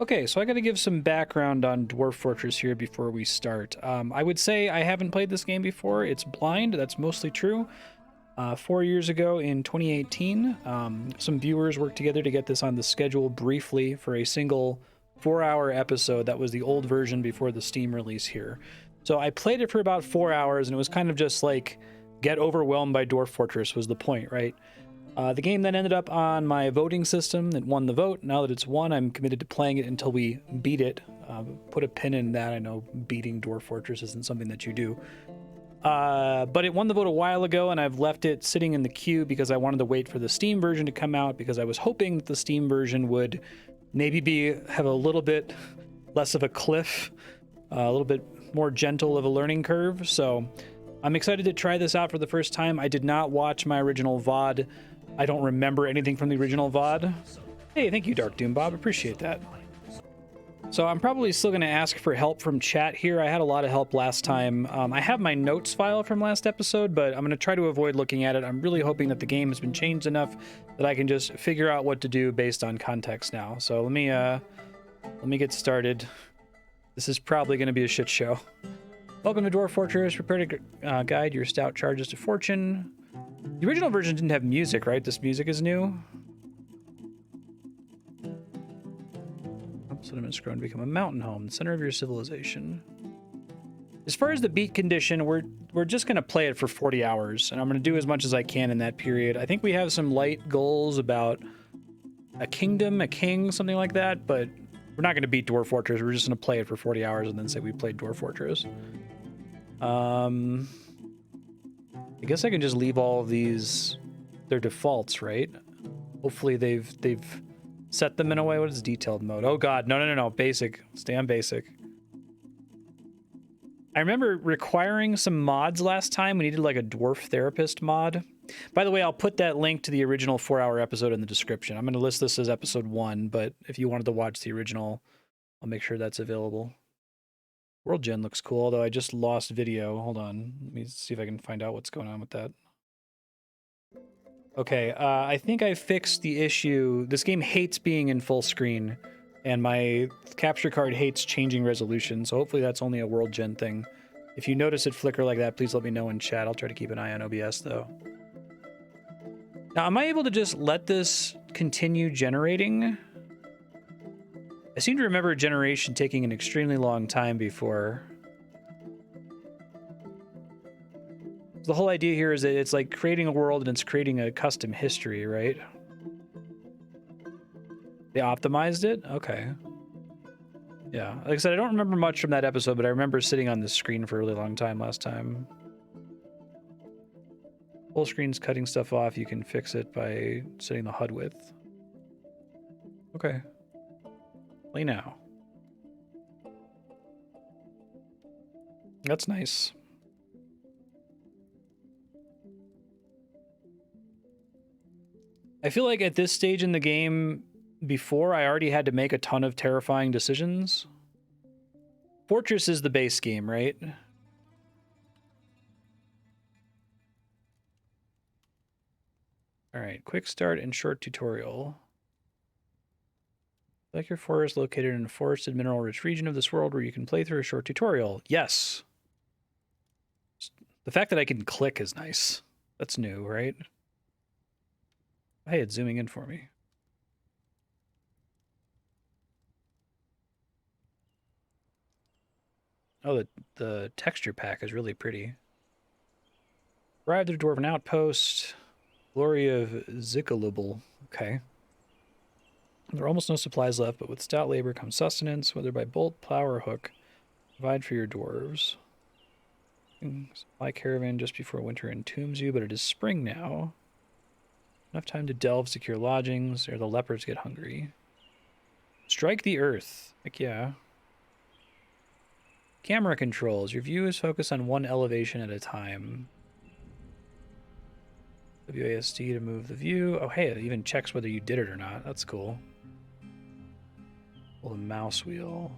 Okay, so I got to give some background on Dwarf Fortress here before we start. I would say I haven't played this game before. It's blind, that's mostly true. 4 years ago in 2018, some viewers worked together to get this on the schedule briefly for a single 4-hour episode. That was the old version before the Steam release here. So I played it for about 4 hours, and it was kind of just like, get overwhelmed by Dwarf Fortress was the point, right? The game then ended up on my voting system. It won the vote. Now that it's won, I'm committed to playing it until we beat it. Put a pin in that. I know beating Dwarf Fortress isn't something that you do. But it won the vote a while ago, and I've left it sitting in the queue because I wanted to wait for the Steam version to come out, because I was hoping that the Steam version would maybe have a little bit less of a cliff, a little bit more gentle of a learning curve. So I'm excited to try this out for the first time. I did not watch my original VOD. I don't remember anything from the original VOD. Hey, thank you, Dark Doom Bob. Appreciate that. So I'm probably still going to ask for help from chat here. I had a lot of help last time. I have my notes file from last episode, but I'm going to try to avoid looking at it. I'm really hoping that the game has been changed enough that I can just figure out what to do based on context now. So let me get started. This is probably going to be a shit show. Welcome to Dwarf Fortress. Prepare to guide your stout charges to fortune. The original version didn't have music, right? This music is new. Settlement's grown to become a mountain home, the center of your civilization. As far as the beat condition, we're just going to play it for 40 hours, and I'm going to do as much as I can in that period. I think we have some light goals about a kingdom, a king, something like that, but we're not going to beat Dwarf Fortress. We're just going to play it for 40 hours and then say we played Dwarf Fortress. I guess I can just leave all of these their defaults, right? Hopefully they've set them in a way. What is detailed mode? Oh god, no. Basic. Stay on basic. I remember requiring some mods last time. We needed like a dwarf therapist mod. By the way, I'll put that link to the original 4-hour episode in the description. I'm going to list this as episode 1, but if you wanted to watch the original, I'll make sure that's available. World Gen looks cool, although I just lost video. Hold on. Let me see if I can find out what's going on with that. Okay, I think I fixed the issue. This game hates being in full screen, and my capture card hates changing resolution, so hopefully that's only a World Gen thing. If you notice it flicker like that, please let me know in chat. I'll try to keep an eye on OBS, though. Now, am I able to just let this continue generating? I seem to remember generation taking an extremely long time before. The whole idea here is that it's like creating a world and it's creating a custom history, right? They optimized it? Okay. Yeah, like I said, I don't remember much from that episode, but I remember sitting on this screen for a really long time last time. Full screen's cutting stuff off. You can fix it by setting the HUD width. Okay. Play now. That's nice. I feel like at this stage in the game, before, I already had to make a ton of terrifying decisions. Fortress is the base game, right? All right, quick start and short tutorial. Like your forest located in a forested, mineral-rich region of this world where you can play through a short tutorial. Yes. The fact that I can click is nice. That's new, right? Hey, it's zooming in for me. Oh, the texture pack is really pretty. Arrived at a dwarven outpost. Glory of Zickalubble. Okay. There are almost no supplies left, but with stout labor comes sustenance, whether by bolt, plow, or hook. Provide for your dwarves. Supply caravan just before winter entombs you, but it is spring now. Enough time to delve, secure lodgings, or the leopards get hungry. Strike the earth. Heck yeah. Camera controls. Your view is focused on one elevation at a time. WASD to move the view. Oh, hey, it even checks whether you did it or not. That's cool. Well, the mouse wheel.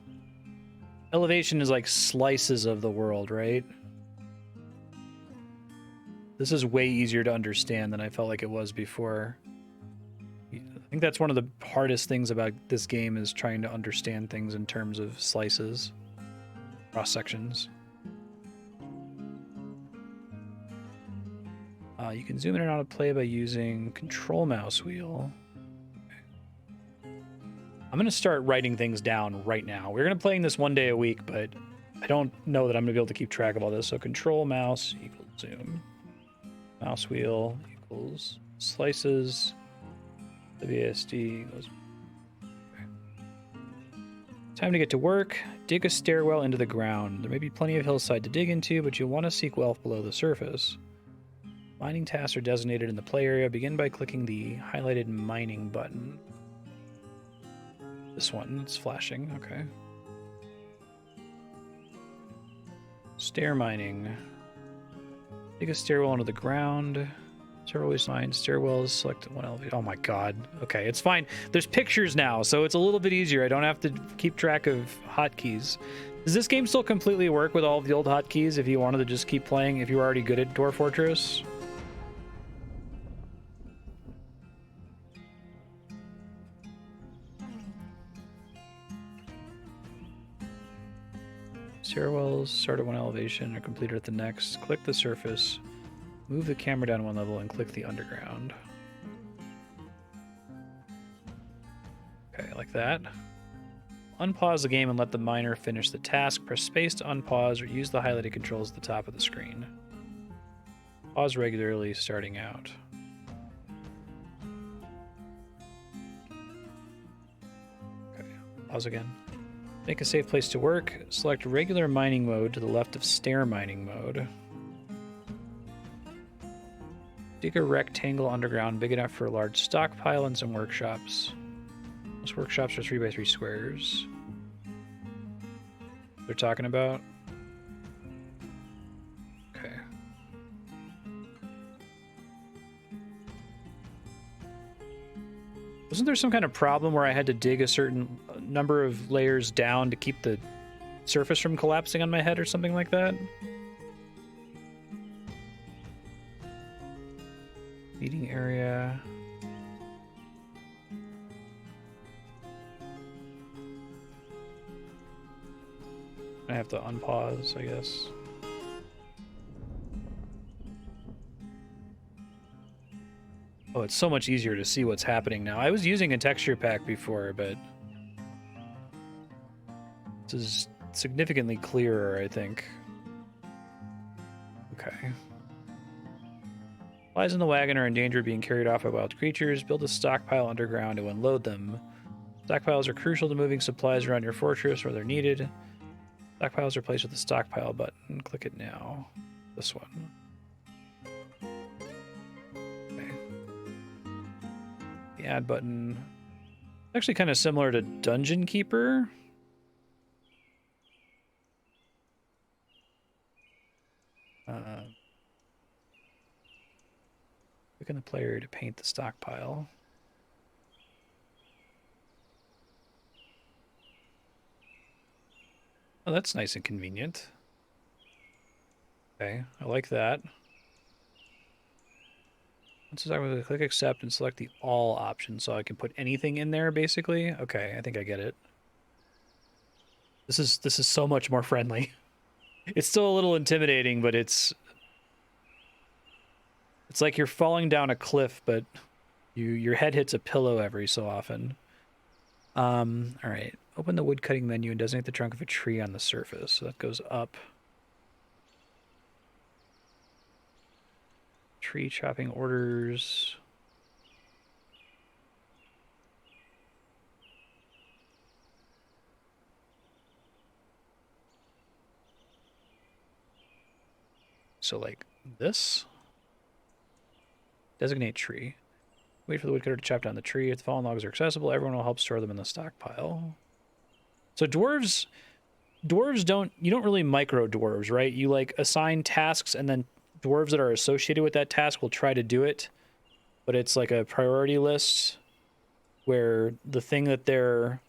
Elevation is like slices of the world, right? This is way easier to understand than I felt like it was before. think that's one of the hardest things about this game is trying to understand things in terms of slices, cross sections. You can zoom in and out of play by using control mouse wheel. Okay. I'm going to start writing things down right now. We're going to playing this 1 day a week, but I don't know that I'm going to be able to keep track of all this. So control mouse equals zoom. Mouse wheel equals slices. WASD goes. Okay. Time to get to work. Dig a stairwell into the ground. There may be plenty of hillside to dig into, but you'll want to seek wealth below the surface. Mining tasks are designated in the play area. Begin by clicking the highlighted mining button. This one, it's flashing, okay. Stair mining. Dig a stairwell into the ground. Stairwells mine. Stairwells, select one elevator. Oh my god. Okay, it's fine. There's pictures now, so it's a little bit easier. I don't have to keep track of hotkeys. Does this game still completely work with all of the old hotkeys if you wanted to just keep playing, if you were already good at Dwarf Fortress? Stairwells start at one elevation, are completed at the next. Click the surface, move the camera down one level, and click the underground. Okay, like that. Unpause the game and let the miner finish the task. Press space to unpause or use the highlighted controls at the top of the screen. Pause regularly starting out. Okay, pause again. Make a safe place to work. Select regular mining mode to the left of stair mining mode. Dig a rectangle underground big enough for a large stockpile and some workshops. Most workshops are 3x3 squares. They're talking about? Okay. Wasn't there some kind of problem where I had to dig a certain number of layers down to keep the surface from collapsing on my head or something like that? Meeting area. I have to unpause, I guess. Oh, it's so much easier to see what's happening now. I was using a texture pack before, but this is significantly clearer, I think. Okay. Supplies in the wagon are in danger of being carried off by wild creatures. Build a stockpile underground to unload them. Stockpiles are crucial to moving supplies around your fortress where they're needed. Stockpiles are placed with the stockpile button. Click it now. This one. Okay. The add button. Actually kind of similar to Dungeon Keeper. Click on the player to paint the stockpile. Oh, that's nice and convenient. Okay, I like that. Once I'm going to click accept and select the all option so I can put anything in there basically. Okay, I think I get it. This is so much more friendly. It's still a little intimidating, but it's like you're falling down a cliff, but your head hits a pillow every so often. All right. Open the wood cutting menu and designate the trunk of a tree on the surface. So that goes up. Tree chopping orders. So like this. Designate tree. Wait for the woodcutter to chop down the tree. If the fallen logs are accessible, everyone will help store them in the stockpile. So dwarves don't, you don't really micro dwarves, right? You like assign tasks and then dwarves that are associated with that task will try to do it. But it's like a priority list where the thing that they're,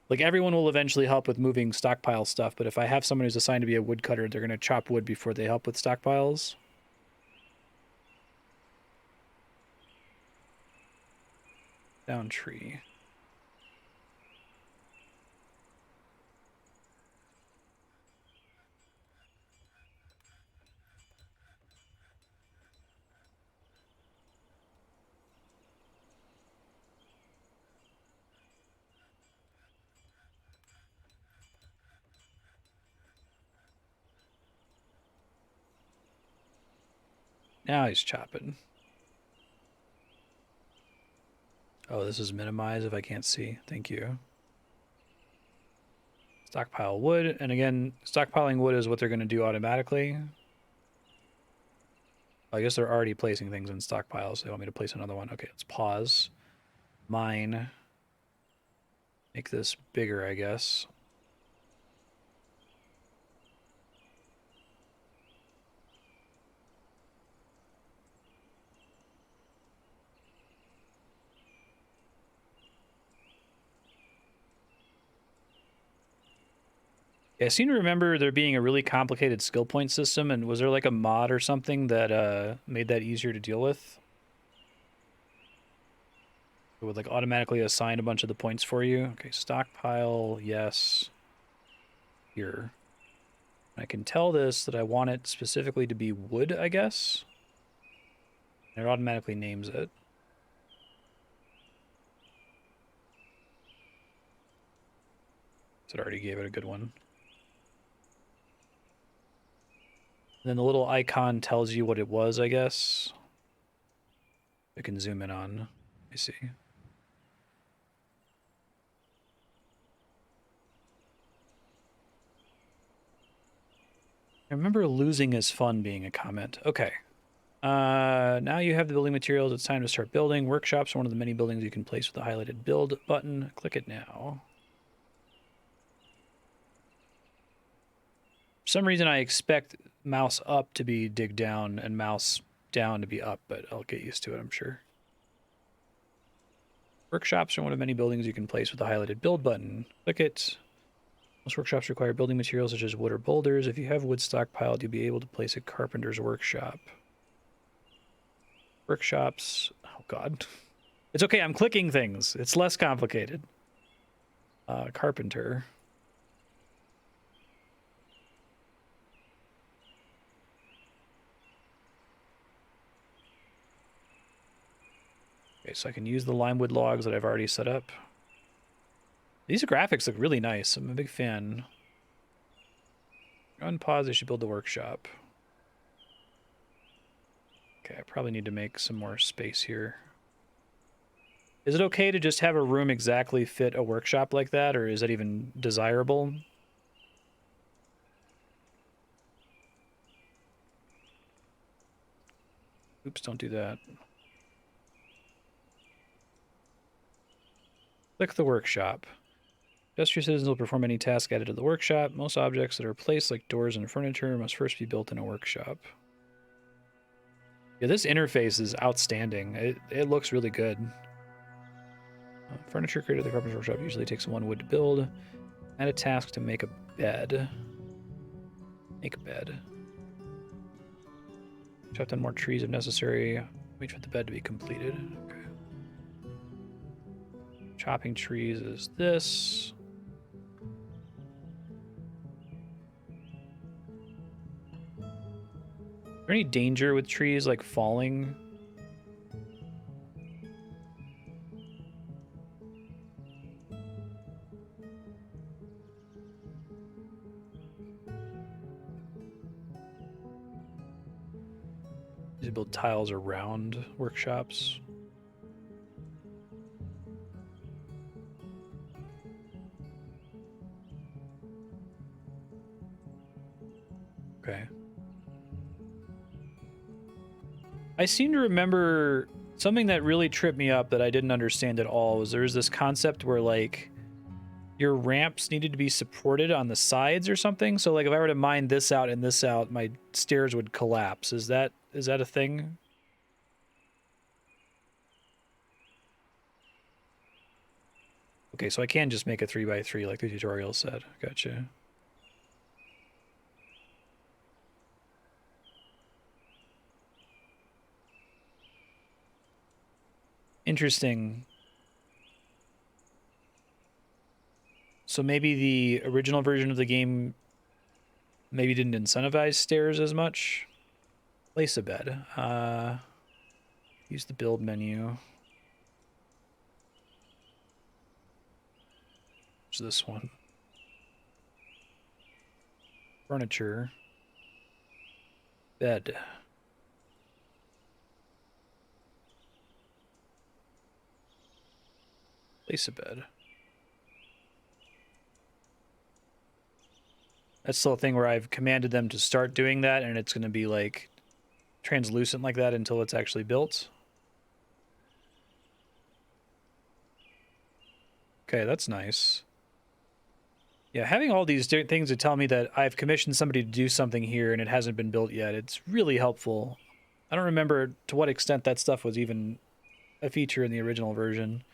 like everyone will eventually help with moving stockpile stuff. But if I have someone who's assigned to be a woodcutter, they're going to chop wood before they help with stockpiles. Down tree. Now he's chopping. Oh, this is minimize if I can't see. Thank you. Stockpile wood. And again, stockpiling wood is what they're going to do automatically. I guess they're already placing things in stockpiles. They want me to place another one. Okay, let's pause. Mine. Make this bigger, I guess. Yeah, I seem to remember there being a really complicated skill point system, and was there like a mod or something that made that easier to deal with? It would like automatically assign a bunch of the points for you. Okay, stockpile, yes. Here. I can tell this that I want it specifically to be wood, I guess. And it automatically names it. So it already gave it a good one. And then the little icon tells you what it was, I guess. I can zoom in on. I see. I remember losing is fun being a comment. Okay. Now you have the building materials. It's time to start building. Workshops are one of the many buildings you can place with the highlighted build button. Click it now. For some reason, I expect mouse up to be dig down and mouse down to be up, but I'll get used to it, I'm sure. Workshops are one of many buildings you can place with the highlighted build button. Click it. Most workshops require building materials such as wood or boulders. If you have wood stockpiled, you'll be able to place a carpenter's workshop. Workshops. Oh, God. It's okay. I'm clicking things. It's less complicated. Carpenter. Okay, so I can use the limewood logs that I've already set up. These graphics look really nice. I'm a big fan. Unpause. I should build the workshop. Okay, I probably need to make some more space here. Is it okay to just have a room exactly fit a workshop like that, or is that even desirable? Oops, don't do that. Click the workshop. Just your citizens will perform any task added to the workshop. Most objects that are placed, like doors and furniture, must first be built in a workshop. Yeah, this interface is outstanding. It looks really good. Furniture created at the carpenter's workshop usually takes 1 wood to build. Add a task to make a bed. Make a bed. Chop down more trees if necessary. Wait for the bed to be completed. Okay. Chopping trees is this. Is there any danger with trees like falling? You build tiles around workshops. Okay. I seem to remember something that really tripped me up that I didn't understand at all was there was this concept where like your ramps needed to be supported on the sides or something. So like if I were to mine this out and this out, my stairs would collapse. Is that a thing? Okay, so I can just make a 3x3 like the tutorial said. Gotcha. Interesting. So maybe the original version of the game maybe didn't incentivize stairs as much. Place a bed. Use the build menu. What's this one? Furniture. Bed. Place a bed. That's still a thing where I've commanded them to start doing that, and it's going to be like translucent like that until it's actually built. Okay, that's nice. Yeah, having all these things to tell me that I've commissioned somebody to do something here and it hasn't been built yet, it's really helpful. I don't remember to what extent that stuff was even a feature in the original version.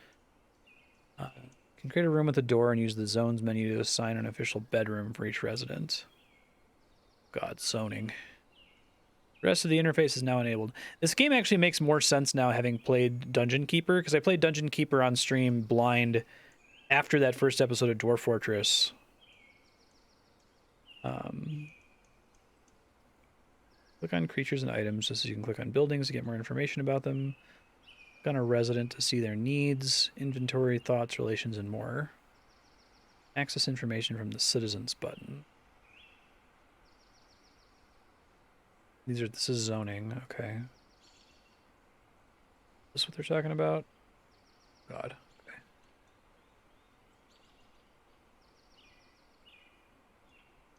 Can create a room with a door and use the zones menu to assign an official bedroom for each resident. God, zoning. The rest of the interface is now enabled. This game actually makes more sense now having played Dungeon Keeper, because I played Dungeon Keeper on stream blind after that first episode of Dwarf Fortress. Click on creatures and items just so you can click on buildings to get more information about them. Click on a resident to see their needs, inventory, thoughts, relations, and more. Access information from the citizens button. This is zoning, okay. Is this what they're talking about? God. Okay.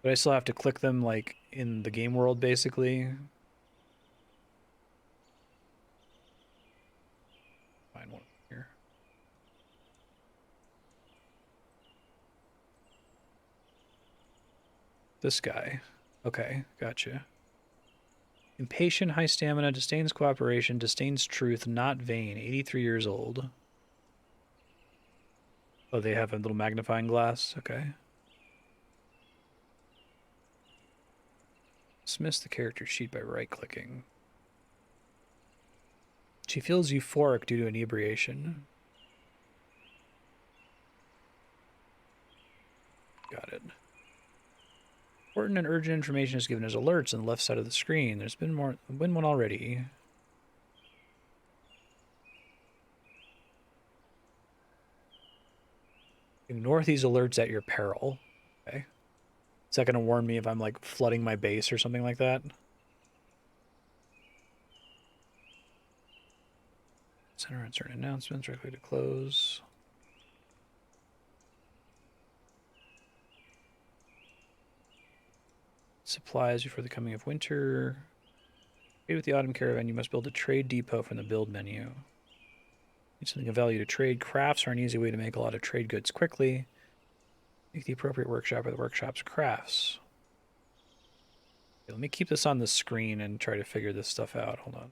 But I still have to click them like in the game world basically. Find one here. This guy. Okay, gotcha. Impatient, high stamina, disdains cooperation, disdains truth, not vain, 83 years old. Oh, they have a little magnifying glass? Okay. Dismiss the character sheet by right-clicking. She feels euphoric due to inebriation. Got it. Important and urgent information is given as alerts on the left side of the screen. There's been one already. Ignore these alerts at your peril. Okay. Is that going to warn me if I'm like flooding my base or something like that? Center insert announcements directly to close. Supplies before the coming of winter. Trade with the autumn caravan. You must build a trade depot from the build menu. Need something of value to trade. Crafts are an easy way to make a lot of trade goods quickly. Make the appropriate workshop or the workshop's crafts. Okay, let me keep this on the screen and try to figure this stuff out. Hold on.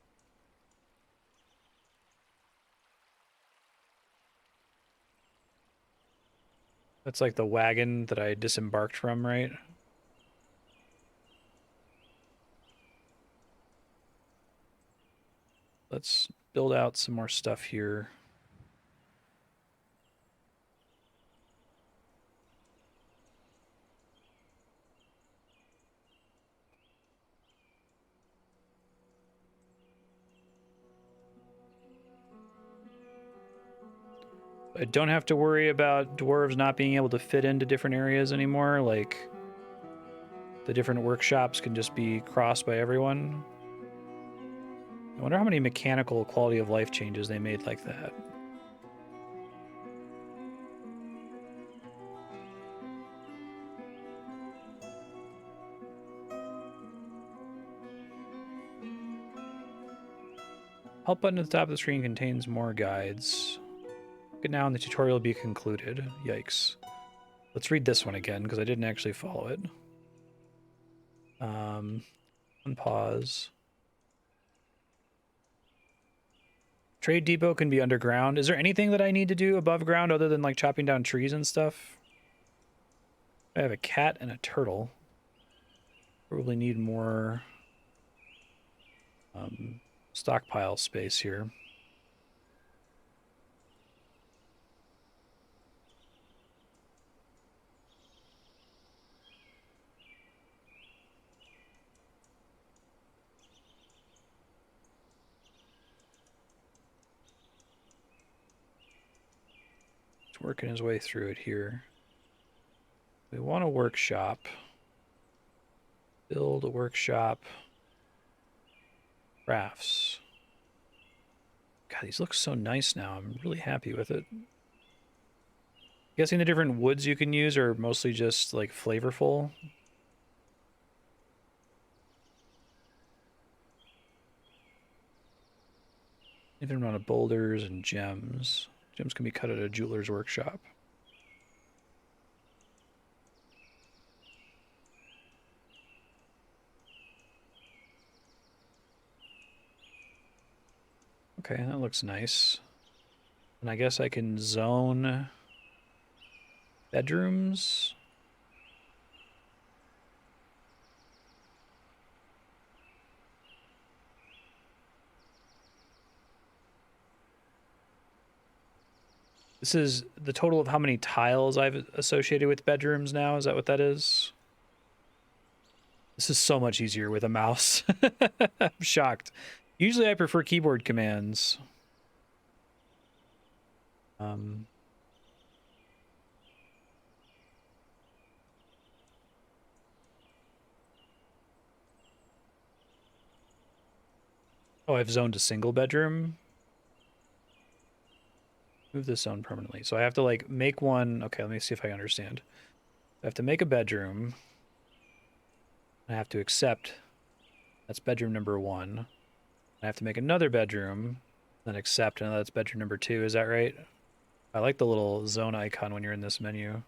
That's like the wagon that I disembarked from, right? Let's build out some more stuff here. I don't have to worry about dwarves not being able to fit into different areas anymore. Like, the different workshops can just be crossed by everyone. I wonder how many mechanical quality of life changes they made like that. Help button at the top of the screen contains more guides. Good, now and the tutorial will be concluded. Yikes. Let's read this one again because I didn't actually follow it. Unpause. Trade depot can be underground. Is there anything that I need to do above ground other than like chopping down trees and stuff? I have a cat and a turtle. Probably need more stockpile space here. working his way through it here. We want a workshop. Build a workshop. Crafts. God, these look so nice now. I'm really happy with it. Guessing the different woods you can use are mostly just like flavorful. Even amount of boulders and gems. Gems can be cut at a jeweler's workshop. Okay, that looks nice. And I guess I can zone bedrooms. This is the total of how many tiles I've associated with bedrooms now. Is that what that is? This is so much easier with a mouse. I'm shocked. Usually I prefer keyboard commands. Oh, I've zoned a single bedroom. Move this zone permanently. So I have to like make one. Okay, let me see if I understand. I have to make a bedroom. I have to accept. That's bedroom number 1. I have to make another bedroom, then accept, and that's bedroom number 2. Is that right? I like the little zone icon when you're in this menu.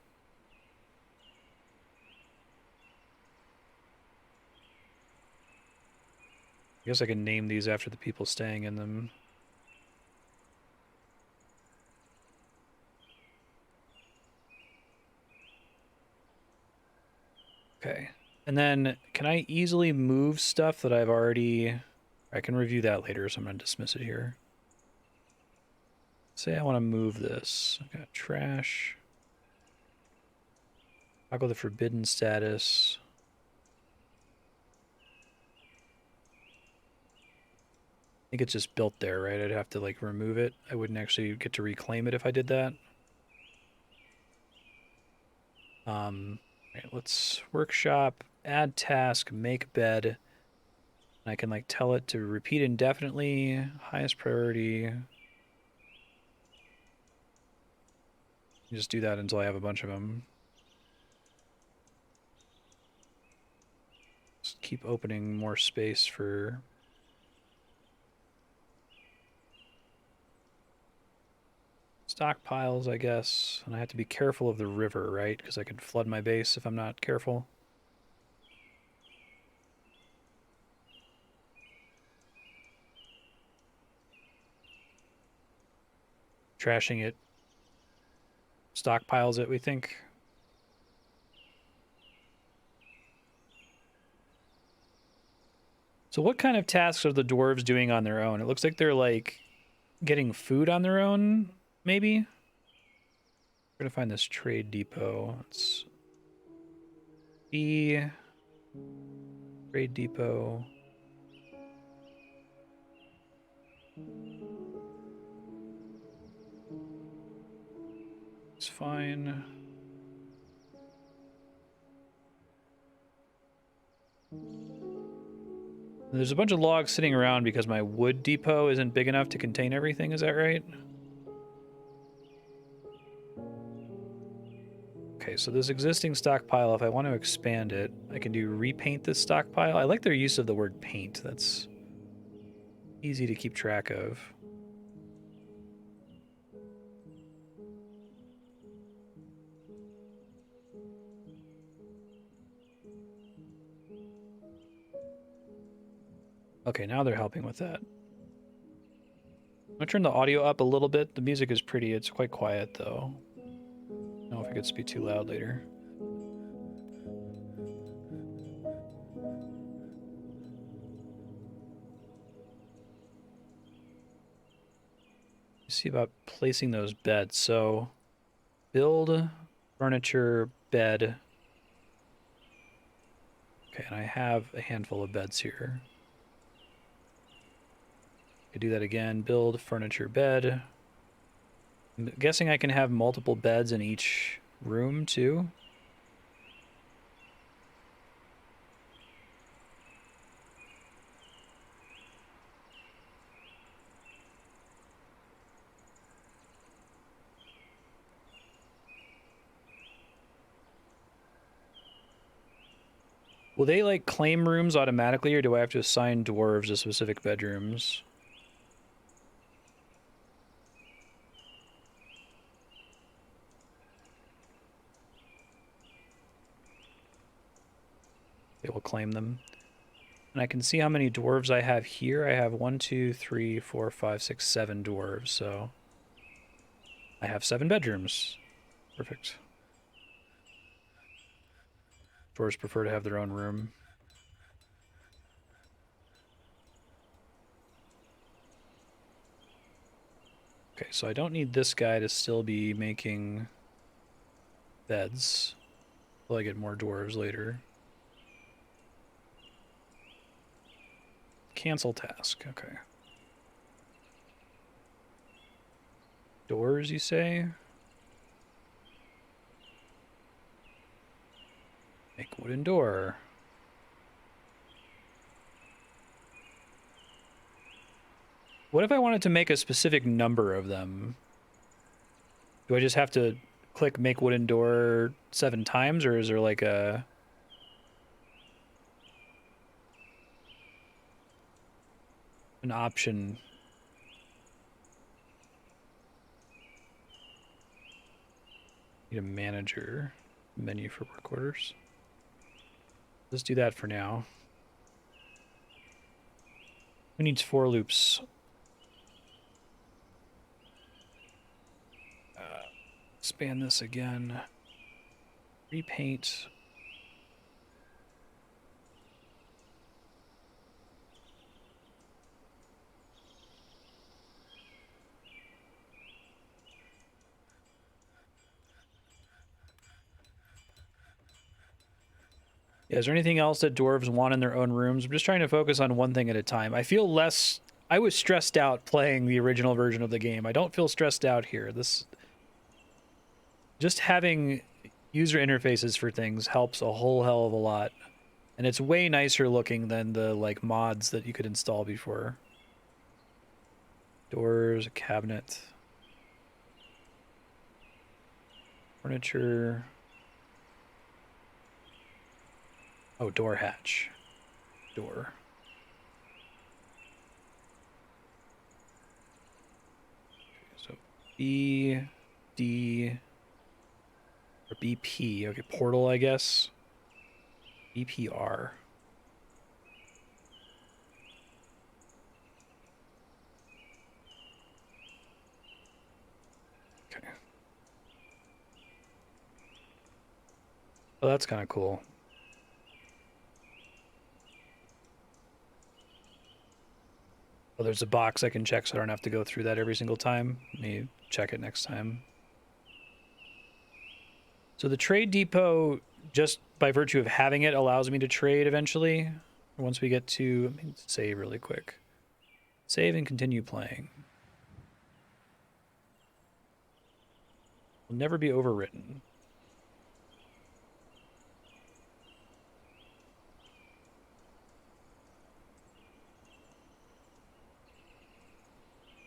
I guess I can name these after the people staying in them. Okay. And then can I easily move stuff that I've already... I can review that later, so I'm going to dismiss it here. Say I want to move this. I got trash. Toggle the forbidden status. I think it's just built there, right? I'd have to like remove it. I wouldn't actually get to reclaim it if I did that. Right, let's workshop, add task, make bed. And I can like tell it to repeat indefinitely, highest priority. Just do that until I have a bunch of them. Just keep opening more space for stockpiles, I guess. And I have to be careful of the river, right? Because I could flood my base if I'm not careful. Trashing it stockpiles it, we think. So what kind of tasks are the dwarves doing on their own? It looks like they're like getting food on their own, maybe? We're gonna find this trade depot. It's B trade depot. It's fine. There's a bunch of logs sitting around because my wood depot isn't big enough to contain everything, is that right? Okay, so this existing stockpile, if I want to expand it, I can do repaint this stockpile. I like their use of the word paint. That's easy to keep track of. Okay, now they're helping with that. I'm gonna turn the audio up a little bit. The music is pretty. It's quite quiet, though. I don't know if it gets to be too loud later. Let's see about placing those beds. So, build furniture, bed. Okay, and I have a handful of beds here. I could do that again. Build furniture, bed. I'm guessing I can have multiple beds in each room too. Will they like claim rooms automatically, or do I have to assign dwarves to specific bedrooms? They will claim them. And I can see how many dwarves I have here. I have 1, 2, 3, 4, 5, 6, 7 dwarves, so I have 7 bedrooms. Perfect. Dwarves prefer to have their own room. Okay, so I don't need this guy to still be making beds until I get more dwarves later. Cancel task, okay. Doors, you say? Make wooden door. What if I wanted to make a specific number of them? Do I just have to click make wooden door 7 times, or is there like an option? Need a manager menu for work orders. Let's do that for now. Who needs 4 loops? Expand this again. Repaint. Yeah, is there anything else that dwarves want in their own rooms? I'm just trying to focus on one thing at a time. I feel less... I was stressed out playing the original version of the game. I don't feel stressed out here. Just having user interfaces for things helps a whole hell of a lot. And it's way nicer looking than the like mods that you could install before. Doors, a cabinet. Furniture. Oh, door hatch. Door. So B, D, or BP. Okay, portal, I guess. BPR. Okay. Oh, that's kind of cool. Oh, there's a box I can check so I don't have to go through that every single time. Let me check it next time. So the trade depot, just by virtue of having it, allows me to trade eventually. Once we get to, let me save really quick. Save and continue playing. Will never be overwritten.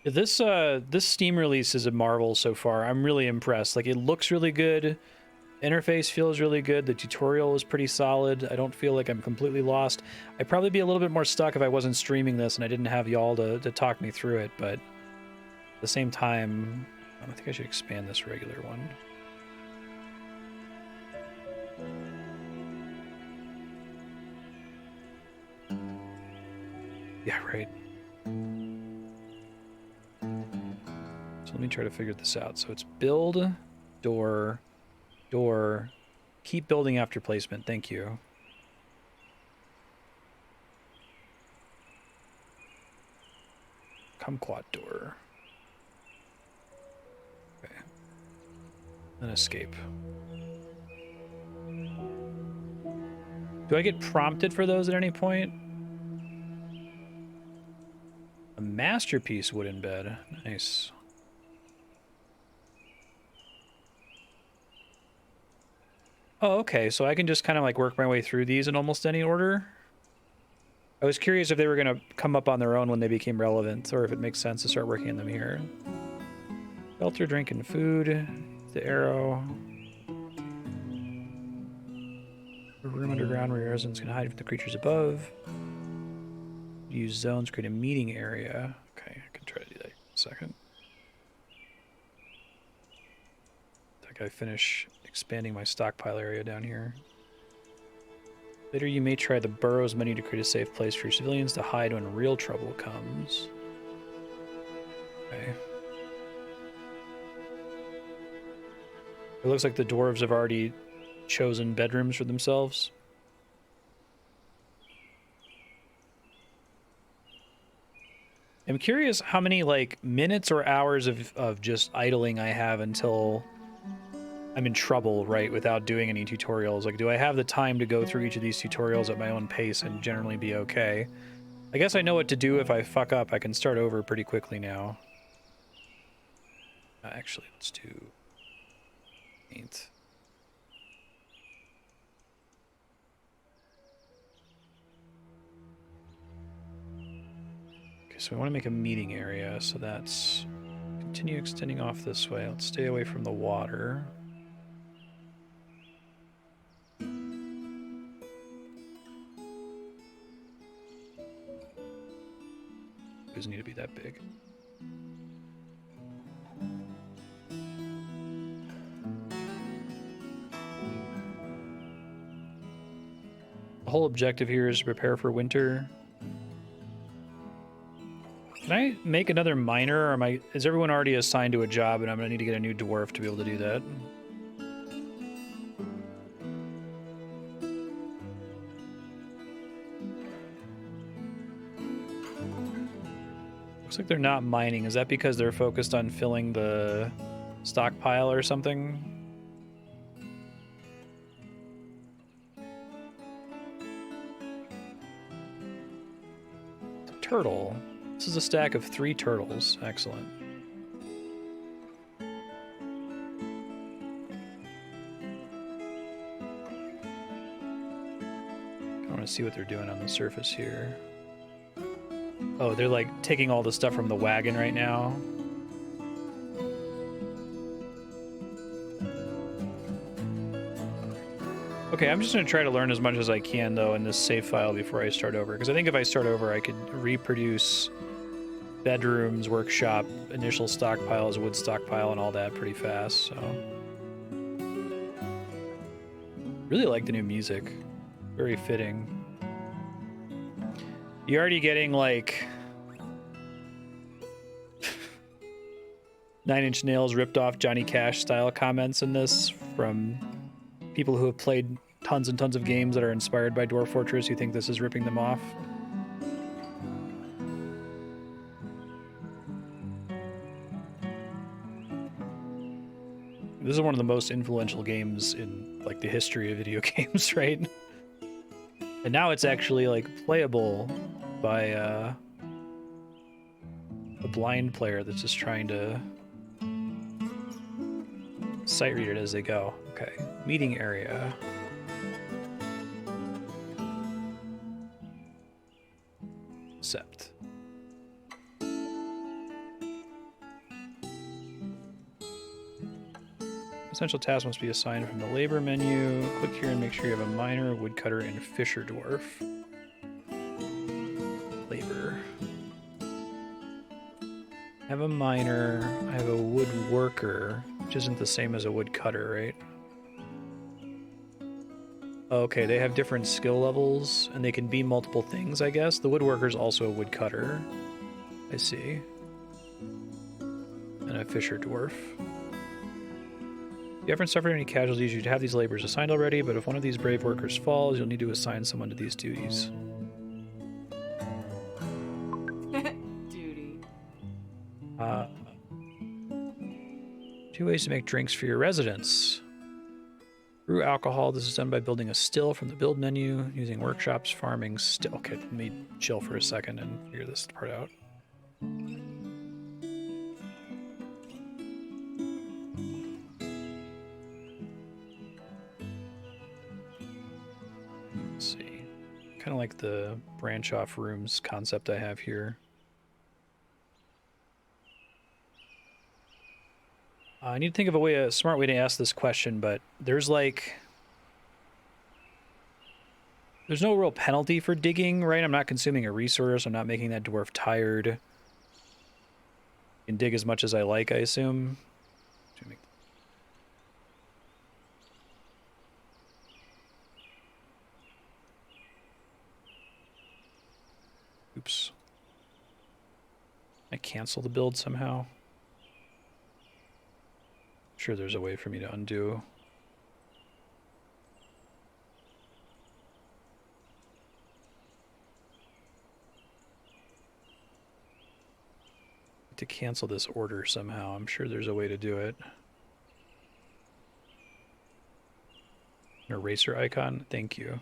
This Steam release is a marvel so far. I'm really impressed. Like, it looks really good. Interface feels really good. The tutorial is pretty solid. I don't feel like I'm completely lost. I'd probably be a little bit more stuck if I wasn't streaming this and I didn't have y'all to talk me through it, but at the same time, I think I should expand this regular one. Yeah, right. So let me try to figure this out. So it's build, door, door, keep building after placement. Thank you. Kumquat door. Okay. Then escape. Do I get prompted for those at any point? A masterpiece wooden bed. Nice. Oh, okay. So I can just kind of like work my way through these in almost any order. I was curious if they were going to come up on their own when they became relevant, or if it makes sense to start working on them here. Shelter, drink, and food. The arrow. A room underground where your residents can hide from the creatures above. Use zones, create a meeting area. Okay, I can try to do that in a second. I think I finish expanding my stockpile area down here. Later, you may try the burrows menu to create a safe place for your civilians to hide when real trouble comes. Okay. It looks like the dwarves have already chosen bedrooms for themselves. I'm curious how many like minutes or hours of just idling I have until I'm in trouble, right, without doing any tutorials. Like, do I have the time to go through each of these tutorials at my own pace and generally be okay? I guess I know what to do if I fuck up. I can start over pretty quickly now. Actually, let's do paint. Okay, so we want to make a meeting area, so that's continue extending off this way. Let's stay away from the water. Doesn't need to be that big. The whole objective here is to prepare for winter. Can I make another miner, or is everyone already assigned to a job and I'm gonna need to get a new dwarf to be able to do that? Looks like they're not mining. Is that because they're focused on filling the stockpile or something? Turtle. This is a stack of 3 turtles. Excellent. I want to see what they're doing on the surface here. Oh, they're like taking all the stuff from the wagon right now. Okay, I'm just going to try to learn as much as I can, though, in this save file before I start over. Because I think if I start over, I could reproduce bedrooms, workshop, initial stockpiles, wood stockpile, and all that pretty fast, so... Really like the new music. Very fitting. You're already getting, like... 9 Inch Nails ripped off Johnny Cash style comments in this from people who have played tons and tons of games that are inspired by Dwarf Fortress who think this is ripping them off. This is one of the most influential games in like the history of video games, right? And now it's actually like playable by a blind player that's just trying to sight read it as they go. Okay, meeting area. Accept. Essential tasks must be assigned from the labor menu. Click here and make sure you have a miner, woodcutter, and fisherdwarf. Labor. I have a miner. I have a woodworker, which isn't the same as a woodcutter, right? Okay, they have different skill levels, and they can be multiple things, I guess. The woodworker's also a woodcutter. I see. And a fisherdwarf. If you haven't suffered any casualties, you'd have these laborers assigned already, but if one of these brave workers falls, you'll need to assign someone to these duties. Duty. 2 ways to make drinks for your residents. Brew alcohol. This is done by building a still from the build menu, using workshops, farming, still. Okay, let me chill for a second and figure this part out. Kind of like the branch off rooms concept I have here. I need to think of a smart way to ask this question, but there's like... There's no real penalty for digging, right? I'm not consuming a resource. I'm not making that dwarf tired. I can dig as much as I like, I assume. Oops. I cancel the build somehow. Sure, there's a way for me to undo. To cancel this order somehow. I'm sure there's a way to do it. An eraser icon. Thank you.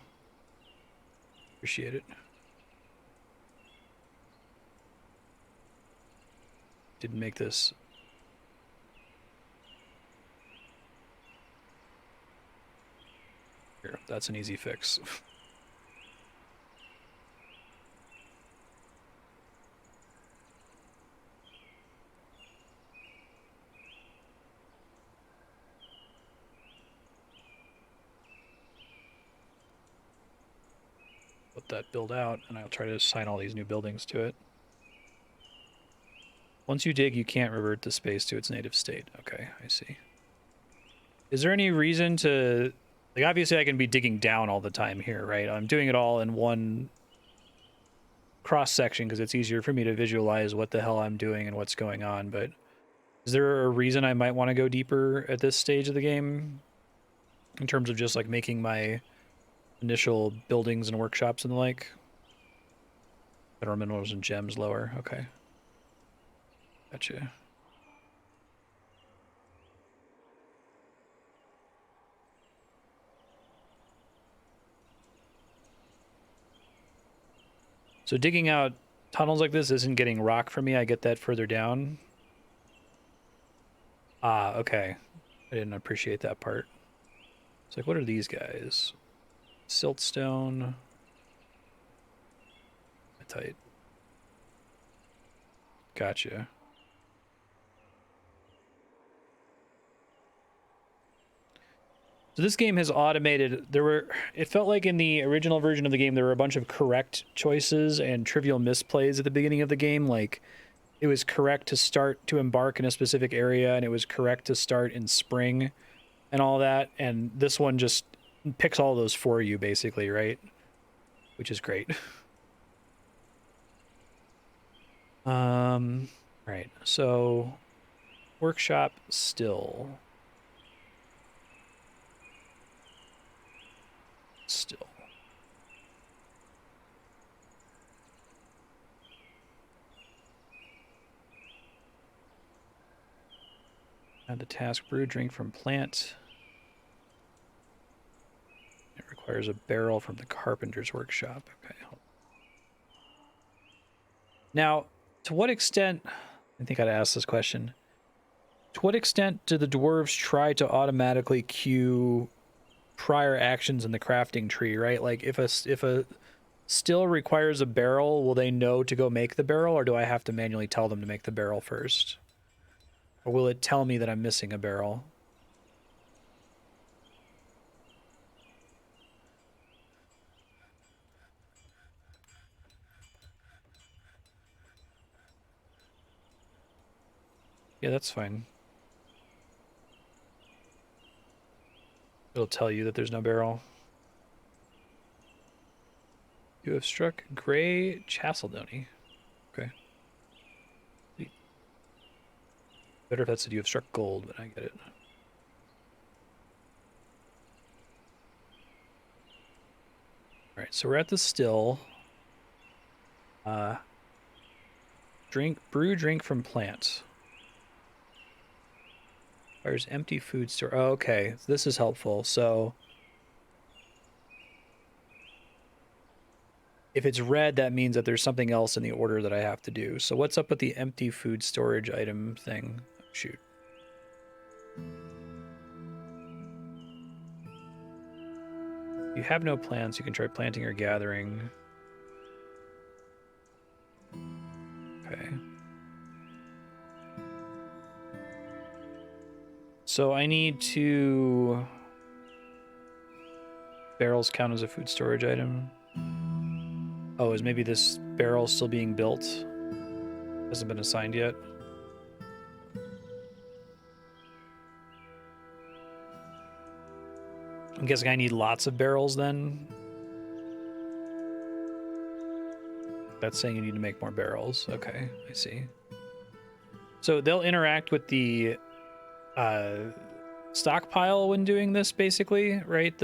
Appreciate it. Didn't make this. Here, that's an easy fix. Let that build out, and I'll try to assign all these new buildings to it. Once you dig, you can't revert the space to its native state. Okay, I see. Is there any reason to... Like, obviously I can be digging down all the time here, right? I'm doing it all in one cross-section because it's easier for me to visualize what the hell I'm doing and what's going on, but is there a reason I might want to go deeper at this stage of the game? In terms of just, like, making my initial buildings and workshops and the like? Mineral minerals and gems lower. Okay. Gotcha. So digging out tunnels like this isn't getting rock for me. I get that further down. Ah, okay. I didn't appreciate that part. It's like, what are these guys? Siltstone. Tight. Gotcha. So this game has automated, it felt like in the original version of the game, there were a bunch of correct choices and trivial misplays at the beginning of the game. Like, it was correct to embark in a specific area, and it was correct to start in spring and all that. And this one just picks all those for you, basically, right? Which is great. Right. So, workshop still. Add the task brew drink from plant. It requires a barrel from the carpenter's workshop. Okay. Now, to what extent, I think I'd ask this question. To what extent do the dwarves try to automatically queue prior actions in the crafting tree, right? Like if a still requires a barrel, will they know to go make the barrel, or do I have to manually tell them to make the barrel first? Or will it tell me that I'm missing a barrel? Yeah, that's fine. It'll tell you that there's no barrel. You have struck Gray Chalcedony. Okay. Better if that said you have struck gold, but I get it. Alright, so we're at the still. Brew drink from plants. Requires empty food store. Oh, okay, so this is helpful. So if it's red, that means that there's something else in the order that I have to do. So what's up with the empty food storage item thing? Oh, shoot. You have no plants, you can try planting or gathering. Okay. So I need to... Barrels count as a food storage item. Oh, is maybe this barrel still being built? Hasn't been assigned yet. I'm guessing I need lots of barrels then. That's saying you need to make more barrels. Okay, I see. So they'll interact with the stockpile when doing this, basically, right?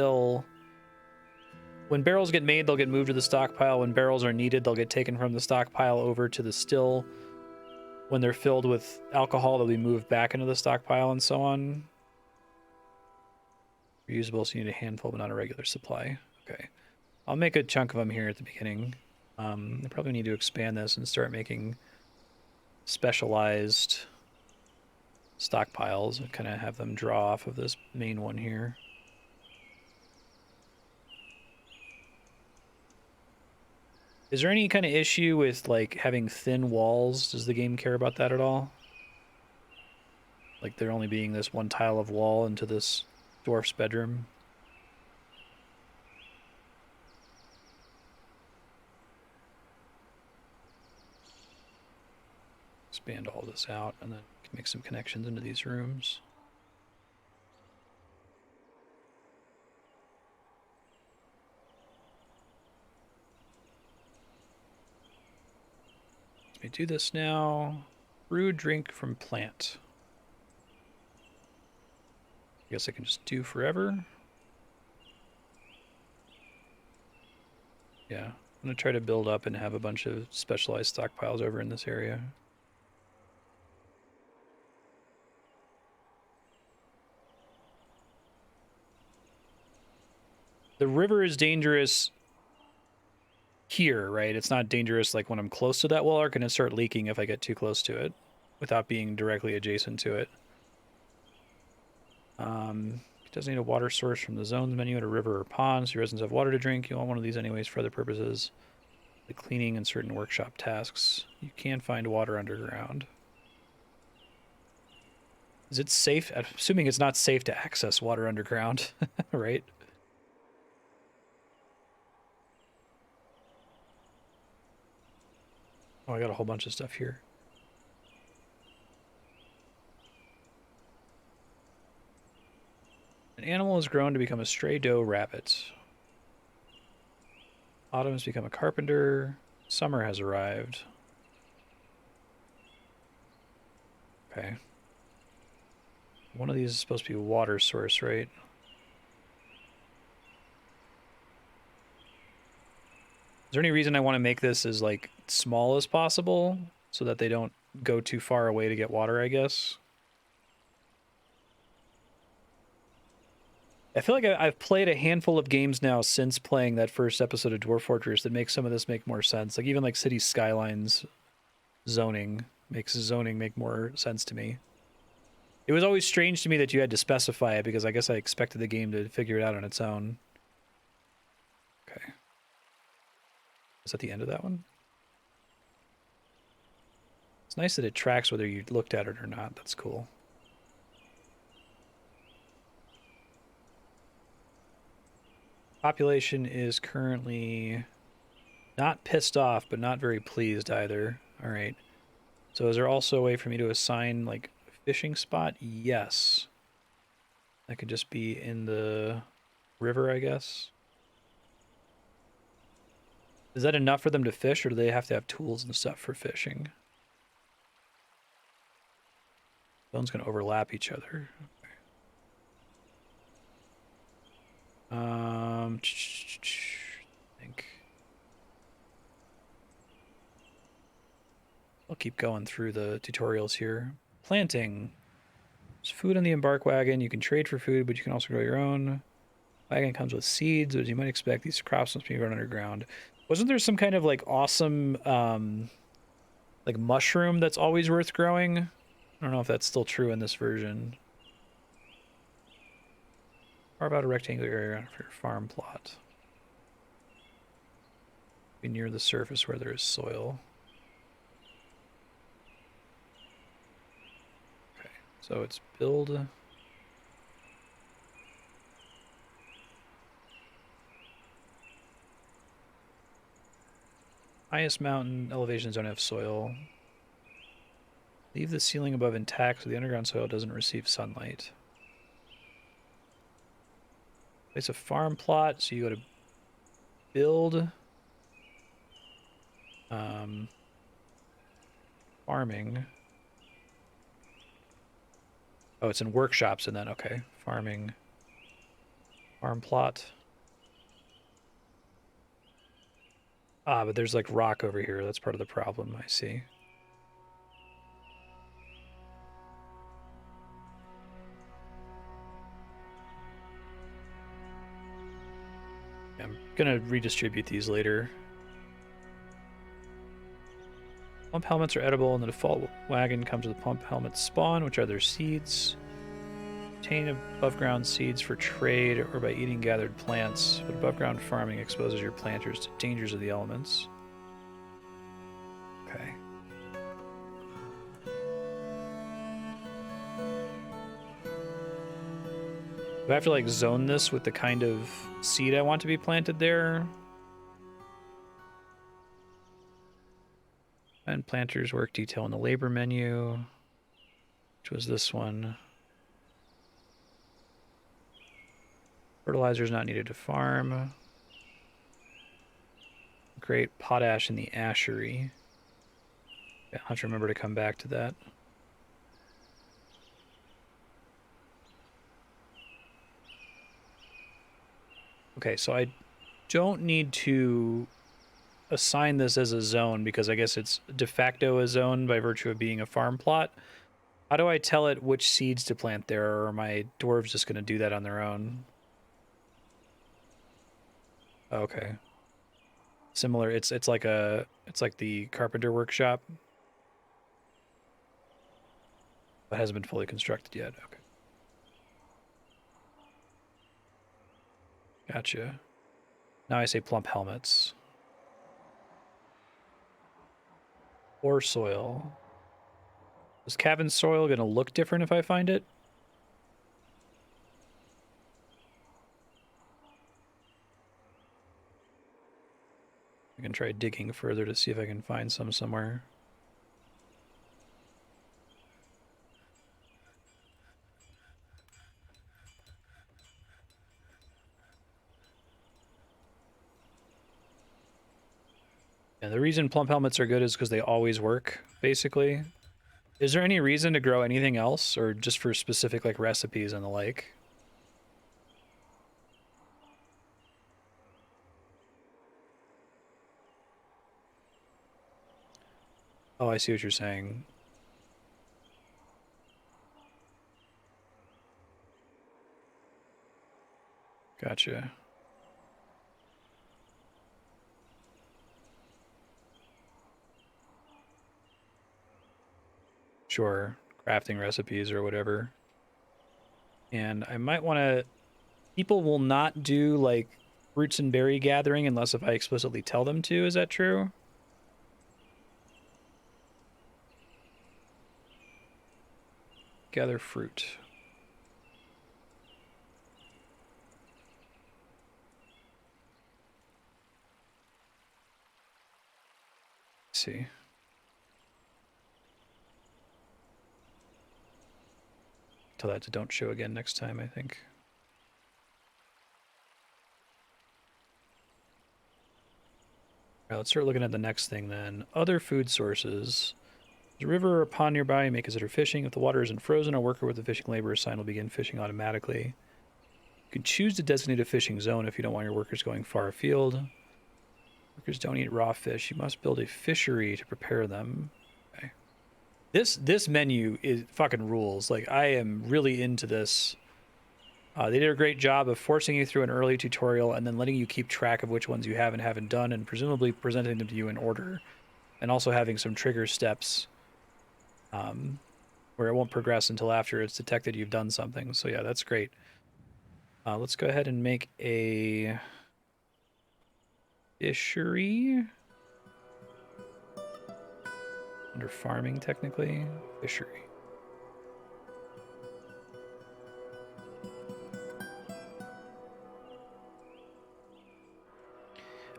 When barrels get made, they'll get moved to the stockpile. When barrels are needed, they'll get taken from the stockpile over to the still. When they're filled with alcohol, they'll be moved back into the stockpile and so on. Reusable, so you need a handful, but not a regular supply. Okay. I'll make a chunk of them here at the beginning. I probably need to expand this and start making specialized stockpiles and kind of have them draw off of this main one here. Is there any kind of issue with like having thin walls? Does the game care about that at all? Like there only being this one tile of wall into this dwarf's bedroom? Expand all this out and then make some connections into these rooms. Let me do this now. Brew drink from plant. I guess I can just do forever. Yeah, I'm gonna try to build up and have a bunch of specialized stockpiles over in this area. The river is dangerous here, right? It's not dangerous like when I'm close to that wall, or can it start leaking if I get too close to it without being directly adjacent to it? It does need a water source from the zones menu at a river or pond, so your residents have water to drink. You want one of these anyways for other purposes, like cleaning and certain workshop tasks. You can find water underground. Is it safe? I'm assuming it's not safe to access water underground, right? Oh, I got a whole bunch of stuff here. An animal has grown to become a stray doe rabbit. Autumn has become a carpenter. Summer has arrived. Okay. One of these is supposed to be a water source, right? Is there any reason I want to make this as like small as possible so that they don't go too far away to get water, I guess? I feel like I've played a handful of games now since playing that first episode of Dwarf Fortress that makes some of this make more sense. Like even like City Skylines zoning makes zoning make more sense to me. It was always strange to me that you had to specify it because I guess I expected the game to figure it out on its own. Okay. Is that the end of that one? It's nice that it tracks whether you looked at it or not. That's cool. Population is currently not pissed off, but not very pleased either. All right. So is there also a way for me to assign like a fishing spot? Yes. That could just be in the river, I guess. Is that enough for them to fish, or do they have to have tools and stuff for fishing? Zones can overlap each other. I think I'll keep going through the tutorials here. Planting. There's food in the embark wagon. You can trade for food, but you can also grow your own. Wagon comes with seeds, as you might expect. These crops must be grown underground. Wasn't there some kind of like awesome like mushroom that's always worth growing? I don't know if that's still true in this version. Carve out a rectangular area for your farm plot. Be near the surface where there is soil. Okay, so it's build. Highest mountain elevations don't have soil. Leave the ceiling above intact so the underground soil doesn't receive sunlight. Place a farm plot, so you go to build. Farming. Oh, it's in workshops and then, okay. Farming. Farm plot. Ah, but there's like rock over here. That's part of the problem, I see. I'm gonna redistribute these later. Pump helmets are edible, and the default wagon comes with the pump helmet spawn, which are their seeds. Obtain above ground seeds for trade or by eating gathered plants, but above ground farming exposes your planters to dangers of the elements. Okay. Do I have to like zone this with the kind of seed I want to be planted there? And planters work detail in the labor menu, which was this one. Fertilizer is not needed to farm. Great potash in the ashery. Yeah, I'll have to remember to come back to that. Okay, so I don't need to assign this as a zone because I guess it's de facto a zone by virtue of being a farm plot. How do I tell it which seeds to plant there, or are my dwarves just going to do that on their own? Okay. Similar, it's like the carpenter workshop, but hasn't been fully constructed yet. Okay. Gotcha. Now I say plump helmets. Or soil. Is cabin soil going to look different if I find it? I can try digging further to see if I can find some somewhere. And the reason plump helmets are good is because they always work, basically. Is there any reason to grow anything else, or just for specific like recipes and the like? Oh, I see what you're saying. Gotcha. Sure, crafting recipes or whatever. And I might want to... People will not do, like, roots and berry gathering unless if I explicitly tell them to. Is that true? Gather fruit. Let's see. Tell that to don't show again next time, I think. All right, let's start looking at the next thing then. Other food sources. There's a river or pond nearby. You may consider fishing. If the water isn't frozen, a worker with a fishing labor sign will begin fishing automatically. You can choose to designate a fishing zone if you don't want your workers going far afield. Workers don't eat raw fish. You must build a fishery to prepare them. Okay. This menu is fucking rules. Like, I am really into this. They did a great job of forcing you through an early tutorial and then letting you keep track of which ones you have and haven't done, and presumably presenting them to you in order, and also having some trigger steps where it won't progress until after it's detected you've done something. So yeah, that's great. Let's go ahead and make a fishery. Under farming, technically. Fishery.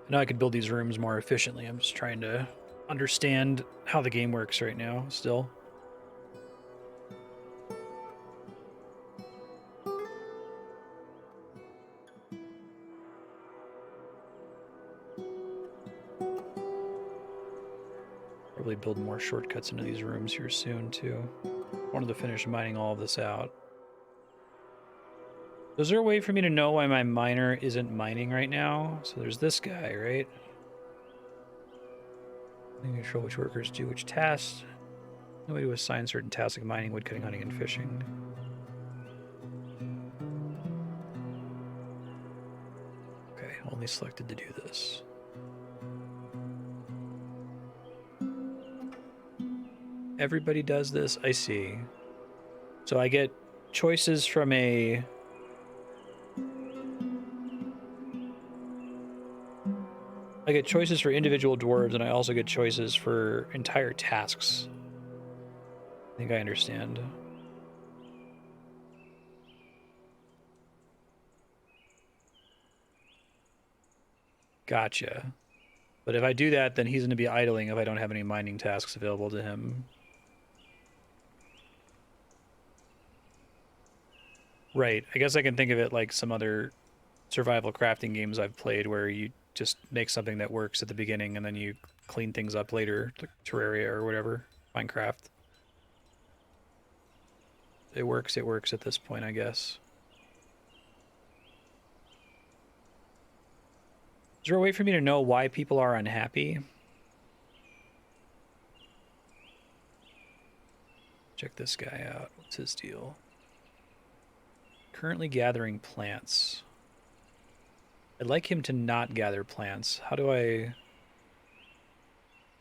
I know I could build these rooms more efficiently. I'm just trying to understand how the game works right now, still. Probably build more shortcuts into these rooms here soon, too. Wanted to finish mining all of this out. Is there a way for me to know why my miner isn't mining right now? So there's this guy, right? I can control which workers do which tasks. No way to assign certain tasks like mining, woodcutting, hunting, and fishing. Okay, only selected to do this. Everybody does this? I see. So I get choices from a... I get choices for individual dwarves, and I also get choices for entire tasks. I think I understand. Gotcha. But if I do that, then he's going to be idling if I don't have any mining tasks available to him. Right. I guess I can think of it like some other survival crafting games I've played where you just make something that works at the beginning and then you clean things up later, like Terraria or whatever, Minecraft. It works at this point, I guess. Is there a way for me to know why people are unhappy? Check this guy out. What's his deal? Currently gathering plants. I'd like him to not gather plants. How do I...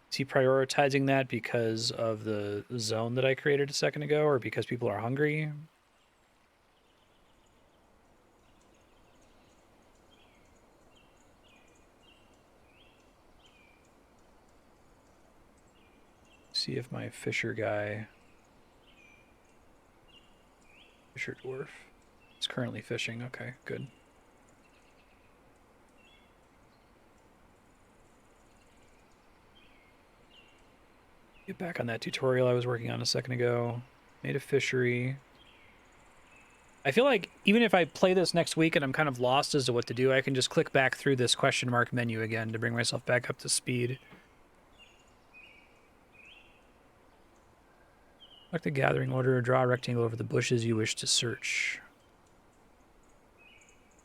Is he prioritizing that because of the zone that I created a second ago, or because people are hungry? See if my fisher guy... Fisherdwarf is currently fishing. Okay, good. Get back on that tutorial I was working on a second ago. Made a fishery. I feel like even if I play this next week and I'm kind of lost as to what to do, I can just click back through this question mark menu again to bring myself back up to speed. Select the gathering order, draw a rectangle over the bushes you wish to search.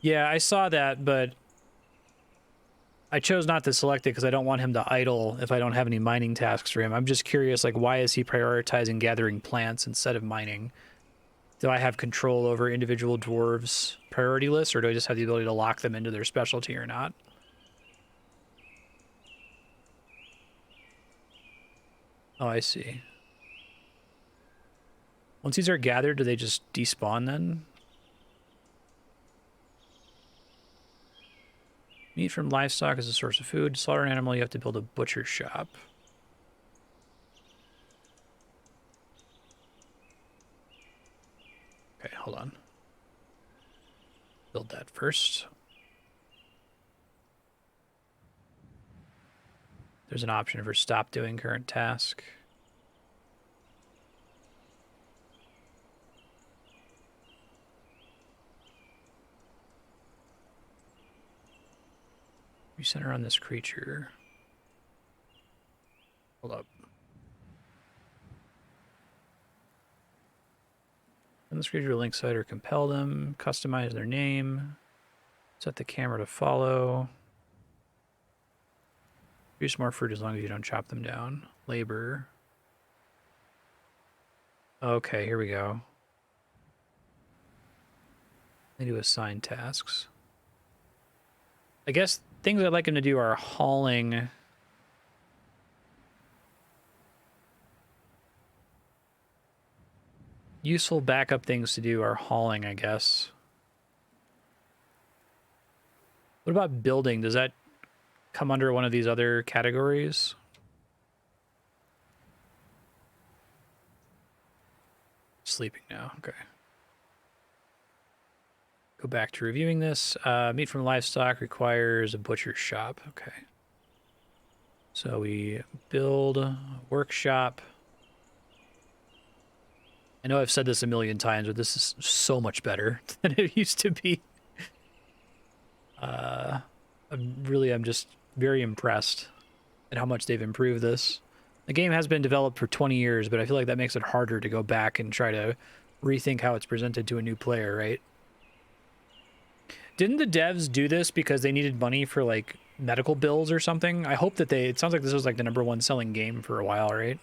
Yeah, I saw that, but I chose not to select it because I don't want him to idle if I don't have any mining tasks for him. I'm just curious, like, why is he prioritizing gathering plants instead of mining? Do I have control over individual dwarves' priority lists, or do I just have the ability to lock them into their specialty or not? Oh, I see. Once these are gathered, do they just despawn then? Meat from livestock is a source of food. Slaughter an animal, you have to build a butcher shop. Okay, hold on. Build that first. There's an option for stop doing current task. Recenter on this creature. Hold up. Send this creature to a link site or compel them. Customize their name. Set the camera to follow. Produce more fruit as long as you don't chop them down. Labor. Okay, here we go. They do assign tasks. I guess things I'd like him to do are hauling. Useful backup things to do are hauling, I guess. What about building? Does that come under one of these other categories? Sleeping now. Okay. Go back to reviewing this. Meat from livestock requires a butcher shop. Okay. So we build a workshop. I know I've said this a million times, but this is so much better than it used to be. I'm just very impressed at how much they've improved this. The game has been developed for 20 years, but I feel like that makes it harder to go back and try to rethink how it's presented to a new player, right? Didn't the devs do this because they needed money for, like, medical bills or something? I hope that it sounds like this was, like, the #1 selling game for a while, right?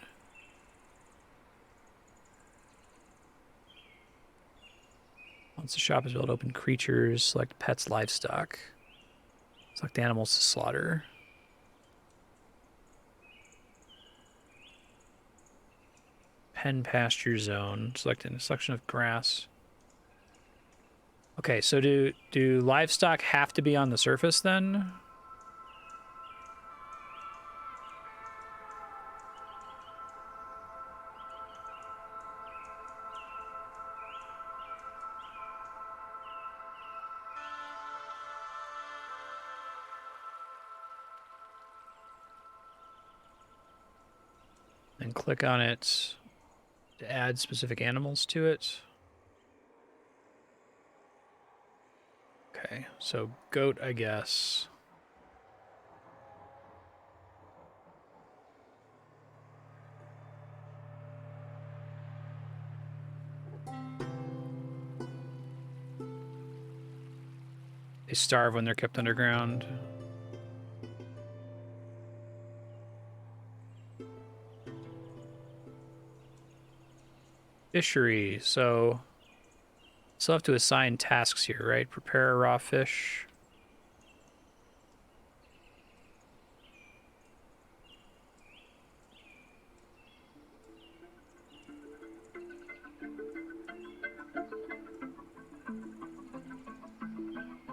Once the shop is built, open creatures, select pets, livestock. Select animals to slaughter. Pen pasture zone. Select a selection of grass. Okay, so do livestock have to be on the surface then? And click on it to add specific animals to it. Okay, so goat, I guess. They starve when they're kept underground. Fishery, so still have to assign tasks here, right? Prepare a raw fish.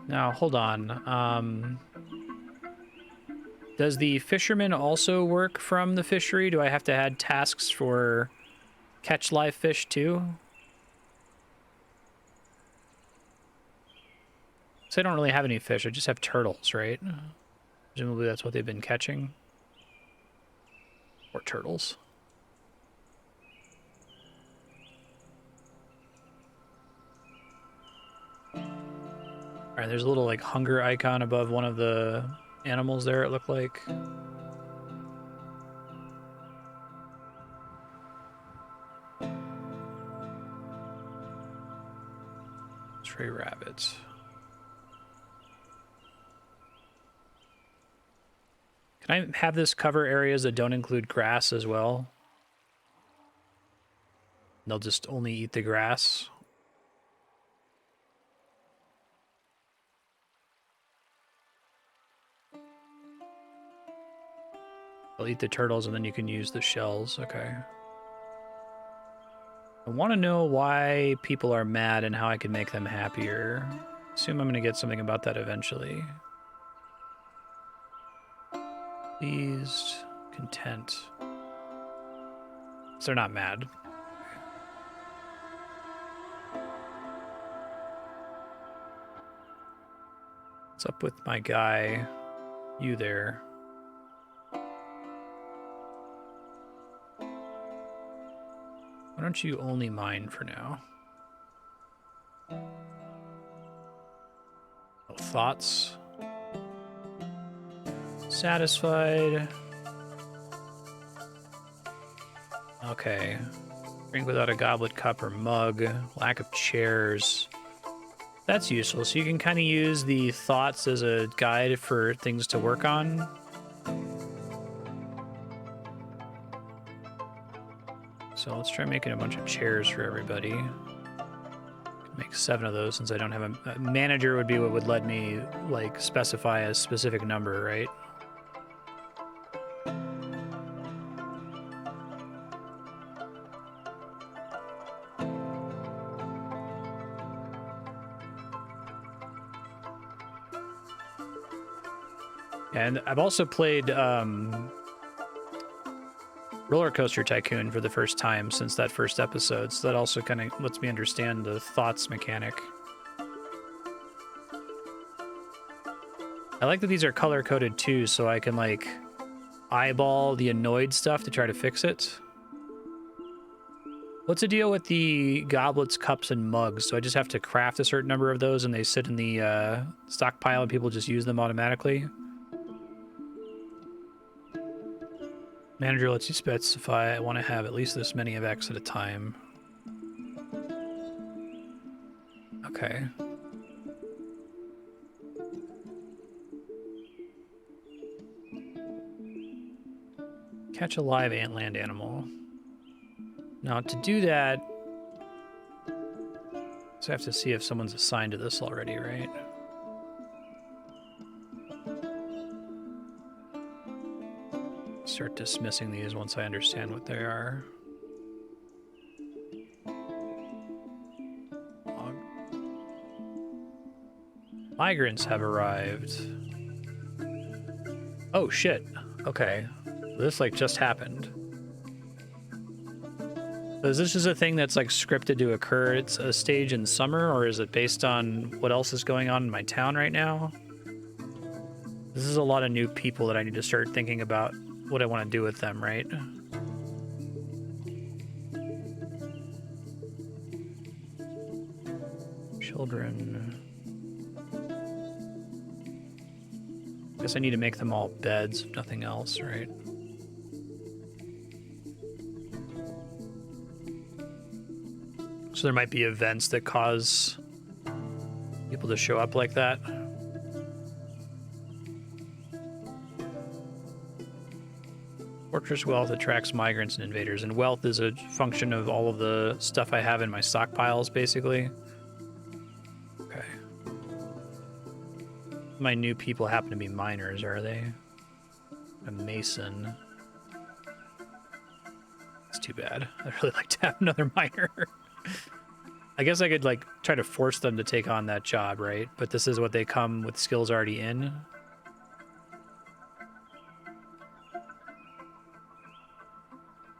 Now, hold on. Does the fisherman also work from the fishery? Do I have to add tasks for catch live fish too? So I don't really have any fish. I just have turtles, right? Presumably that's what they've been catching. Or turtles. All right, there's a little like hunger icon above one of the animals there, it looked like. Stray rabbits. Can I have this cover areas that don't include grass as well? They'll just only eat the grass. They'll eat the turtles and then you can use the shells. Okay. I want to know why people are mad and how I can make them happier. Assume I'm going to get something about that eventually. Pleased, content. So they're not mad. What's up with my guy? You there. Why don't you only mine for now? No thoughts. Satisfied. Okay. Drink without a goblet, cup, or mug. Lack of chairs. That's useful. So you can kind of use the thoughts as a guide for things to work on. So let's try making a bunch of chairs for everybody. Make 7 of those since I don't have a manager would be what would let me like specify a specific number, right? And I've also played Roller Coaster Tycoon for the first time since that first episode, so that also kind of lets me understand the thoughts mechanic. I like that these are color-coded too, so I can like eyeball the annoyed stuff to try to fix it. What's the deal with the goblets, cups, and mugs? So I just have to craft a certain number of those and they sit in the stockpile and people just use them automatically? Manager lets you specify I want to have at least this many of X at a time. Okay. Catch a live land animal. Now to do that, so I have to see if someone's assigned to this already, right? Start dismissing these once I understand what they are. Migrants have arrived. Oh shit. Okay. This like just happened. So is this just a thing that's like scripted to occur at a stage in summer, or is it based on what else is going on in my town right now? This is a lot of new people that I need to start thinking about what I want to do with them, right? Children. Guess I need to make them all beds, if nothing else, right? So there might be events that cause people to show up like that. Fortress wealth attracts migrants and invaders, and wealth is a function of all of the stuff I have in my stockpiles, basically. Okay. My new people happen to be miners, are they? A mason. That's too bad. I'd really like to have another miner. I guess I could, like, try to force them to take on that job, right? But this is what they come with skills already in.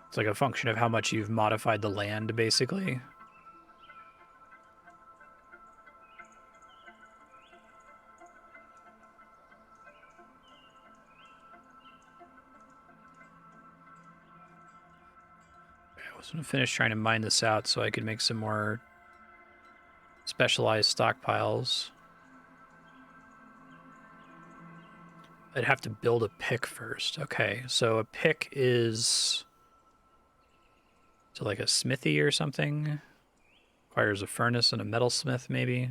It's like a function of how much you've modified the land, basically. I was going to finish trying to mine this out so I could make some more specialized stockpiles. I'd have to build a pick first. Okay, so a pick is... So like a smithy or something? Requires a furnace and a metalsmith, maybe?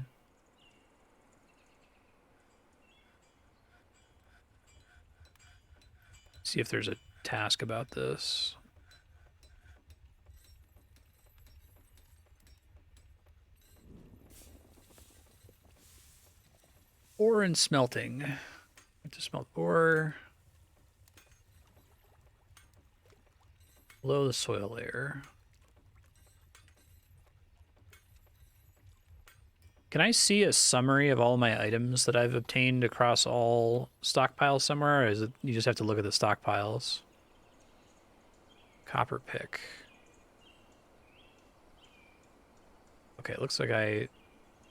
See if there's a task about this. Ore and smelting. Have to smelt ore. Below the soil layer. Can I see a summary of all my items that I've obtained across all stockpiles somewhere, or is it you just have to look at the stockpiles? Copper pick. Okay, it looks like I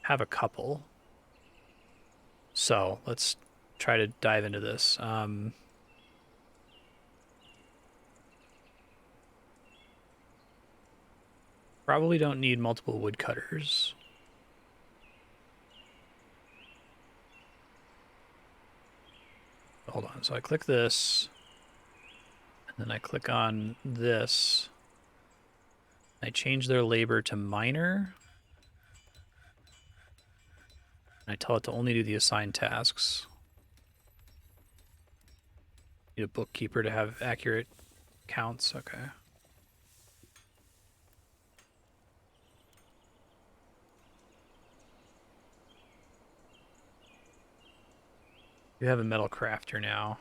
have a couple. So let's try to dive into this. Probably don't need multiple woodcutters. Hold on, so I click this, and then I click on this. I change their labor to miner. And I tell it to only do the assigned tasks. Need a bookkeeper to have accurate counts, okay. You have a metal crafter now.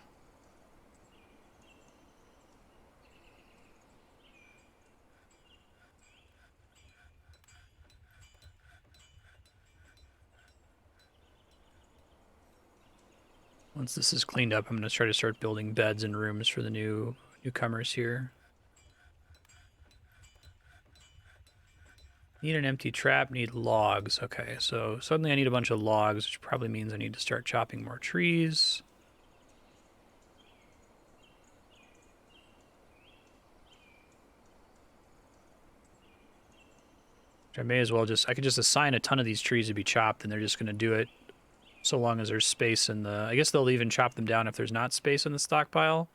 Once this is cleaned up, I'm going to try to start building beds and rooms for the newcomers here. Need an empty trap, need logs. Okay, so suddenly I need a bunch of logs, which probably means I need to start chopping more trees. Which I may as well I could just assign a ton of these trees to be chopped, and they're just going to do it so long as there's space in the... I guess they'll even chop them down if there's not space in the stockpile.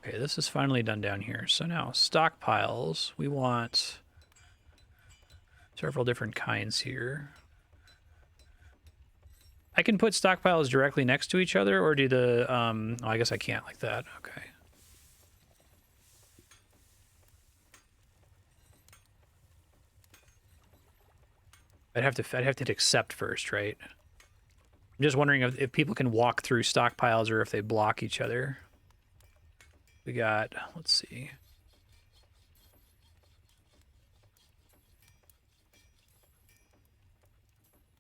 Okay, this is finally done down here. So now, stockpiles. We want several different kinds here. I can put stockpiles directly next to each other, or do the... oh, I guess I can't like that. Okay. I'd have to hit accept first, right? I'm just wondering if people can walk through stockpiles or if they block each other. We got, let's see.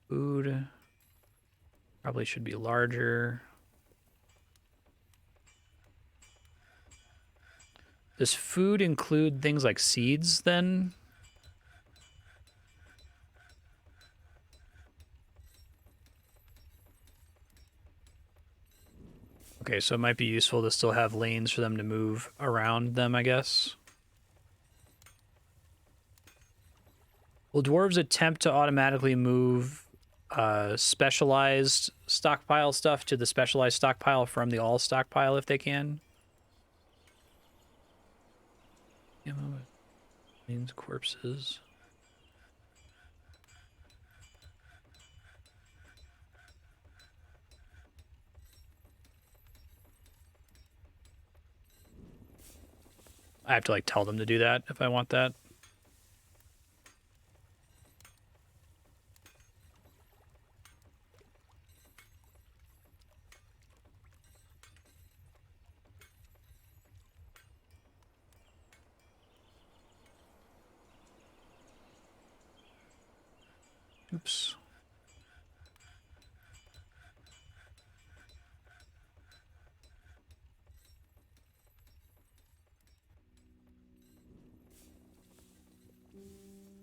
Food. Probably should be larger. Does food include things like seeds then? Okay, so it might be useful to still have lanes for them to move around them, I guess. Will dwarves attempt to automatically move specialized stockpile stuff to the specialized stockpile from the all stockpile if they can? Means corpses. I have to like tell them to do that if I want that. Oops.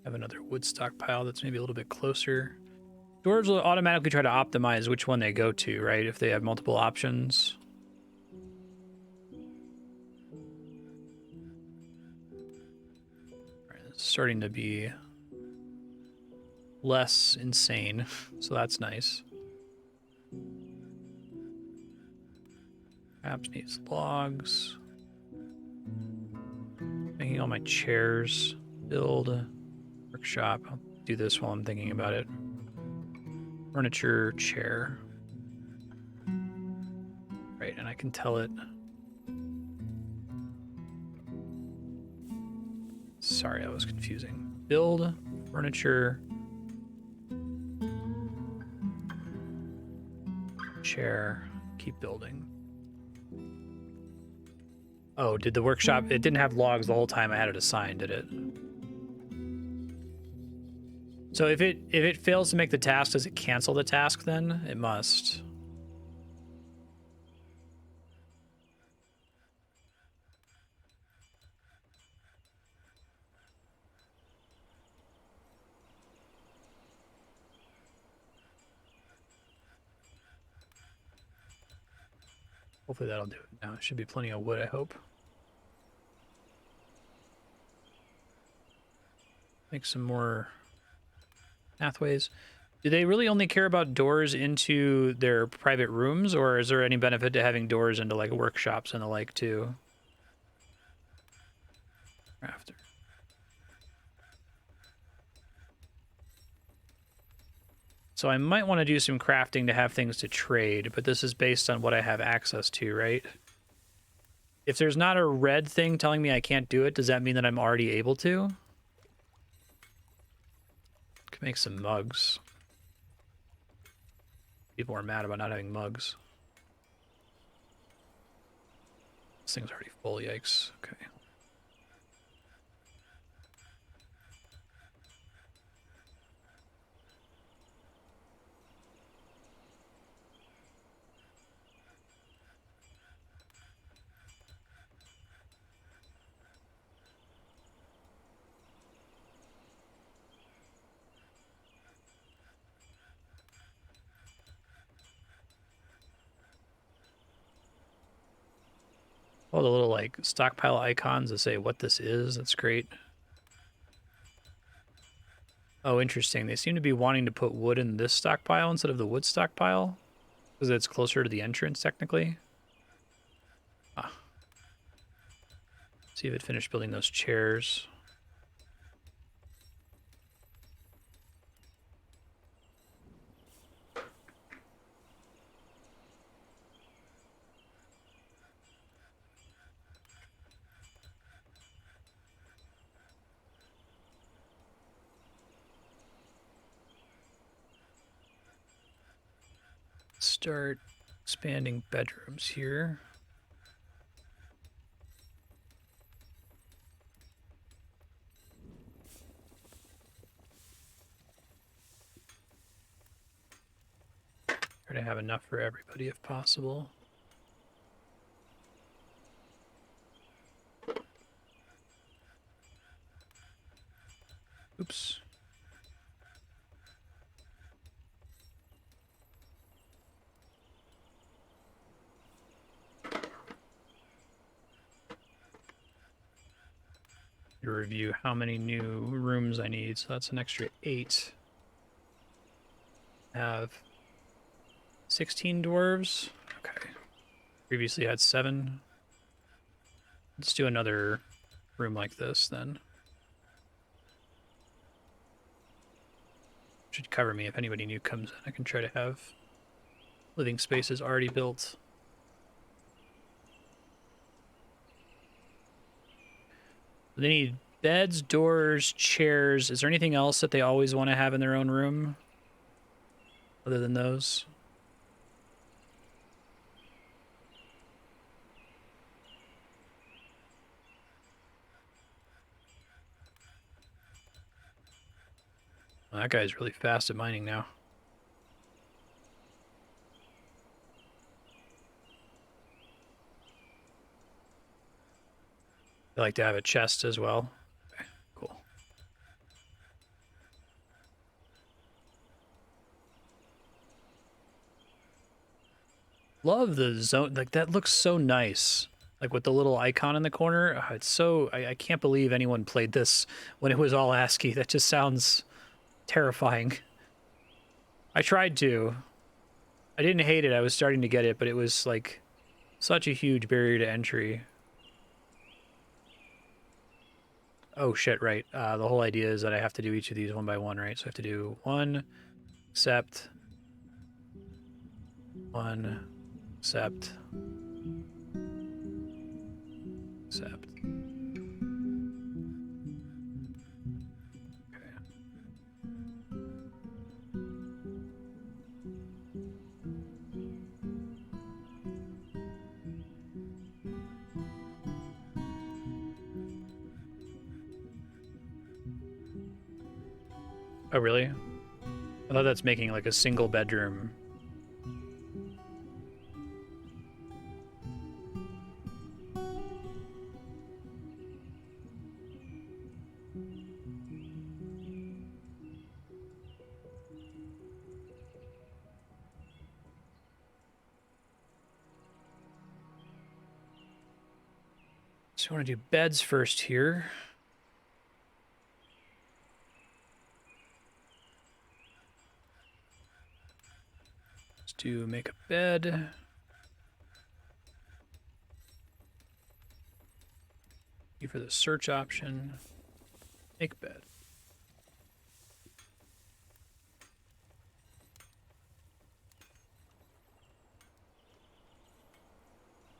Have another wood stockpile that's maybe a little bit closer. Dwarves will automatically try to optimize which one they go to, right? If they have multiple options. Right, it's starting to be less insane, so that's nice. Perhaps needs logs. Making all my chairs. Build workshop. I'll do this while I'm thinking about it. Furniture, chair. Right, and I can tell it. Sorry, that was confusing. Build, furniture, chair, keep building. Oh, did the workshop... It didn't have logs the whole time I had it assigned, did it? So if it fails to make the task, does it cancel the task then? It must. Hopefully that'll do it. Now it should be plenty of wood, I hope. Make some more pathways. Do they really only care about doors into their private rooms, or is there any benefit to having doors into like workshops and the like too? After. So I might want to do some crafting to have things to trade, but this is based on what I have access to, right? If there's not a red thing telling me I can't do it, does that mean that I'm already able to? Could make some mugs. People are mad about not having mugs. This thing's already full, yikes. Okay. Oh, the little like stockpile icons that say what this is. That's great. Oh, interesting. They seem to be wanting to put wood in this stockpile instead of the wood stockpile because it's closer to the entrance technically. Ah. See if it finished building those chairs. Start expanding bedrooms here. Try to have enough for everybody if possible. Oops. To review how many new rooms I need, so that's an extra 8. I have 16 dwarves. Okay. Previously had 7. Let's do another room like this then. Should cover me if anybody new comes in. I can try to have living spaces already built. They need beds, doors, chairs. Is there anything else that they always want to have in their own room other than those? Well, that guy's really fast at mining now. I like to have a chest as well. Okay, cool. Love the zone. Like, that looks so nice. Like, with the little icon in the corner. It's so... I can't believe anyone played this when it was all ASCII. That just sounds terrifying. I tried to. I didn't hate it. I was starting to get it, but it was, like, such a huge barrier to entry. Oh, shit, right. The whole idea is that I have to do each of these one by one, right? So I have to do 1, accept, 1, accept, accept. Okay. Oh, really? I thought that's making like a single bedroom. So I want to do beds first here. Let's do make a bed. E for the search option. Make bed.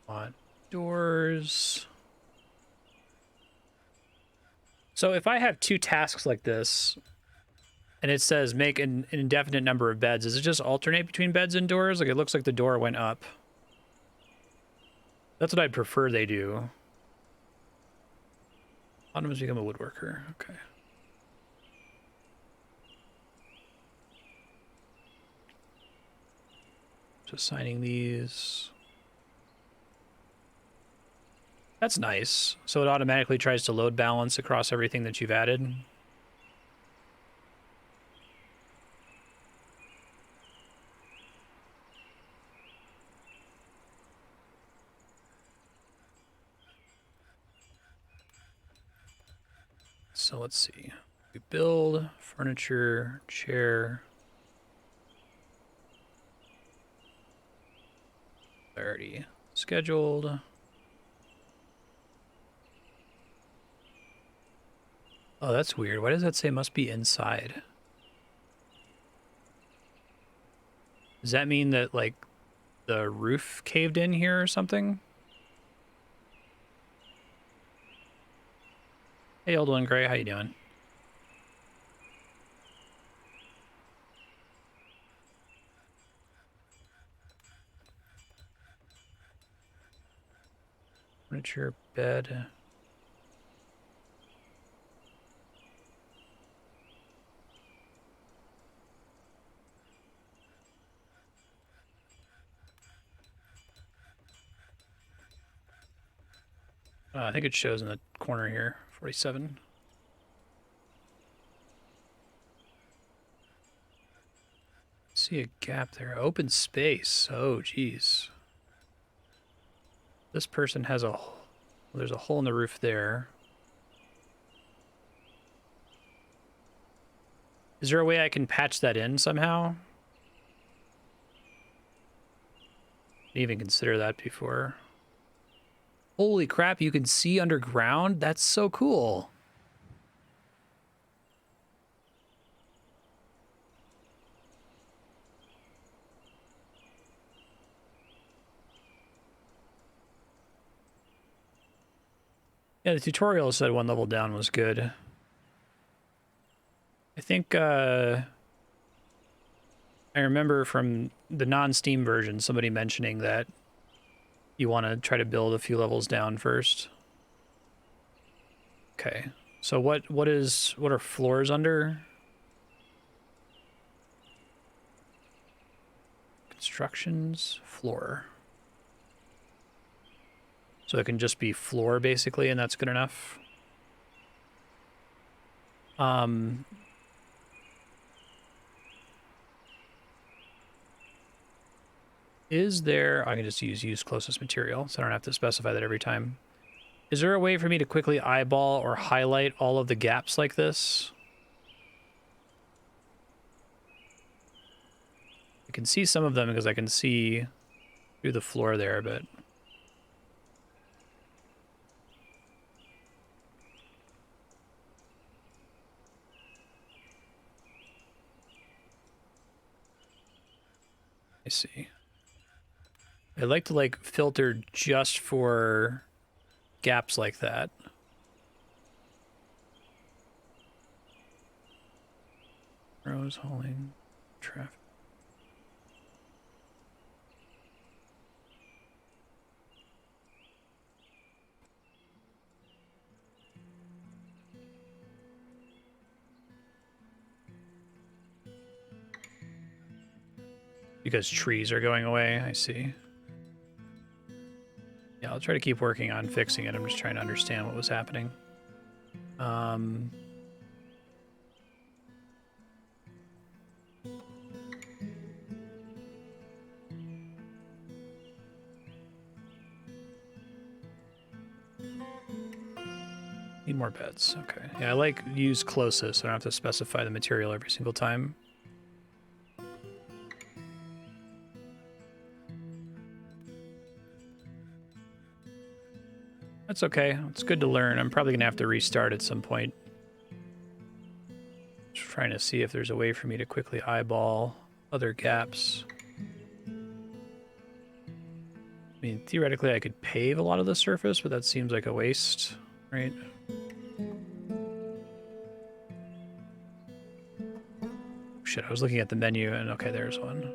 Want doors. So if I have 2 tasks like this, and it says make an indefinite number of beds, does it just alternate between beds and doors? Like, it looks like the door went up. That's what I'd prefer they do. Autumn's become a woodworker. Okay. Just signing these. That's nice. So it automatically tries to load balance across everything that you've added. so let's see. We build furniture, chair. Already scheduled. Oh, that's weird. Why does that say must be inside? Does that mean that, like, the roof caved in here or something? Hey, old one, Gray, how you doing? Furniture, bed. I think it shows in the corner here, 47. See a gap there. Open space. Oh, geez. This person has a... Well, there's a hole in the roof there. Is there a way I can patch that in somehow? Didn't even consider that before. Holy crap, you can see underground? That's so cool. Yeah, the tutorial said one level down was good. I think, I remember from the non-Steam version, somebody mentioning that you want to try to build a few levels down first. Okay, so what are floors under? Constructions, floor. So it can just be floor basically, and that's good enough. Is there, I can just use closest material, so I don't have to specify that every time. Is there a way for me to quickly eyeball or highlight all of the gaps like this? I can see some of them because I can see through the floor there, but... I see. I like to, like, filter just for gaps like that. Rose hauling traffic. Because trees are going away, I see. Yeah, I'll try to keep working on fixing it. I'm just trying to understand what was happening. Need more beds. Okay. Yeah, I like use closest, so I don't have to specify the material every single time. That's okay. It's good to learn. I'm probably going to have to restart at some point. Just trying to see if there's a way for me to quickly eyeball other gaps. I mean, theoretically, I could pave a lot of the surface, but that seems like a waste, right? Shit, I was looking at the menu, and okay, there's one.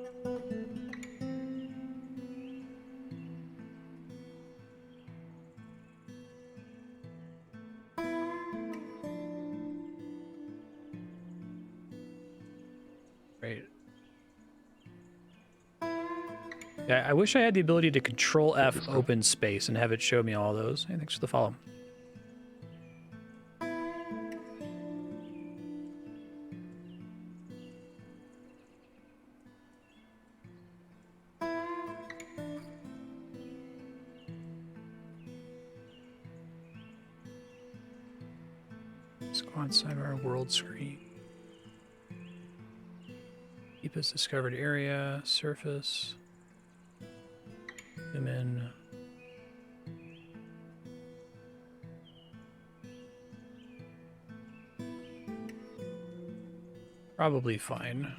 Right. Yeah, I wish I had the ability to Control F open space and have it show me all those. Hey, thanks for the follow. Quad sidebar world screen. Deepest discovered area, surface. Zoom in. Probably fine.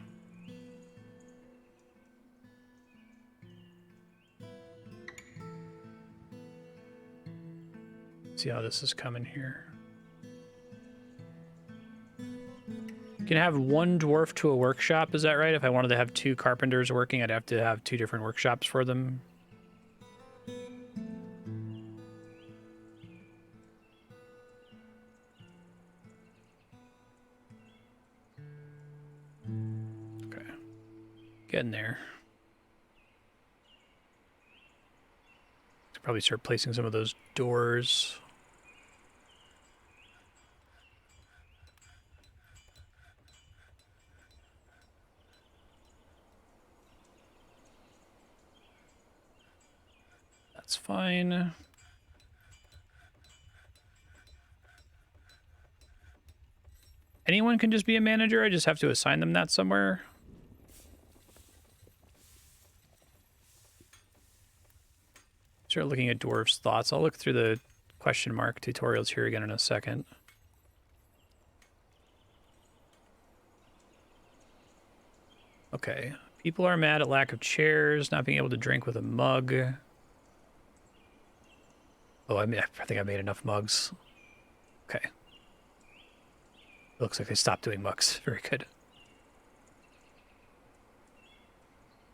See how this is coming here. You can have one dwarf to a workshop, is that right? If I wanted to have 2 carpenters working, I'd have to have 2 different workshops for them. Okay. Getting there. Could probably start placing some of those doors. That's fine. Anyone can just be a manager? I just have to assign them that somewhere? Start looking at Dwarf's thoughts. I'll look through the question mark tutorials here again in a second. Okay. People are mad at lack of chairs, not being able to drink with a mug. Oh, I think I made enough mugs. Okay. It looks like they stopped doing mugs. Very good.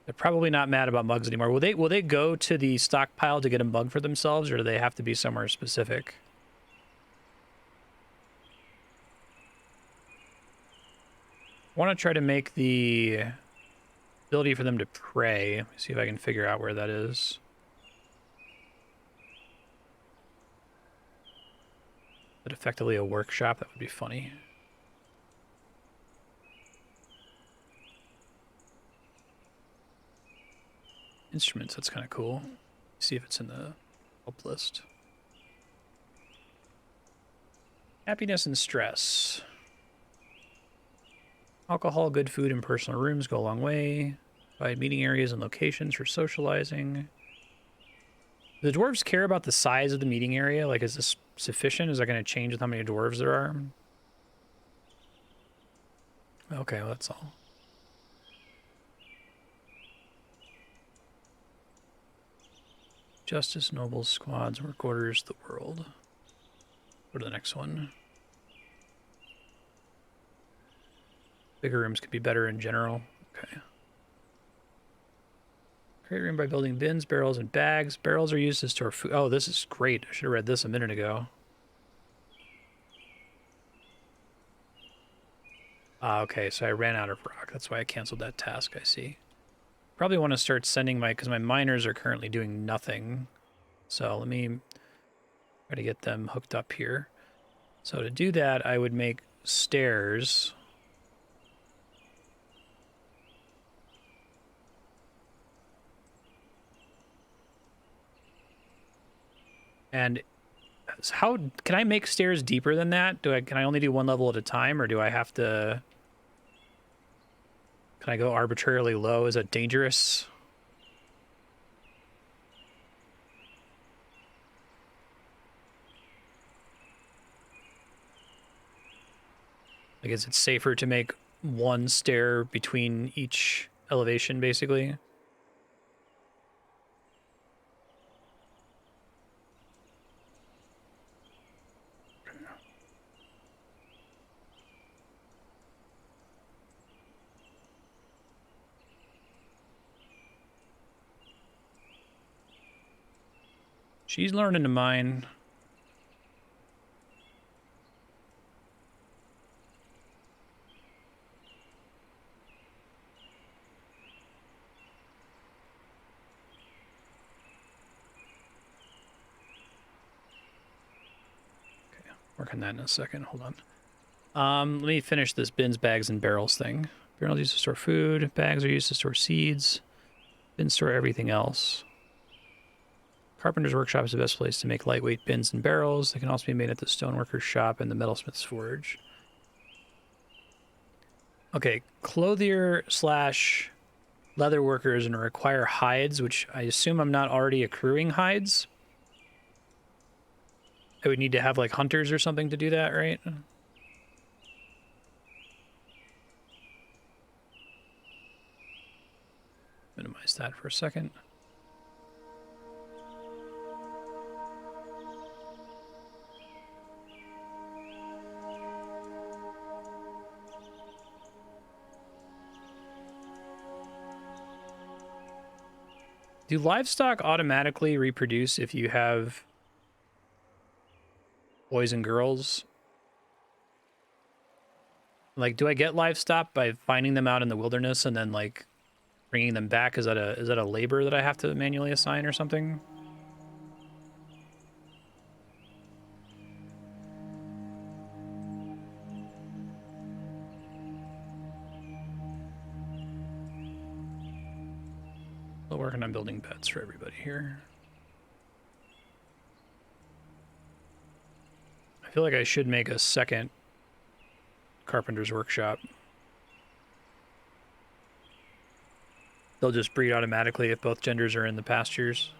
They're probably not mad about mugs anymore. Will they go to the stockpile to get a mug for themselves, or do they have to be somewhere specific? I want to try to make the ability for them to pray. See if I can figure out where that is. But effectively a workshop, that would be funny. Instruments, that's kind of cool. See if it's in the help list. Happiness and stress. Alcohol, good food, and personal rooms go a long way. Provide meeting areas and locations for socializing. Do the dwarves care about the size of the meeting area? Like, is this sufficient? Is that going to change with how many dwarves there are? Okay, well, that's all. Justice, nobles, squads, work orders, the world. Go to the next one. Bigger rooms could be better in general. Okay. Create room by building bins, barrels, and bags. Barrels are used to store food. Oh, this is great. I should have read this a minute ago. Okay, so I ran out of rock. That's why I canceled that task, I see. Probably want to start sending because my miners are currently doing nothing. So let me try to get them hooked up here. So to do that, I would make stairs. And how can I make stairs deeper than that? Can I only do 1 level at a time, or do I have to? Can I go arbitrarily low? Is that dangerous? Like, is it safer to make 1 stair between each elevation, basically? She's learning to mine. Okay, work on that in a second. Hold on. Let me finish this bins, bags, and barrels thing. Barrels used to store food. Bags are used to store seeds. Bins store everything else. Carpenter's workshop is the best place to make lightweight bins and barrels. They can also be made at the stoneworker's shop and the metalsmith's forge. Okay, clothier slash leather worker is going to require hides, which I assume I'm not already accruing hides. I would need to have like hunters or something to do that, right? Minimize that for a second. Do livestock automatically reproduce if you have boys and girls? Like, do I get livestock by finding them out in the wilderness and then like bringing them back? Is that a labor that I have to manually assign or something? Still working on building pets for everybody here. I feel like I should make a second carpenter's workshop. They'll just breed automatically if both genders are in the pastures.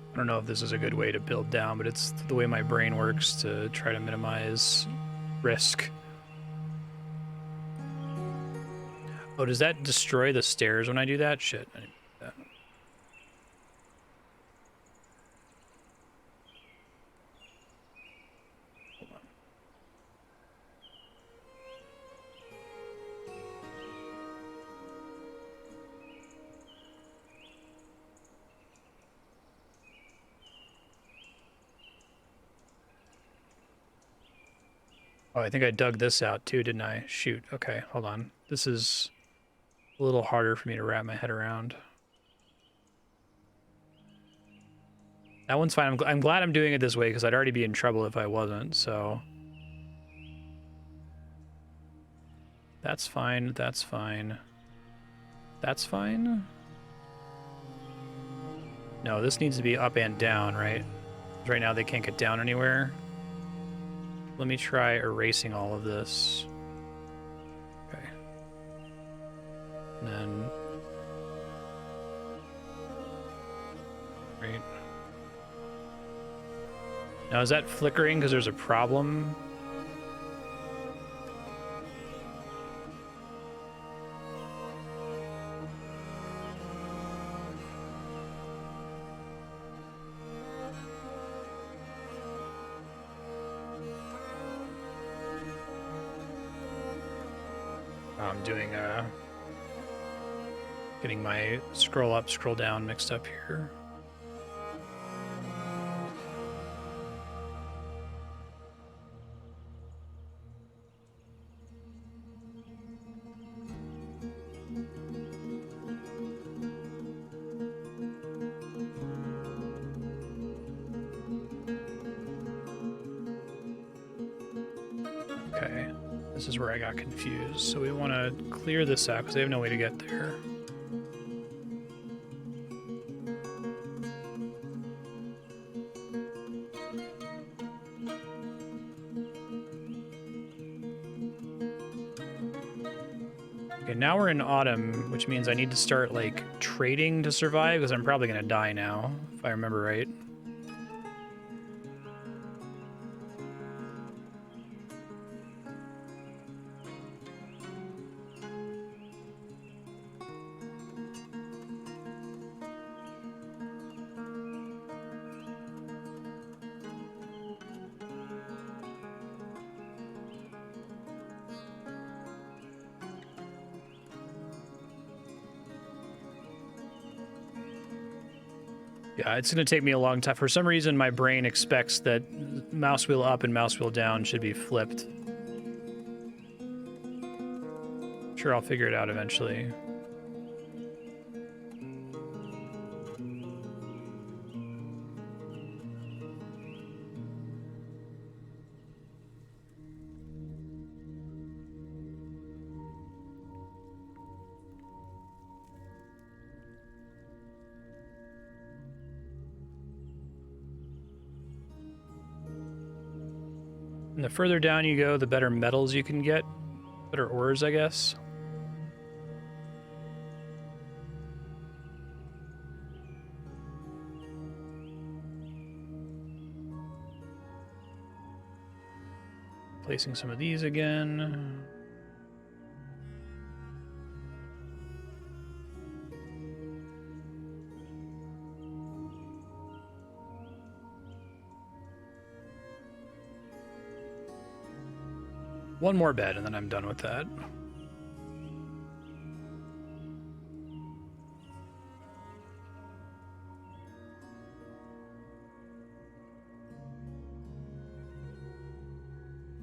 I don't know if this is a good way to build down, but it's the way my brain works to try to minimize risk. Oh, does that destroy the stairs when I do that? Shit, I didn't do that. Hold on. Oh, I think I dug this out too, didn't I? Shoot. Okay, hold on. This is a little harder for me to wrap my head around. That one's fine. I'm glad I'm doing it this way because I'd already be in trouble if I wasn't, so. That's fine. That's fine. That's fine. No, this needs to be up and down, right? Right now they can't get down anywhere. Let me try erasing all of this. Okay. And then... Right. Now is that flickering because there's a problem? I'm doing getting my scroll up, scroll down mixed up here. Okay. This is where I got confused. So we want to clear this out because they have no way to get there. Okay, now we're in autumn, which means I need to start like trading to survive because I'm probably going to die now, if I remember right. Yeah, it's going to take me a long time. For some reason, my brain expects that mouse wheel up and mouse wheel down should be flipped. Sure, I'll figure it out eventually. And the further down you go, the better metals you can get. Better ores, I guess. Placing some of these again. One more bed, and then I'm done with that.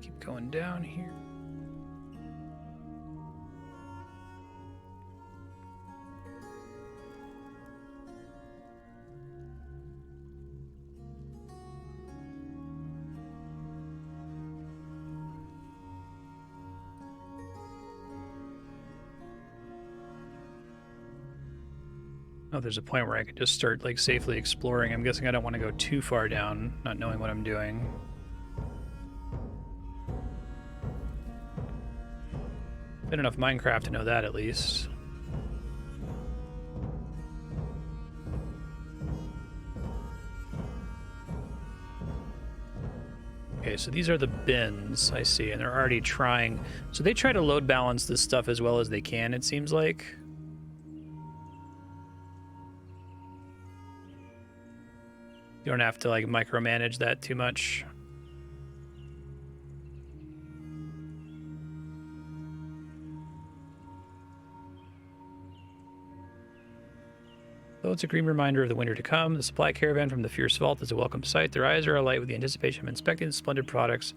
Keep going down here. Oh, there's a point where I could just start like safely exploring. I'm guessing I don't want to go too far down, not knowing what I'm doing. Been enough Minecraft to know that at least. Okay, so these are the bins, I see, and they're already trying. So they try to load balance this stuff as well as they can, it seems like. You don't have to like micromanage that too much. Though it's a green reminder of the winter to come, the supply caravan from the fierce vault is a welcome sight. Their eyes are alight with the anticipation of inspecting the splendid products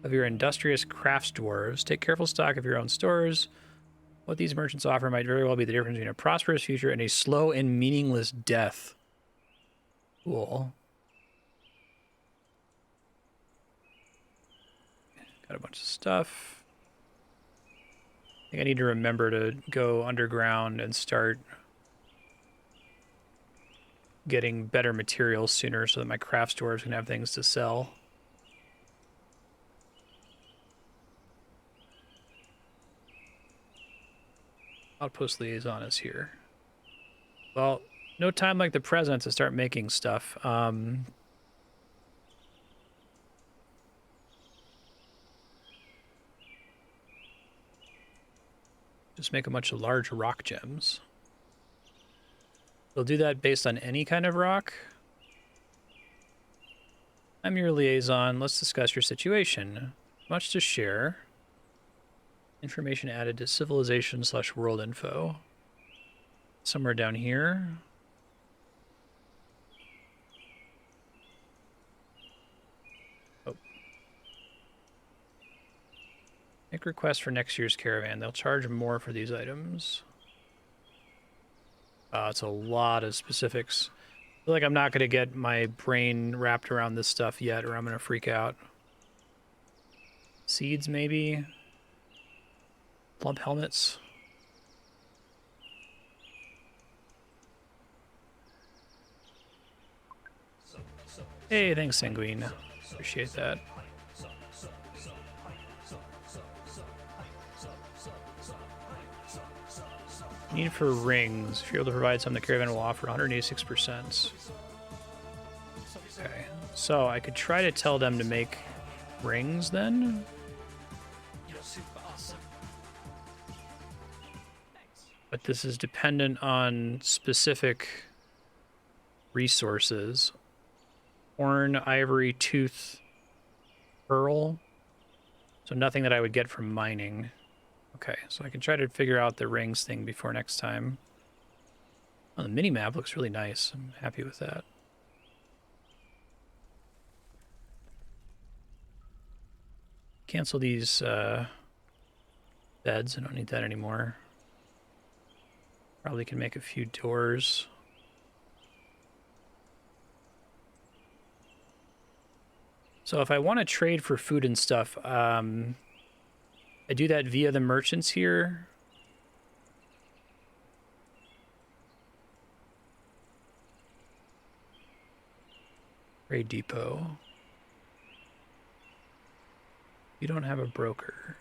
of your industrious crafts dwarves. Take careful stock of your own stores. What these merchants offer might very well be the difference between a prosperous future and a slow and meaningless death. Cool. Got a bunch of stuff. I think I need to remember to go underground and start getting better materials sooner so that my craft stores can have things to sell. Outpost liaison is here. Well, no time like the present to start making stuff. Just make a bunch of large rock gems. We'll do that based on any kind of rock. I'm your liaison. Let's discuss your situation. Much to share. Information added to civilization/world info. Somewhere down here. Oh. Make request for next year's caravan. They'll charge more for these items. It's a lot of specifics. I feel like I'm not going to get my brain wrapped around this stuff yet, or I'm going to freak out. Seeds, maybe? Plump helmets? Hey, thanks, Sanguine. Appreciate that. Need for rings. If you're able to provide some, the caravan will offer 186%. Okay, so I could try to tell them to make rings then. But this is dependent on specific resources. Horn, ivory, tooth, pearl. So nothing that I would get from mining. Okay, so I can try to figure out the rings thing before next time. Oh, the mini-map looks really nice. I'm happy with that. Cancel these beds. I don't need that anymore. Probably can make a few doors. So if I want to trade for food and stuff, I do that via the merchants here. Trade depot. You don't have a broker.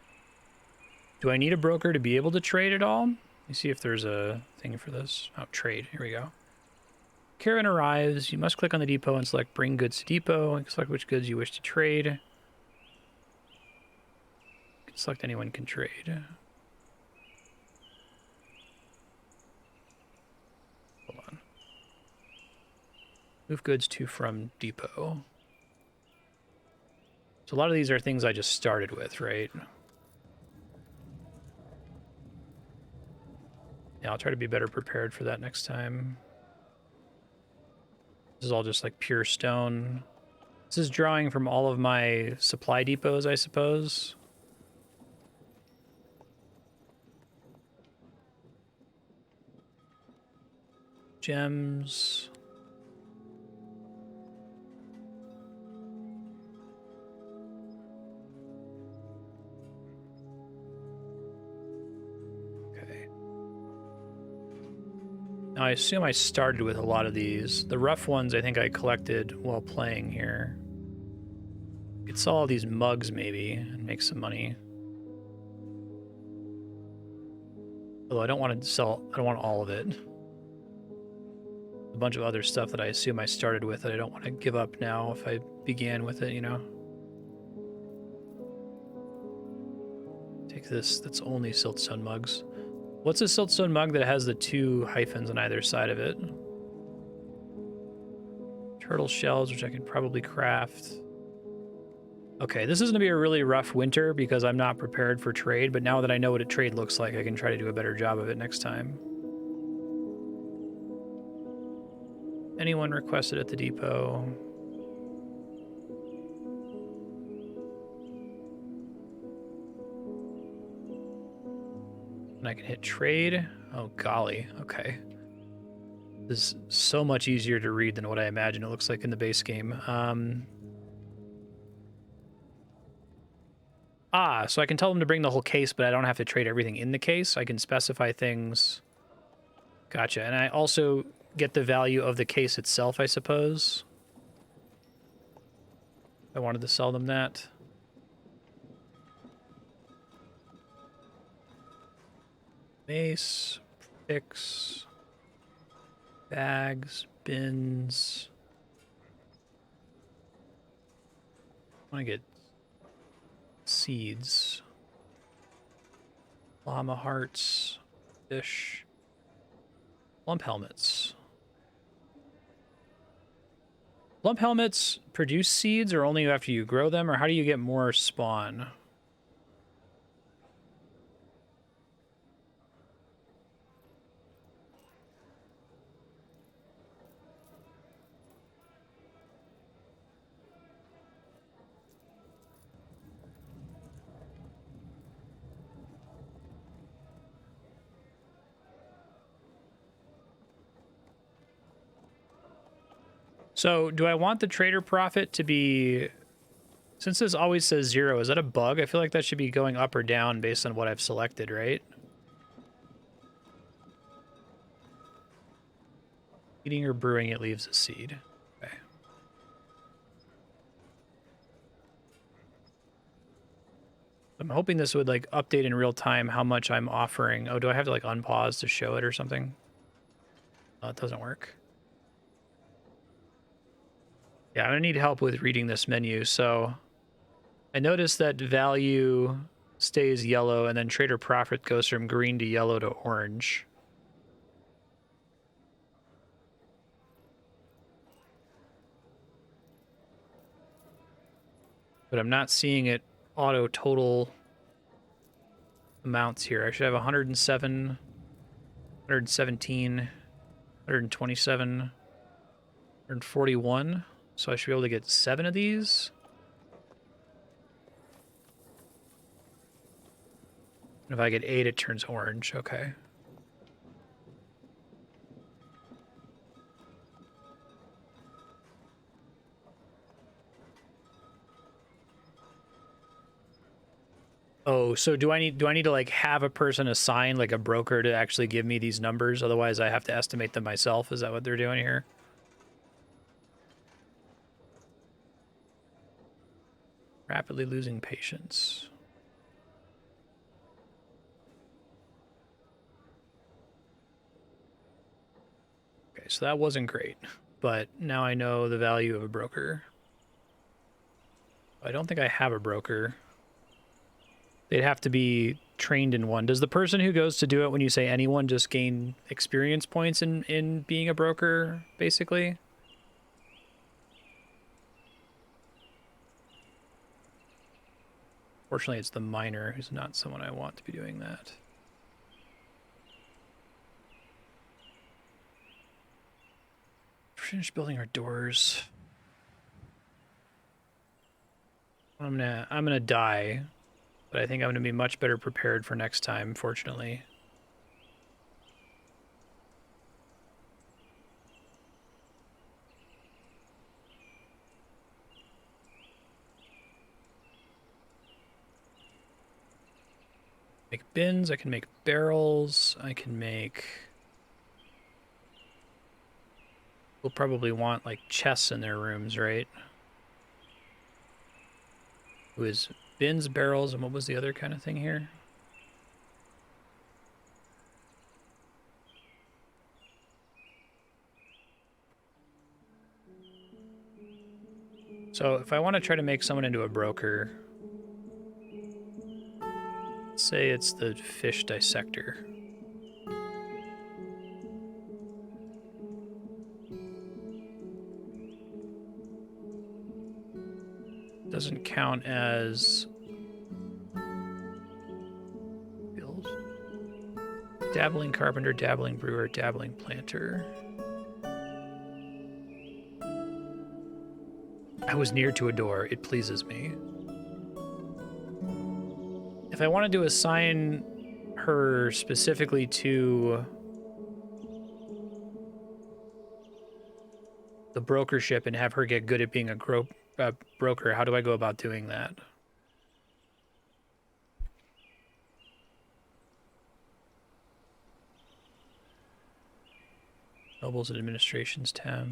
Do I need a broker to be able to trade at all? Let me see if there's a thing for this. Oh, trade. Here we go. Caravan arrives. You must click on the depot and select bring goods to depot. And select which goods you wish to trade. You can select anyone can trade. Hold on. Move goods to from depot. So a lot of these are things I just started with, right? Yeah, I'll try to be better prepared for that next time. This is all just like pure stone. This is drawing from all of my supply depots, I suppose. Gems. Okay. Now I assume I started with a lot of these. The rough ones I think I collected while playing here. Could sell all these mugs maybe and make some money. Although I don't want to sell, I don't want all of it. A bunch of other stuff that I assume I started with that I don't want to give up now if I began with it, you know? Take this, that's only siltstone mugs. What's a siltstone mug that has the 2 hyphens on either side of it? Turtle shells, which I could probably craft. Okay, this is going to be a really rough winter because I'm not prepared for trade, but now that I know what a trade looks like, I can try to do a better job of it next time. Anyone requested at the depot? And I can hit trade. Oh, golly. Okay. This is so much easier to read than what I imagine it looks like in the base game. So I can tell them to bring the whole case, but I don't have to trade everything in the case. I can specify things. Gotcha. And I also get the value of the case itself, I suppose. I wanted to sell them that. Mace, picks, bags, bins. I want to get seeds. Llama hearts, fish, lump helmets. Lump helmets produce seeds or only after you grow them, or how do you get more spawn? So do I want the trader profit to be, since this always says 0, is that a bug? I feel like that should be going up or down based on what I've selected, right? Eating or brewing, it leaves a seed. Okay. I'm hoping this would like update in real time how much I'm offering. Oh, do I have to like unpause to show it or something? Oh, it doesn't work. Yeah, I'm gonna need help with reading this menu. So I noticed that value stays yellow and then trader profit goes from green to yellow to orange. But I'm not seeing it auto total amounts here. I should have 107, 117, 127, 141. So I should be able to get 7 of these. And if I get 8, it turns orange. Okay. Oh, so do I need to like have a person assigned, like a broker, to actually give me these numbers? Otherwise I have to estimate them myself. Is that what they're doing here? Rapidly losing patience. Okay, so that wasn't great, but now I know the value of a broker. I don't think I have a broker. They'd have to be trained in one. Does the person who goes to do it when you say anyone just gain experience points in being a broker, basically? Fortunately, it's the miner who's not someone I want to be doing that. Finish building our doors. I'm gonna die, but I think I'm gonna be much better prepared for next time, fortunately. Make bins, I can make barrels, I can make... We'll probably want, like, chests in their rooms, right? It was bins, barrels, and what was the other kind of thing here? So if I want to try to make someone into a broker, say it's the fish dissector. Doesn't count as skills. Dabbling carpenter, dabbling brewer, dabbling planter. I was near to a door. It pleases me. If I wanted to assign her specifically to the brokership and have her get good at being a broker, how do I go about doing that? Nobles and administrations tab.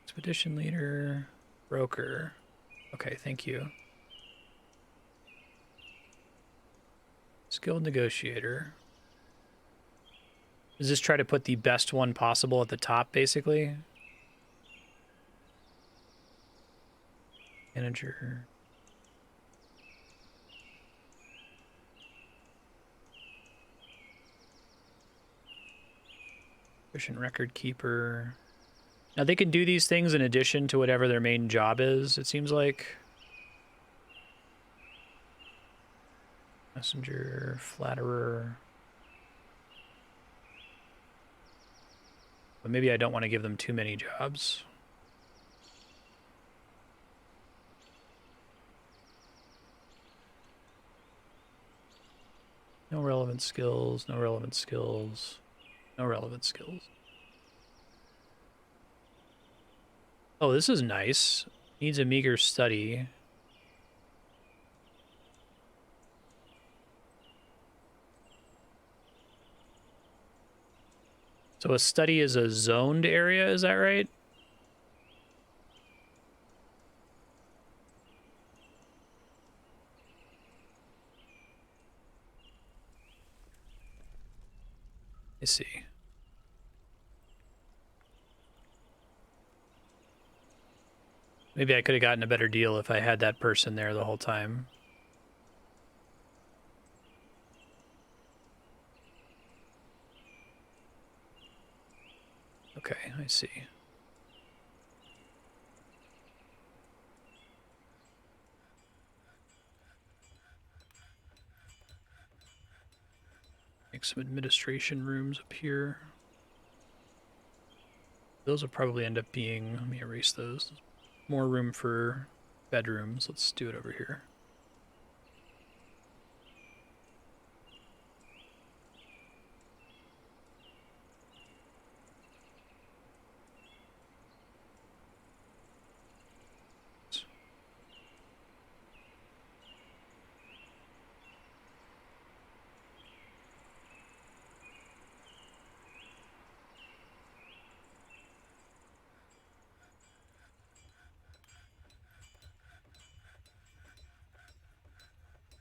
Expedition leader, broker. Okay, thank you. Skilled negotiator. Does this try to put the best one possible at the top, basically? Manager. Efficient record keeper. Now they can do these things in addition to whatever their main job is, it seems like. Messenger, flatterer. But maybe I don't want to give them too many jobs. No relevant skills, no relevant skills, no relevant skills. Oh, this is nice. Needs a meager study. So a study is a zoned area, is that right? I see. Maybe I could have gotten a better deal if I had that person there the whole time. Okay, I see. Make some administration rooms up here. Those will probably end up being, let me erase those. More room for bedrooms. Let's do it over here.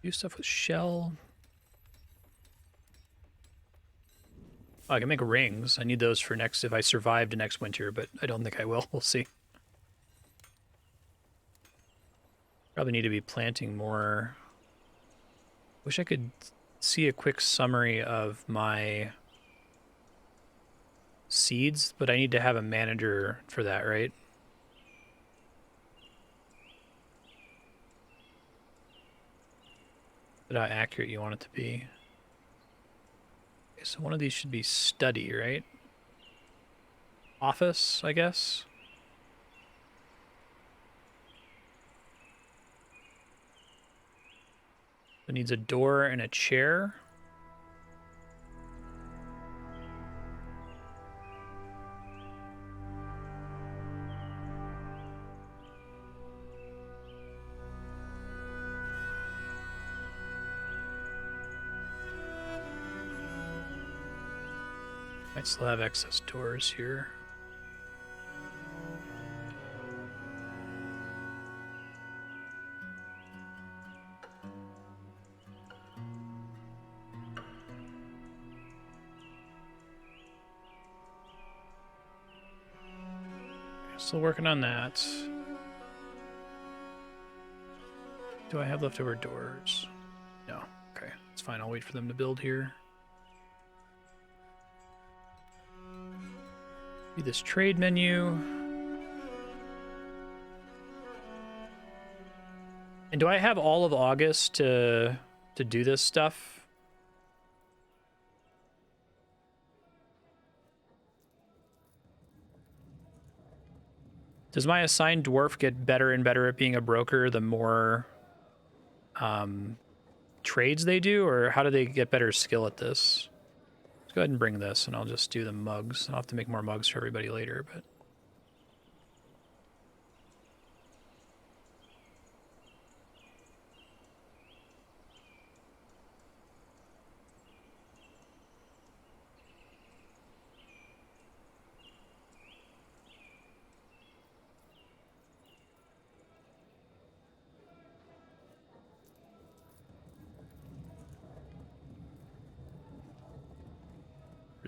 Do stuff with shell. Oh, I can make rings. I need those for next if I survive to next winter, but I don't think I will. We'll see. Probably need to be planting more. Wish I could see a quick summary of my seeds, but I need to have a manager for that, right? But how accurate you want it to be. Okay, so one of these should be study, right? Office, I guess. It needs a door and a chair. Might still have excess doors here. Still working on that. Do I have leftover doors? No. Okay, it's fine. I'll wait for them to build here. Do this trade menu. And do I have all of August to do this stuff? Does my assigned dwarf get better and better at being a broker the more trades they do, or how do they get better skill at this? Let's go ahead and bring this, and I'll just do the mugs. I'll have to make more mugs for everybody later, but...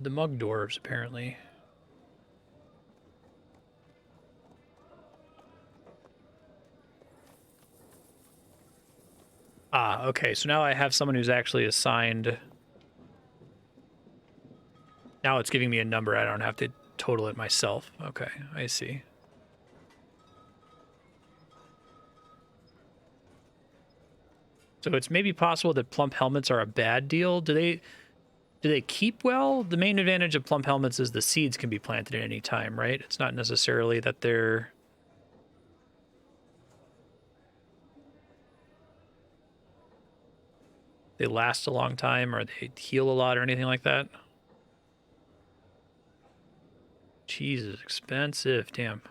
the mug dwarves, apparently. Ah, okay, so now I have someone who's actually assigned. Now it's giving me a number. I don't have to total it myself. Okay, I see. So it's maybe possible that plump helmets are a bad deal. Do they keep well? The main advantage of plump helmets is the seeds can be planted at any time, right? It's not necessarily that they last a long time or they heal a lot or anything like that. Cheese is expensive, damn.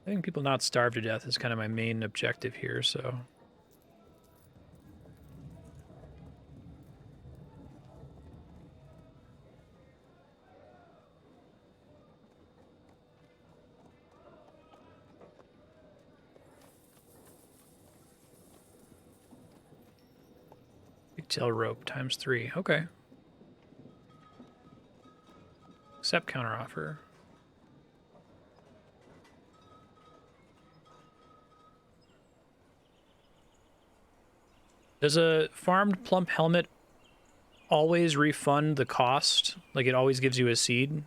Letting people not starve to death is kind of my main objective here, so... Pigtail rope times 3. Okay. Accept counteroffer. Does a farmed plump helmet always refund the cost? Like it always gives you a seed?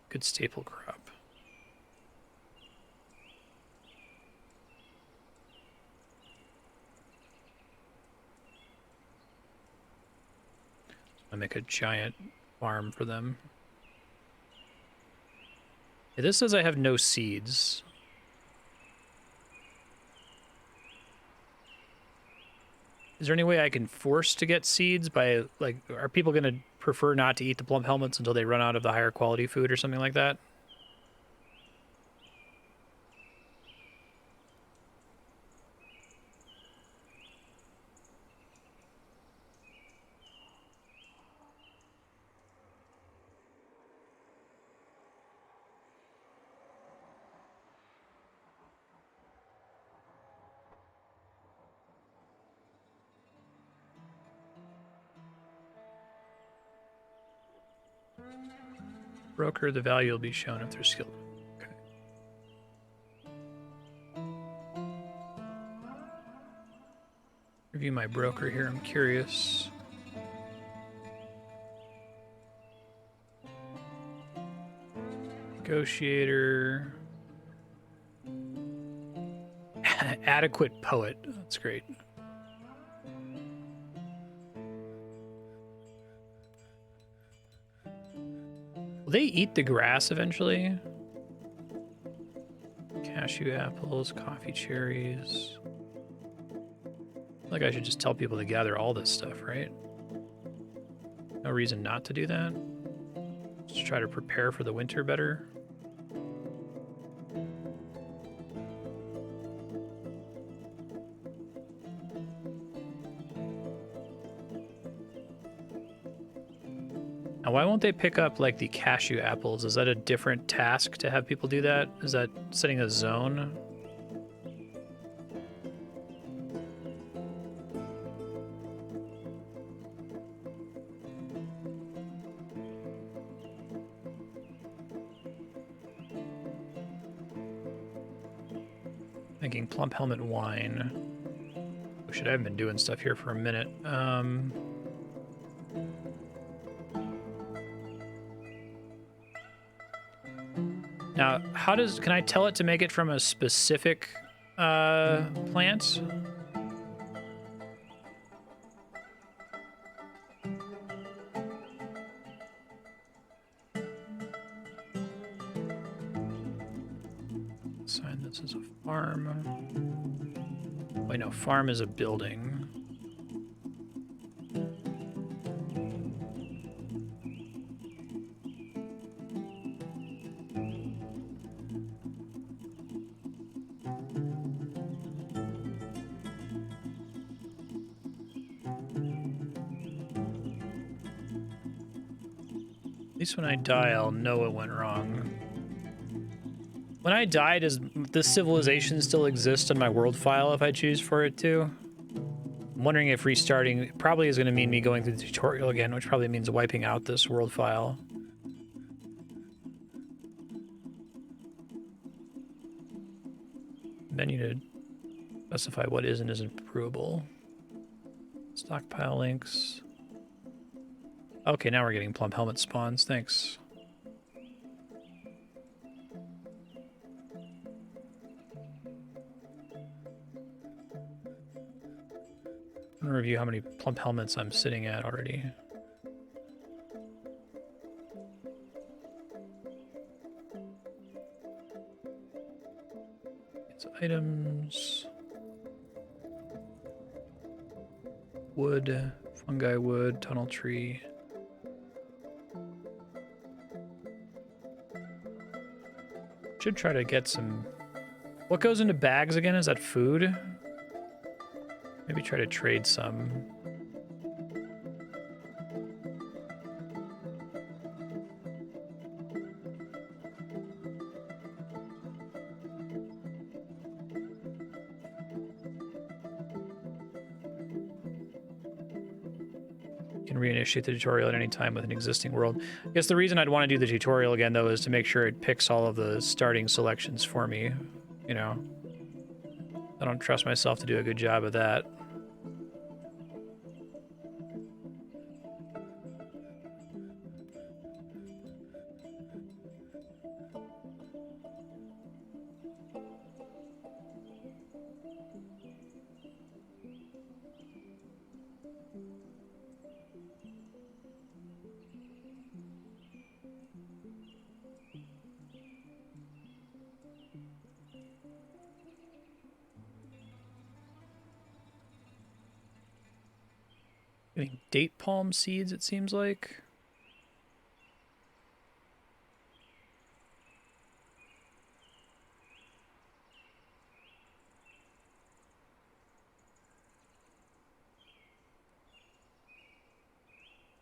Good staple crop. I make a giant farm for them. Yeah, this says I have no seeds. Is there any way I can force to get seeds by, like, are people going to prefer not to eat the plump helmets until they run out of the higher quality food or something like that? Broker, the value will be shown if they're skilled. Okay. Review my broker here, I'm curious. Negotiator. Adequate poet. That's great. Will they eat the grass eventually? Cashew apples, coffee cherries. I feel like I should just tell people to gather all this stuff, right? No reason not to do that. Just try to prepare for the winter better. Now, why won't they pick up, like, the cashew apples? Is that a different task to have people do that? Is that setting a zone? Thinking plump helmet wine. We should have been doing stuff here for a minute. Now, can I tell it to make it from a specific plant? Assign this as a farm. Wait, no, farm is a building. At least when I die, I'll know it went wrong. When I die, does this civilization still exist on my world file if I choose for it to? I'm wondering if restarting probably is going to mean me going through the tutorial again, which probably means wiping out this world file. Menu to specify what is and isn't brewable. Stockpile links. Okay, now we're getting plump helmet spawns. Thanks. I'm gonna review how many plump helmets I'm sitting at already. It's items. Wood, fungi wood, tunnel tree. Should try to get some... What goes into bags again? Is that food? Maybe try to trade some. Can reinitiate the tutorial at any time with an existing world. I guess the reason I'd want to do the tutorial again, though, is to make sure it picks all of the starting selections for me. You know, I don't trust myself to do a good job of that. Getting date palm seeds, it seems like.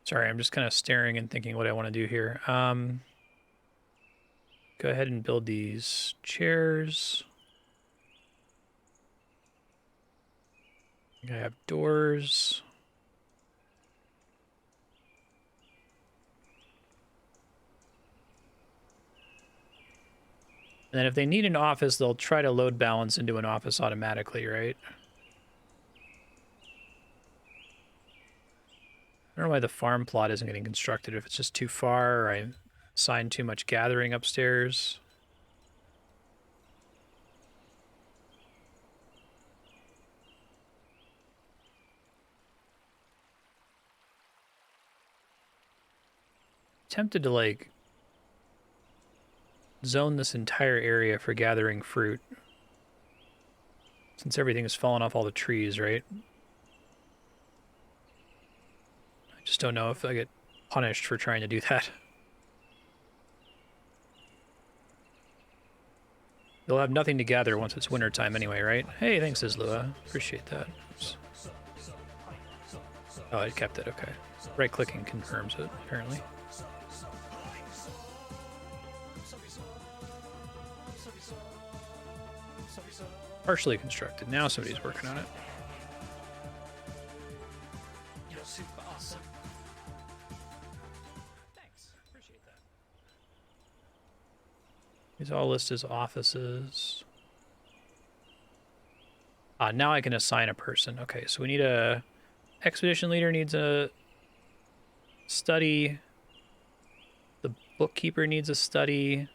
Sorry, I'm just kind of staring and thinking what I want to do here. Go ahead and build these chairs. I have doors. And then if they need an office, they'll try to load balance into an office automatically, right? I don't know why the farm plot isn't getting constructed, if it's just too far, or I assigned too much gathering upstairs. Tempted to, like, zone this entire area for gathering fruit, since everything has fallen off all the trees, right? I just don't know if I get punished for trying to do that. They'll have nothing to gather once it's wintertime anyway, right? Hey, thanks, Islua. Appreciate that. Oops. Oh, I kept it, okay. Right-clicking confirms it, apparently. Partially constructed. Now somebody's working on it. You're super awesome. Thanks. Appreciate that. These all list as offices. Now I can assign a person. Okay, so we need a expedition leader needs a study. The bookkeeper needs a study.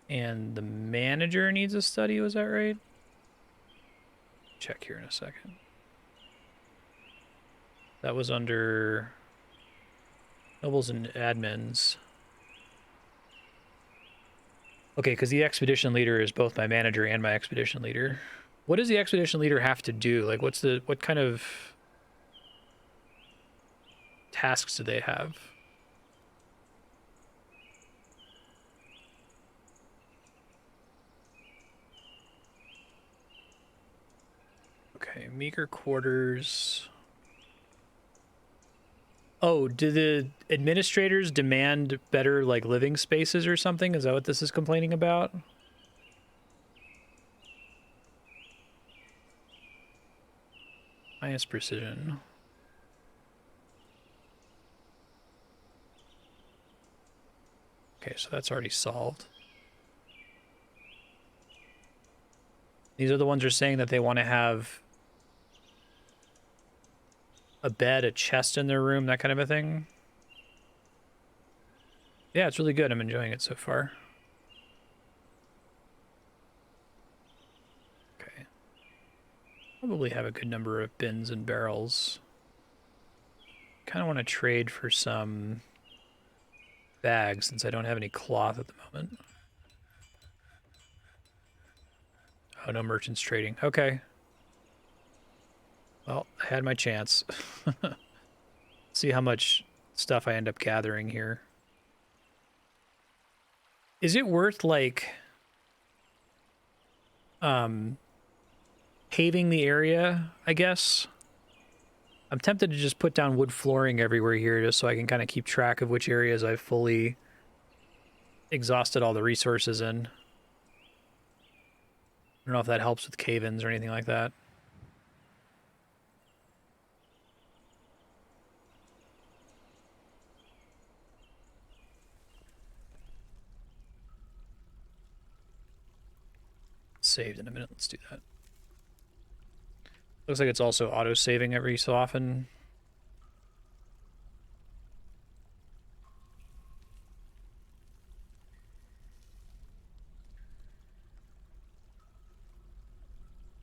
And the manager needs a study, was that right? Check here in a second. That was under nobles and admins. Okay, because the expedition leader is both my manager and my expedition leader. What does the expedition leader have to do? Like, what kind of tasks do they have? Okay, meager quarters. Oh, do the administrators demand better, like, living spaces or something? Is that what this is complaining about? Highest precision. Okay, so that's already solved. These are the ones who are saying that they want to have a bed, a chest in their room, that kind of a thing. Yeah, it's really good. I'm enjoying it so far. Okay. Probably have a good number of bins and barrels. Kind of want to trade for some bags since I don't have any cloth at the moment. Oh, no merchants trading. Okay. Well, I had my chance. See how much stuff I end up gathering here. Is it worth, like, paving the area, I guess? I'm tempted to just put down wood flooring everywhere here just so I can kind of keep track of which areas I've fully exhausted all the resources in. I don't know if that helps with cave-ins or anything like that. Saved in a minute. Let's do that. Looks like it's also auto-saving every so often.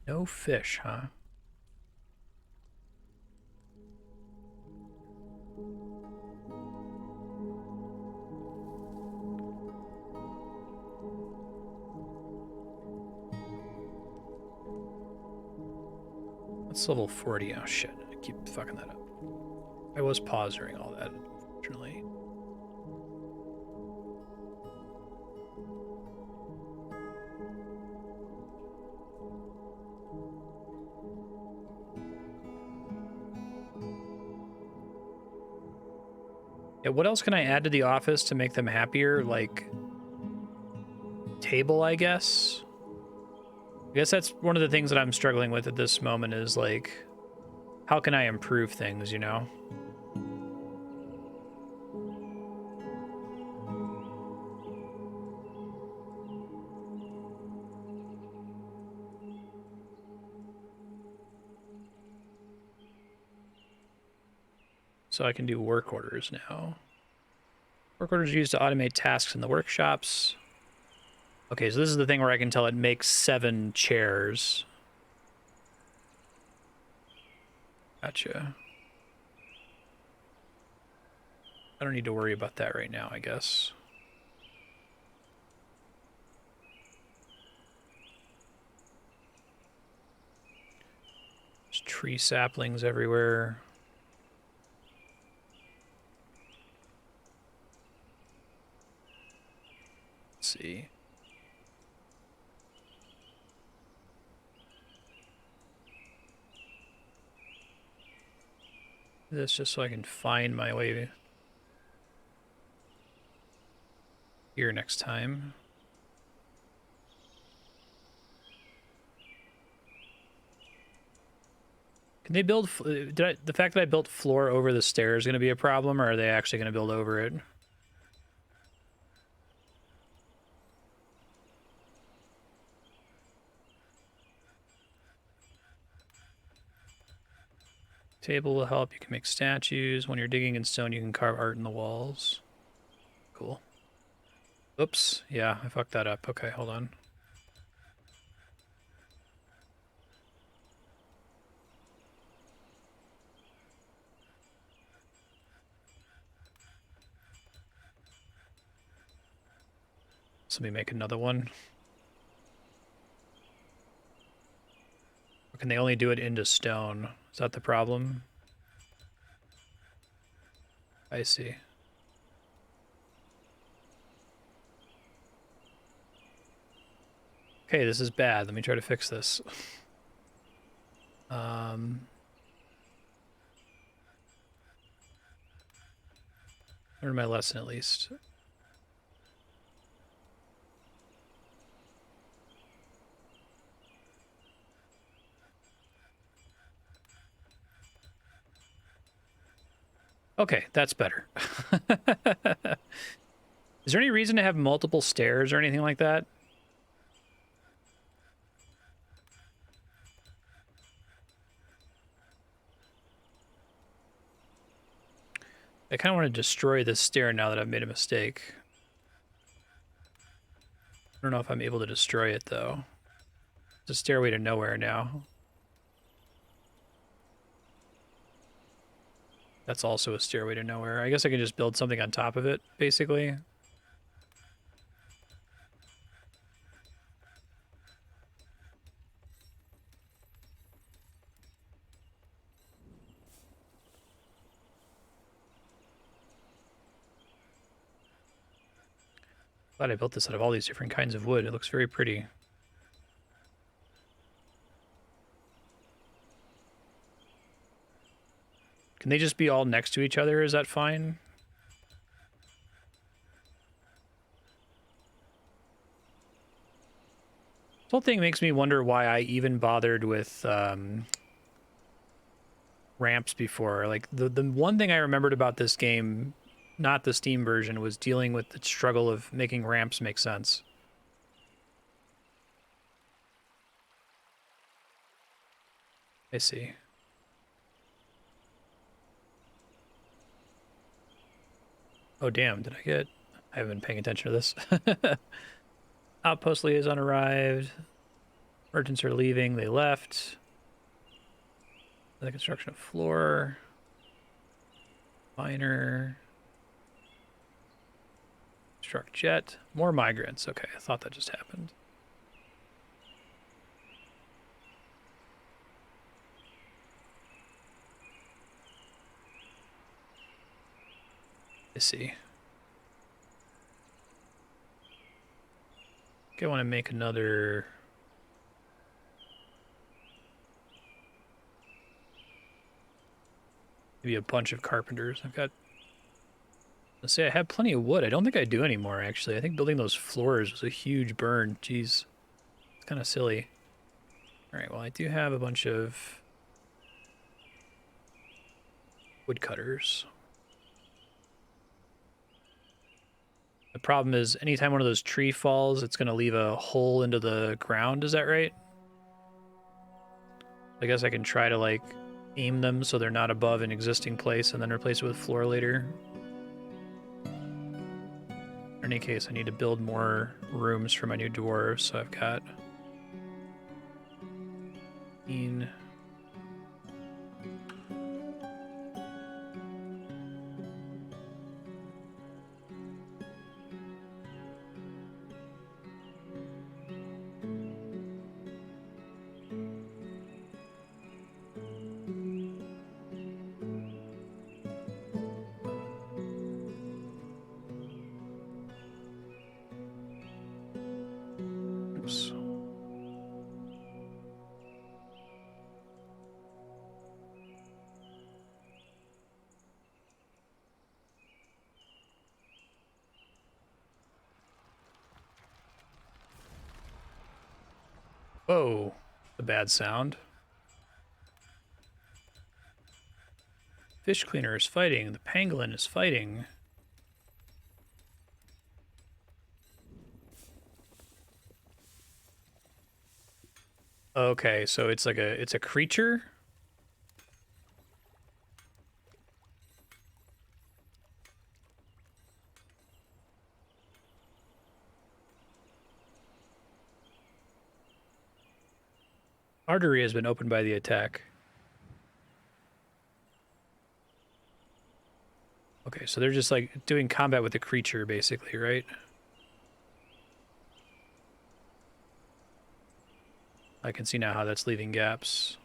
No fish, huh? That's level 40. Oh, shit. I keep fucking that up. I was paused during all that, unfortunately. Yeah, what else can I add to the office to make them happier? Like, table, I guess? I guess that's one of the things that I'm struggling with at this moment is, like, how can I improve things, you know? so I can do work orders now. Work orders are used to automate tasks in the workshops. Okay, so this is the thing where I can tell it makes 7 chairs. Gotcha. I don't need to worry about that right now, I guess. There's tree saplings everywhere. Let's see. This just so I can find my way here next time. Can they build... the fact that I built floor over the stairs going to be a problem, or are they actually going to build over it? Table will help. You can make statues. When you're digging in stone, you can carve art in the walls. Cool. Oops. Yeah, I fucked that up. Okay, hold on. So let me make another one. Or can they only do it into stone? Is that the problem? I see. Okay, this is bad. Let me try to fix this. Learn my lesson at least. Okay, that's better. Is there any reason to have multiple stairs or anything like that? I kind of want to destroy this stair now that I've made a mistake. I don't know if I'm able to destroy it, though. It's a stairway to nowhere now. That's also a stairway to nowhere. I guess I can just build something on top of it, basically. Glad I built this out of all these different kinds of wood. It looks very pretty. Can they just be all next to each other? Is that fine? This whole thing makes me wonder why I even bothered with ramps before. Like, the one thing I remembered about this game, not the Steam version, was dealing with the struggle of making ramps make sense. I see. Oh, damn, did I get... I haven't been paying attention to this. Outpost liaison arrived. Merchants are leaving. They left. The construction of floor. Miner. Struck jet. More migrants. Okay, I thought that just happened. I see. Okay, I want to make another... maybe a bunch of carpenters. I've got... let's say I have plenty of wood. I don't think I do anymore, actually. I think building those floors was a huge burn. Jeez. It's kind of silly. Alright, well, I do have a bunch of woodcutters. The problem is, anytime one of those tree falls, it's going to leave a hole into the ground. Is that right? I guess I can try to, like, aim them so they're not above an existing place and then replace it with floor later. In any case, I need to build more rooms for my new dwarves, so I've got 15. Oops. Whoa, a bad sound. Fish cleaner is fighting. The pangolin is fighting. Okay, so it's like it's a creature. Artery has been opened by the attack. Okay, so they're just like doing combat with the creature, basically, right? I can see now how that's leaving gaps.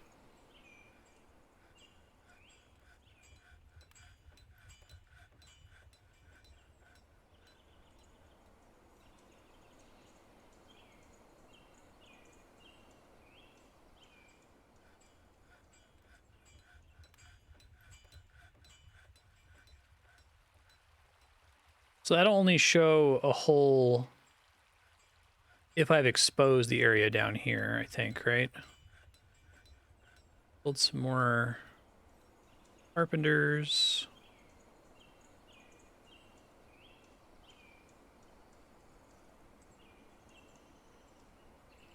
So that'll only show a hole if I've exposed the area down here, I think, right? Build some more carpenters.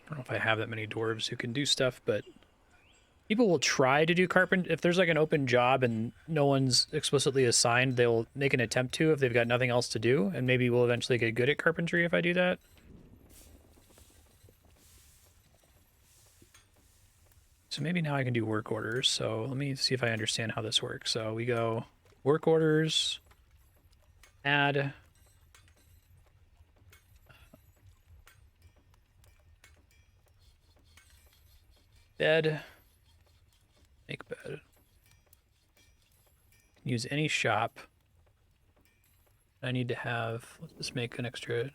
I don't know if I have that many dwarves who can do stuff, but people will try to do carpenter. If there's like an open job and no one's explicitly assigned, they'll make an attempt to if they've got nothing else to do, and maybe we'll eventually get good at carpentry if I do that. So maybe now I can do work orders. So let me see if I understand how this works. So we go work orders, add, bed, make bed. Use any shop. I need to have, let's just make an extra.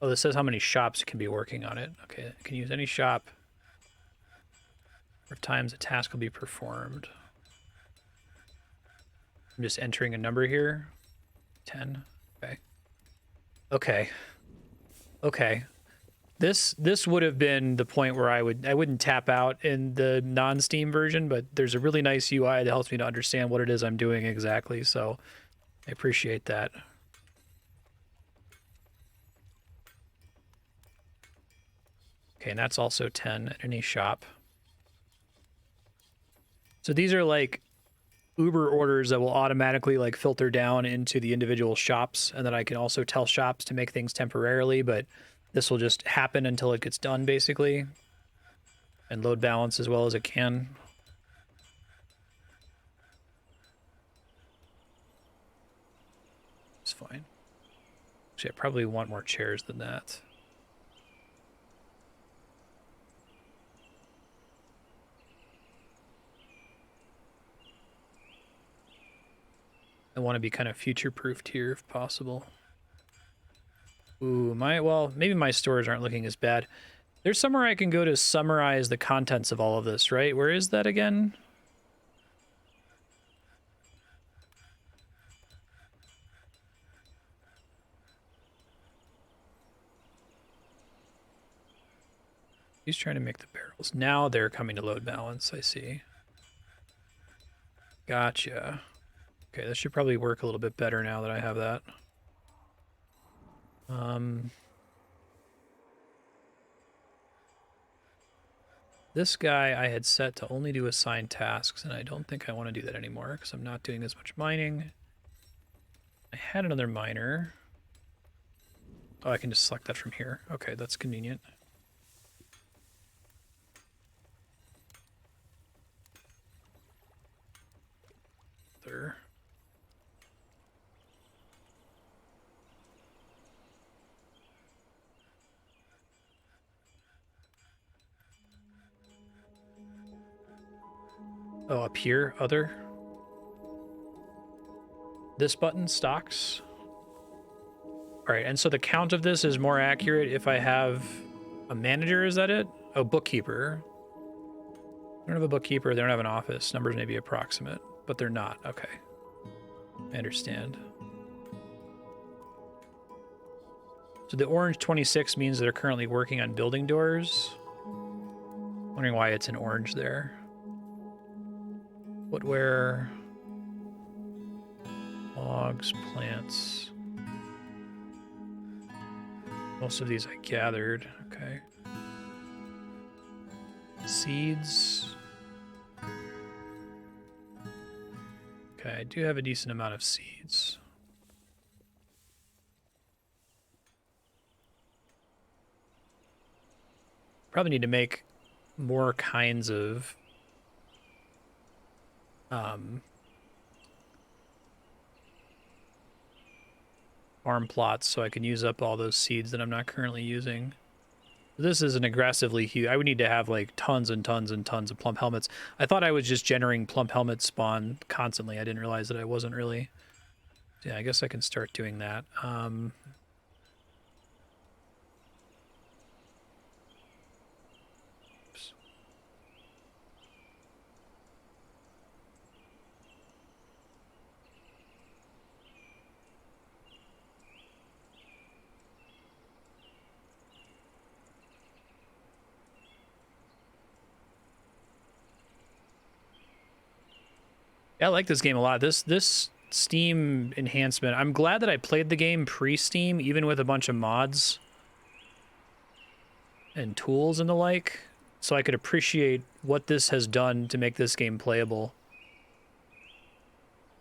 Oh, this says how many shops can be working on it. Okay, I can use any shop. Of times a task will be performed. I'm just entering a number here. 10. Okay. Okay. Okay. This would have been the point where I wouldn't tap out in the non-Steam version, but there's a really nice UI that helps me to understand what it is I'm doing exactly, so I appreciate that. Okay, and that's also 10 at any shop. So these are like Uber orders that will automatically like filter down into the individual shops, and then I can also tell shops to make things temporarily, but this will just happen until it gets done, basically, and load balance as well as it can. It's fine. Actually, I probably want more chairs than that. I want to be kind of future-proofed here if possible. Ooh, well, maybe my stores aren't looking as bad. There's somewhere I can go to summarize the contents of all of this, right? Where is that again? He's trying to make the barrels. Now they're coming to load balance, I see. Gotcha. Okay, that should probably work a little bit better now that I have that. This guy I had set to only do assigned tasks, and I don't think I want to do that anymore because I'm not doing as much mining. I had another miner. Oh, I can just select that from here. Okay, that's convenient. There. Oh, up here, other. This button, stocks. All right, and so the count of this is more accurate if I have a manager, is that it? Oh, bookkeeper. I don't have a bookkeeper, they don't have an office. Numbers may be approximate, but they're not. Okay. I understand. So the orange 26 means they're currently working on building doors. Wondering why it's in orange there. Footwear. Logs, plants. Most of these I gathered. Okay. Seeds. Okay, I do have a decent amount of seeds. Probably need to make more kinds of farm plots so I can use up all those seeds that I'm not currently using. This is an aggressively huge... I would need to have like tons and tons and tons of plump helmets. I thought I was just generating plump helmets spawn constantly. I didn't realize that I wasn't really. Yeah, I guess I can start doing that. Yeah, I like this game a lot. This Steam enhancement, I'm glad that I played the game pre-Steam, even with a bunch of mods and tools and the like, so I could appreciate what this has done to make this game playable.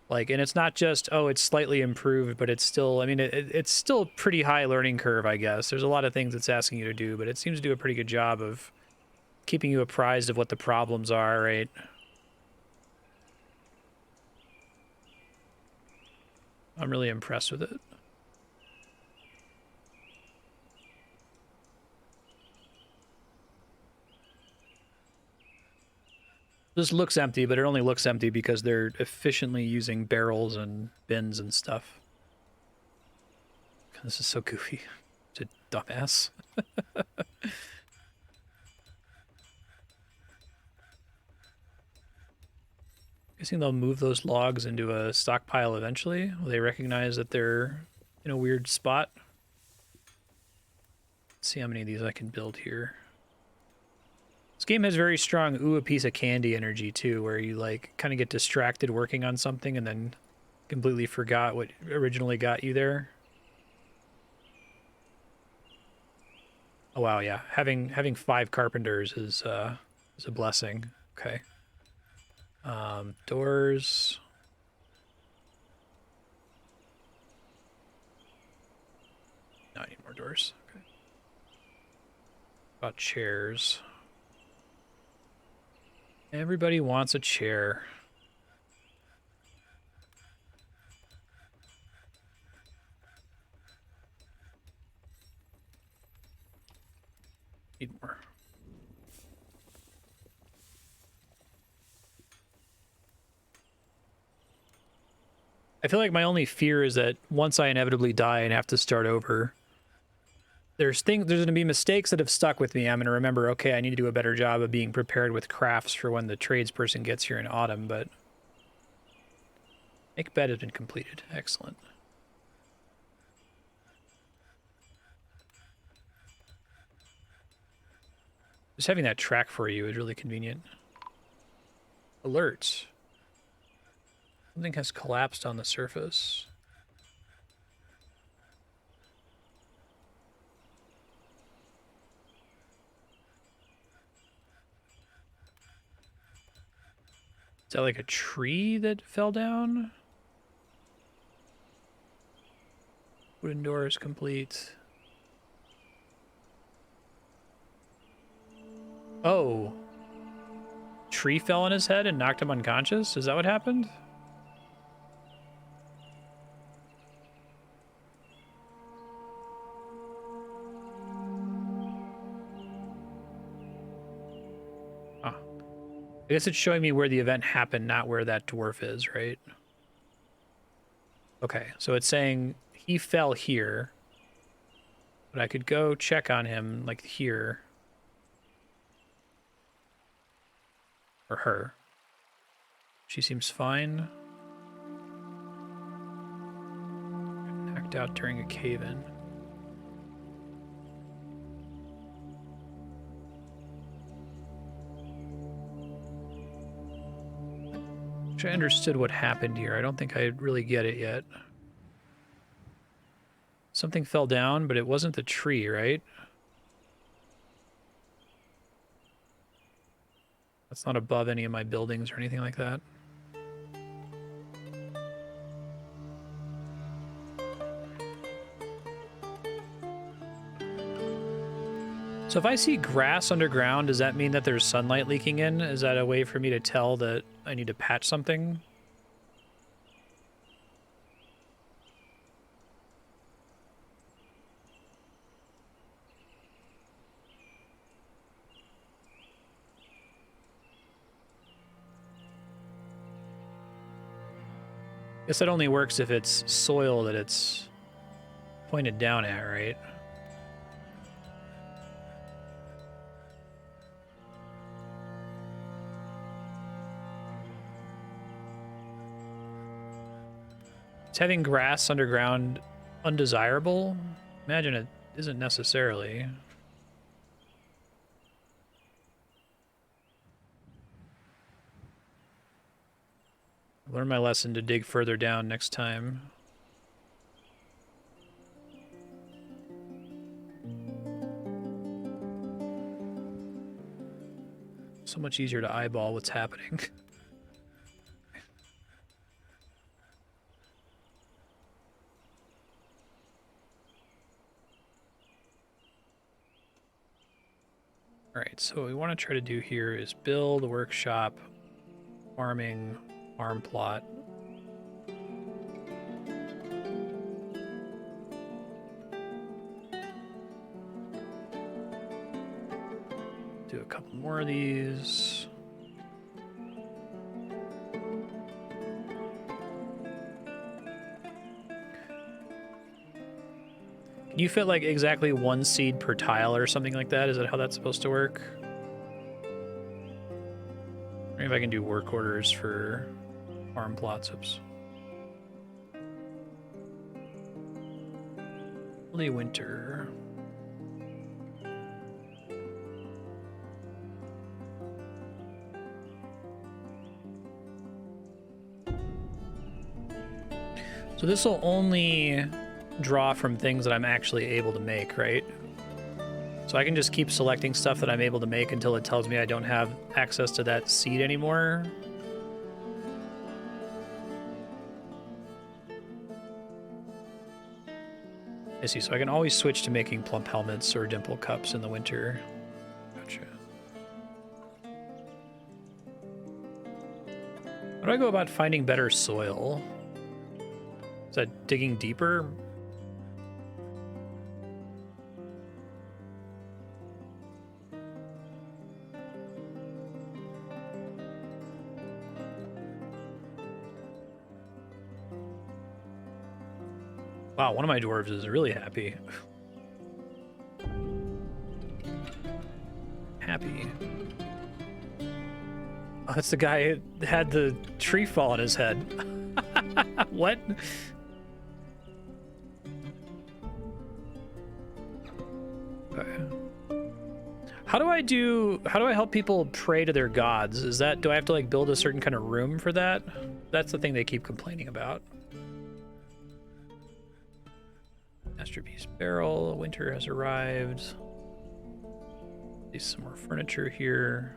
Like, and it's not just, oh, it's slightly improved, but it's still, I mean, it's still a pretty high learning curve, I guess. There's a lot of things it's asking you to do, but it seems to do a pretty good job of keeping you apprised of what the problems are, right? I'm really impressed with it. This looks empty, but it only looks empty because they're efficiently using barrels and bins and stuff. This is so goofy. It's a dumbass. Guessing they'll move those logs into a stockpile eventually. Will they recognize that they're in a weird spot? Let's see how many of these I can build here. This game has very strong ooh, a piece of candy energy too, where you like kind of get distracted working on something and then completely forgot what originally got you there. Oh wow, yeah. Having 5 carpenters is a blessing. Okay. Doors. No, I need more doors. Okay. About chairs. Everybody wants a chair. Need more. I feel like my only fear is that once I inevitably die and have to start over, there's going to be mistakes that have stuck with me. I'm going to remember, okay, I need to do a better job of being prepared with crafts for when the tradesperson gets here in autumn, but make bed has been completed. Excellent. Just having that track for you is really convenient. Alerts. Something has collapsed on the surface. that like a tree that fell down? Wooden doors complete. Oh. Tree fell on his head and knocked him unconscious? Is that what happened? Huh. I guess it's showing me where the event happened, not where that dwarf is, right? Okay, so it's saying he fell here, but I could go check on him, like here. Or her. She seems fine. Knocked out during a cave-in. I understood what happened here. I don't think I really get it yet. Something fell down, but it wasn't the tree, right? That's not above any of my buildings or anything like that. So if I see grass underground, does that mean that there's sunlight leaking in? Is that a way for me to tell that I need to patch something? Guess that only works if it's soil that it's pointed down at, right? Is having grass underground undesirable? Imagine it isn't necessarily. Learn my lesson to dig further down next time. So much easier to eyeball what's happening. Alright, so what we want to try to do here is build a workshop, farming, farm plot. Do a couple more of these. Can you fit like exactly one seed per tile or something like that? Is that how that's supposed to work? Maybe if I can do work orders for farm plots. Oops. Early winter. So this will only draw from things that I'm actually able to make, right? So I can just keep selecting stuff that I'm able to make until it tells me I don't have access to that seed anymore. I see, so I can always switch to making plump helmets or dimple cups in the winter. Gotcha. How do I go about finding better soil? Is that digging deeper? Wow, one of my dwarves is really happy. Happy. Oh, that's the guy who had the tree fall on his head. What? Okay. How do I help people pray to their gods? Is that, do I have to like build a certain kind of room for that? That's the thing they keep complaining about. Masterpiece barrel, winter has arrived. See some more furniture here.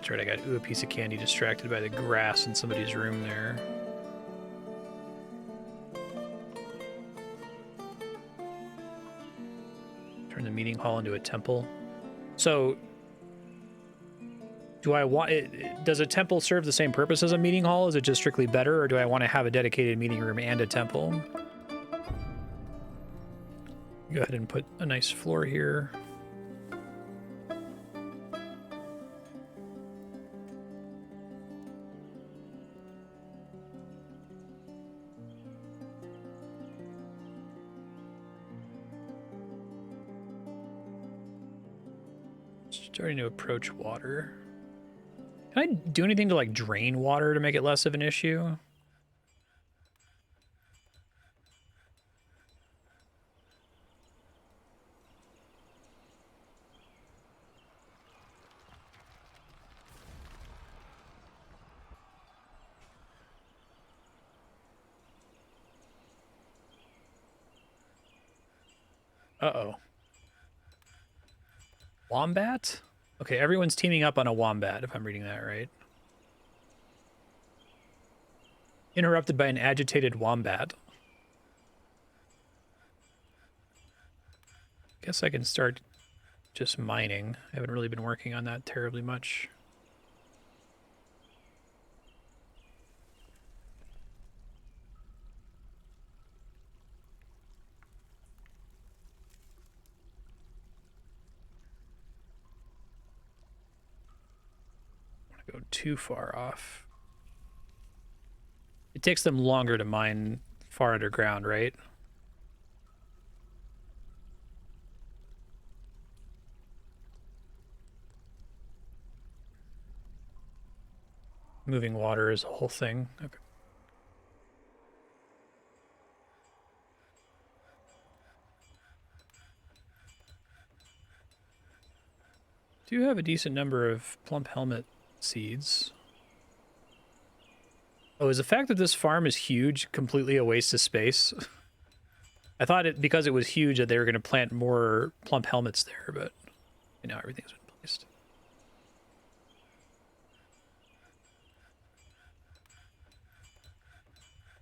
That's right, I got a piece of candy distracted by the grass in somebody's room there. Turn the meeting hall into a temple. So, do I want it? Does a temple serve the same purpose as a meeting hall? Is it just strictly better, or do I want to have a dedicated meeting room and a temple? Go ahead and put a nice floor here. Starting to approach water. Can I do anything to like drain water to make it less of an issue? Uh-oh. Wombat? Okay, everyone's teaming up on a wombat, if I'm reading that right. Interrupted by an agitated wombat. Guess I can start just mining. I haven't really been working on that terribly much. Go too far off. It takes them longer to mine far underground, right? Moving water is a whole thing. Okay. Do have a decent number of plump helmet seeds. Oh, is the fact that this farm is huge completely a waste of space? I thought it because it was huge that they were going to plant more plump helmets there, but you know, everything's been placed.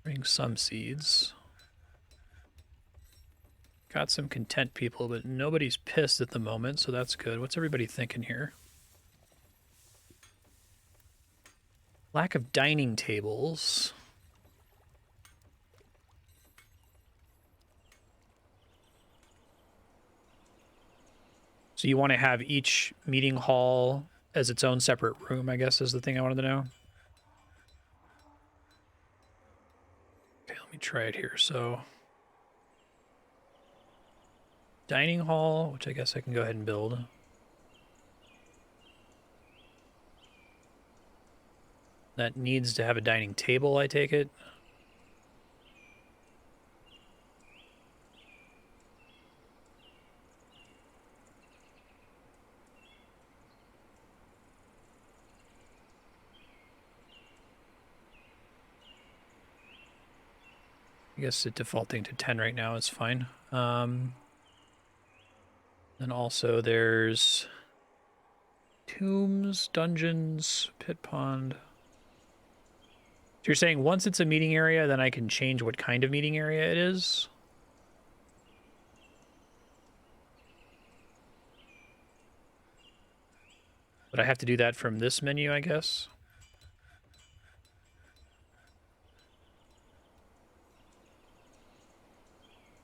Bring some seeds. Got some content people, but nobody's pissed at the moment, so that's good. What's everybody thinking here? Lack of dining tables. So you want to have each meeting hall as its own separate room, I guess, is the thing I wanted to know. Okay, let me try it here. So, dining hall, which I guess I can go ahead and build. That needs to have a dining table, I take it. I guess it defaulting to 10 right now is fine. Then also there's tombs, dungeons, pit pond. So you're saying once it's a meeting area, then I can change what kind of meeting area it is? But I have to do that from this menu, I guess?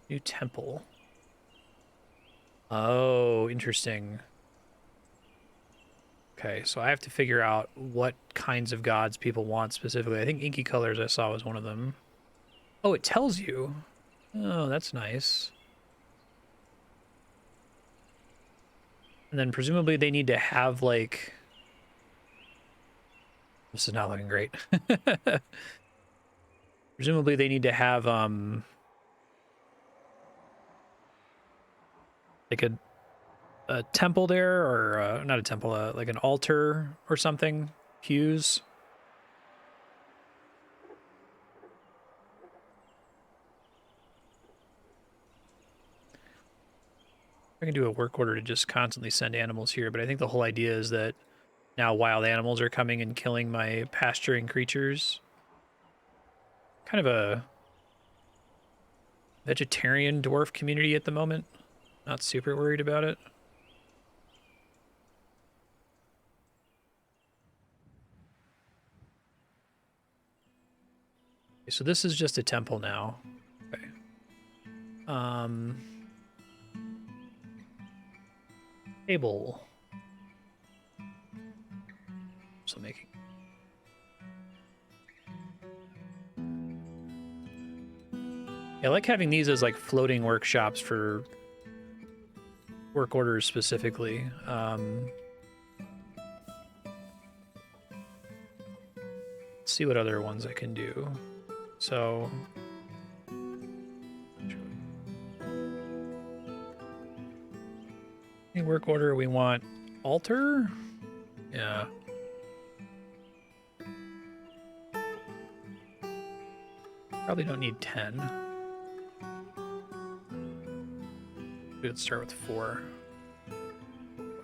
New temple. Oh, interesting. Okay, so I have to figure out what kinds of gods people want specifically. I think inky colors I saw was one of them. Oh, it tells you. Oh, that's nice. And then presumably they need to have, like... This is not looking great. Presumably they need to have, like a temple there, or not a temple, like an altar or something. Pews. I can do a work order to just constantly send animals here, but I think the whole idea is that Now wild animals are coming and killing my pasturing creatures. Kind of a vegetarian dwarf community at the moment. Not super worried about it. Okay, so this is just a temple now. Okay. Table. So making. Yeah, I like having these as like floating workshops for work orders specifically. Let's see what other ones I can do. So any work order we want altar? Yeah. Probably don't need 10. Let's start with 4.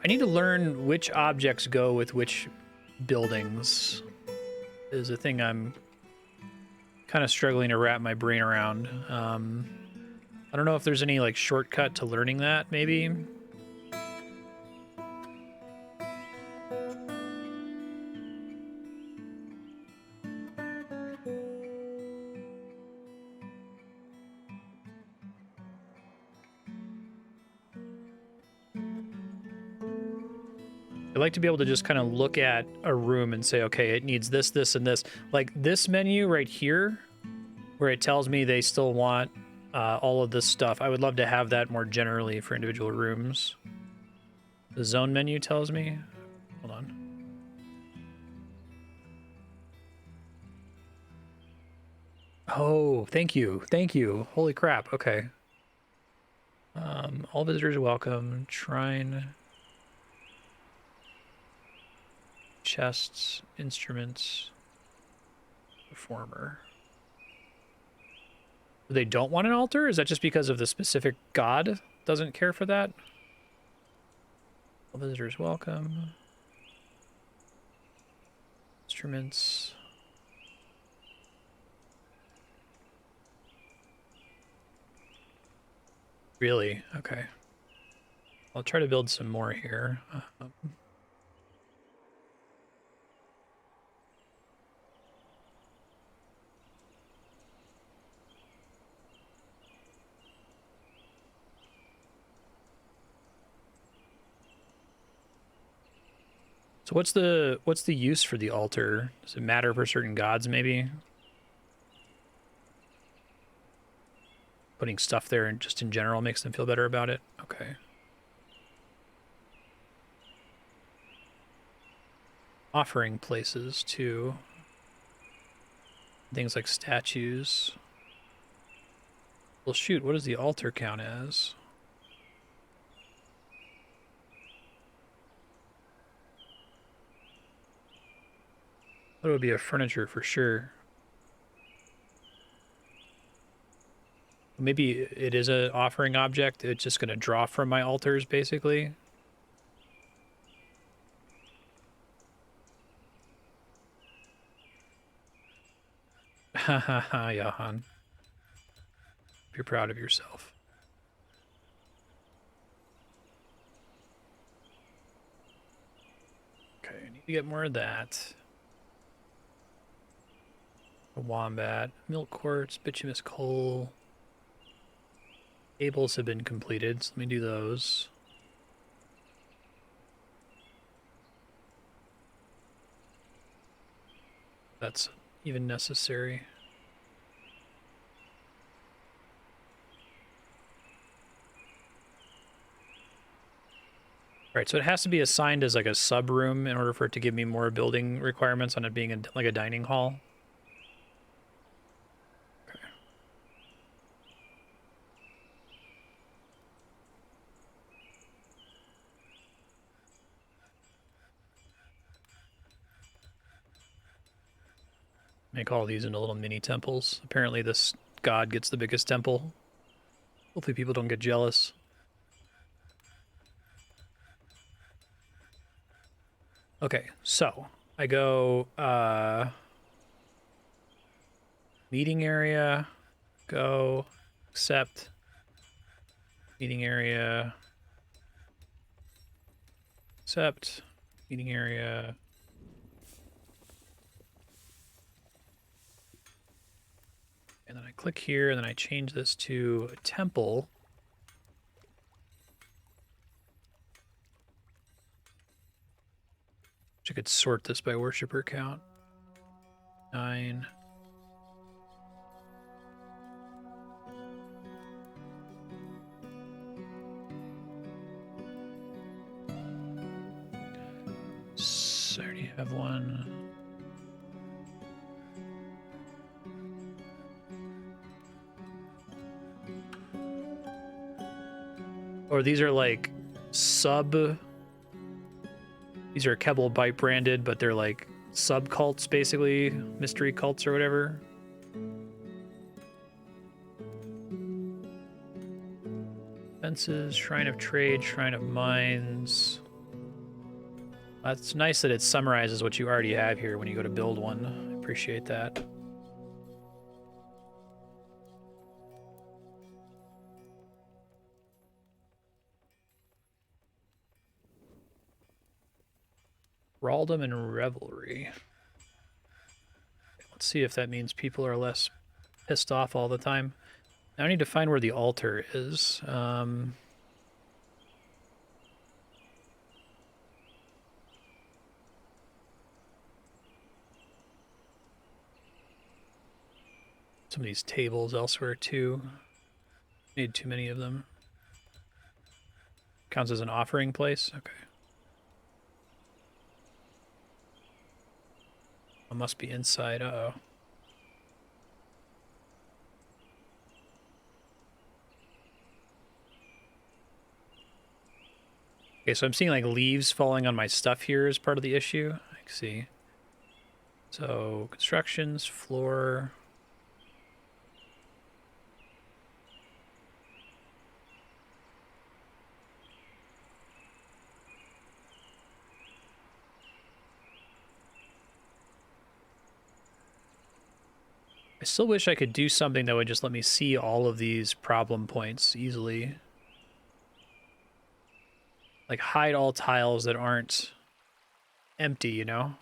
I need to learn which objects go with which buildings. Is a thing I'm kind of struggling to wrap my brain around. I don't know if there's any like shortcut to learning that, maybe. I like to be able to just kind of look at a room and say, okay, it needs this, this, and this. Like this menu right here, where it tells me they still want all of this stuff. I would love to have that more generally for individual rooms. The zone menu tells me. Hold on. Oh, thank you. Thank you. Holy crap. Okay. All visitors welcome. Shrine. Chests, instruments, performer. They don't want an altar? Is that just because of the specific god doesn't care for that? All visitors welcome. Instruments. Really? Okay. I'll try to build some more here. So what's the use for the altar? Does it matter for certain gods, maybe? Putting stuff there and just in general makes them feel better about it? Okay. Offering places, too. Things like statues. Well, shoot, what does the altar count as? That would be a furniture for sure. Maybe it is an offering object. It's just going to draw from my altars, basically. Ha ha ha, Johan. You're proud of yourself. Okay, I need to get more of that. A wombat, milk quartz, bituminous coal. Tables have been completed, so let me do those. That's even necessary. Right, so it has to be assigned as like a sub room in order for it to give me more building requirements on it being like a dining hall. Okay. Make all these into little mini temples. Apparently this god gets the biggest temple. Hopefully people don't get jealous. Okay, so I go meeting area, go, accept, meeting area, accept, meeting area. And then I click here, and then I change this to a temple. I could sort this by worshiper count. 9. So I already have one. Or these are like these are Kebble Bite branded, but they're like sub cults, basically, mystery cults or whatever. Fences, Shrine of Trade, Shrine of Mines. It's nice that it summarizes what you already have here when you go to build one. I appreciate that. Thraldom and Revelry. Let's see if that means people are less pissed off all the time. Now I need to find where the altar is. Some of these tables elsewhere too. Need too many of them. Counts as an offering place? Okay. It must be inside. Uh-oh. Okay, so I'm seeing like leaves falling on my stuff here as part of the issue. I can see. So constructions, floor. I still wish I could do something that would just let me see all of these problem points easily. Like hide all tiles that aren't empty, you know?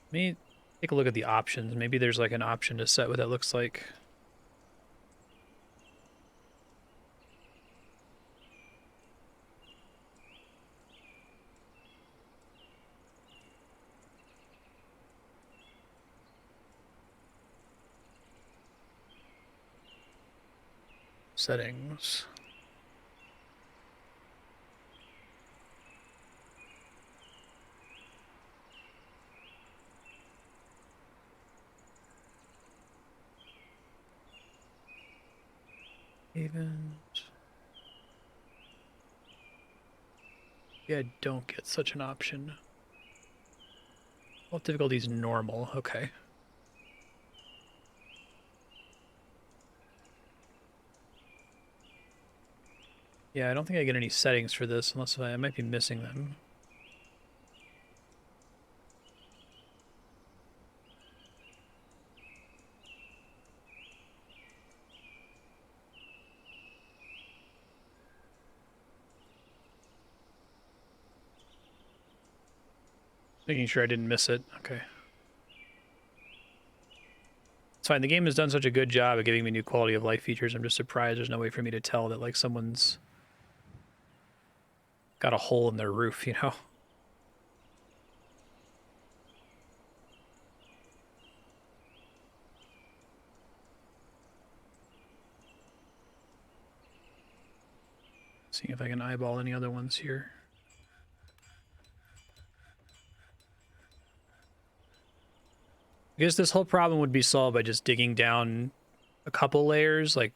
Let me take a look at the options. Maybe there's like an option to set what that looks like. Settings. Event. Yeah, I don't get such an option. Well, difficulty is normal. Okay. Yeah, I don't think I get any settings for this unless I might be missing them. Making sure I didn't miss it. Okay. It's fine. The game has done such a good job of giving me new quality of life features. I'm just surprised there's no way for me to tell that like someone's got a hole in their roof, you know? Seeing if I can eyeball any other ones here. I guess this whole problem would be solved by just digging down a couple layers, like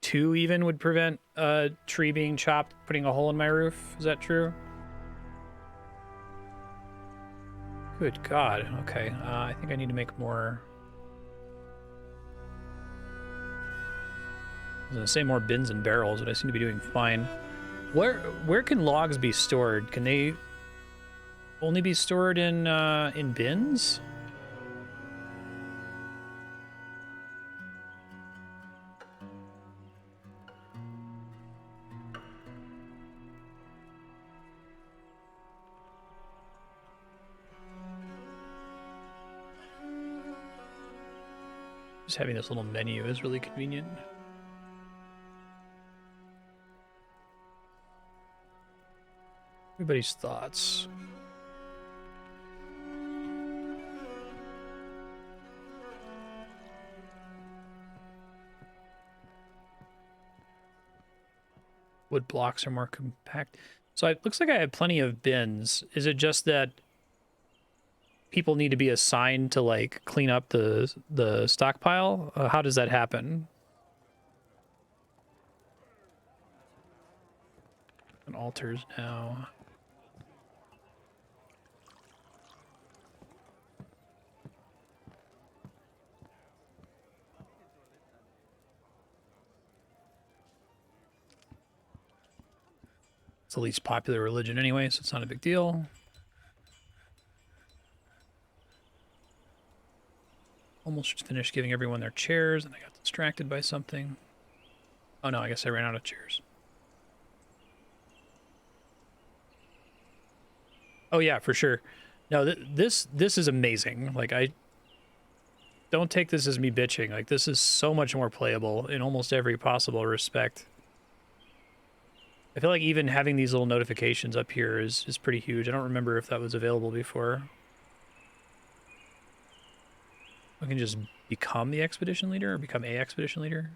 2 even would prevent a tree being chopped, putting a hole in my roof. Is that true? Good God. Okay, I think I need to make more. I was gonna say more bins and barrels, but I seem to be doing fine. Where can logs be stored? Can they only be stored in bins? Just having this little menu is really convenient. Everybody's thoughts. Wood blocks are more compact. So it looks like I have plenty of bins. Is it just that people need to be assigned to like clean up the stockpile? How does that happen? And altars now. It's the least popular religion anyway, so it's not a big deal. Almost finished giving everyone their chairs, and I got distracted by something. Oh no, I guess I ran out of chairs. Oh yeah, for sure. No, this is amazing. Like, I don't take this as me bitching. Like, this is so much more playable in almost every possible respect. I feel like even having these little notifications up here is pretty huge. I don't remember if that was available before. I can just become the expedition leader or become a expedition leader.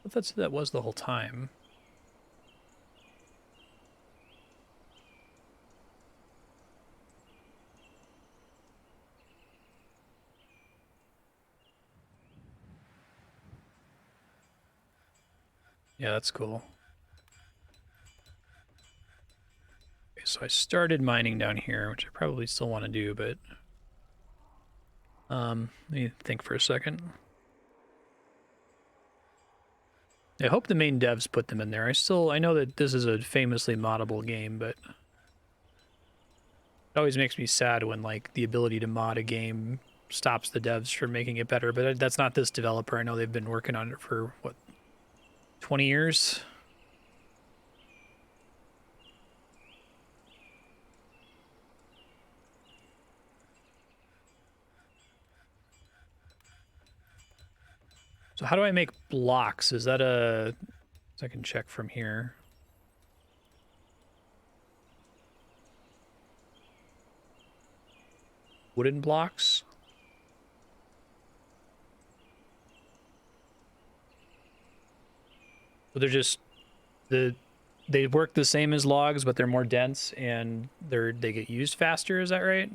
I thought that was the whole time. Yeah, that's cool. Okay, so I started mining down here, which I probably still want to do, but let me think for a second. I hope the main devs put them in there. I know that this is a famously moddable game, but it always makes me sad when like the ability to mod a game stops the devs from making it better. But that's not this developer. I know they've been working on it for what, 20 years? So how do I make blocks? Is that a... I can check from here. Wooden blocks? So they're just... They work the same as logs, but they're more dense and they get used faster, is that right?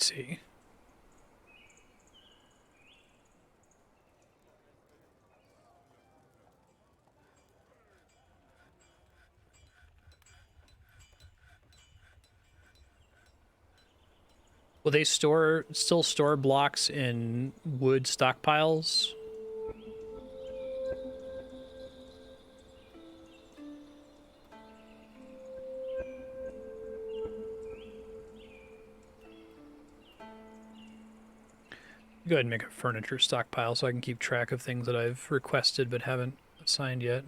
Let's see. Will they still store blocks in wood stockpiles? Go ahead and make a furniture stockpile so I can keep track of things that I've requested but haven't assigned yet.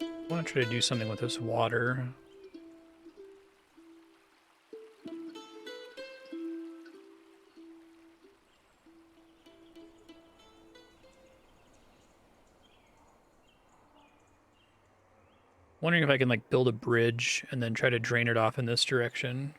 I want to try to do something with this water. Wondering if I can like build a bridge and then try to drain it off in this direction.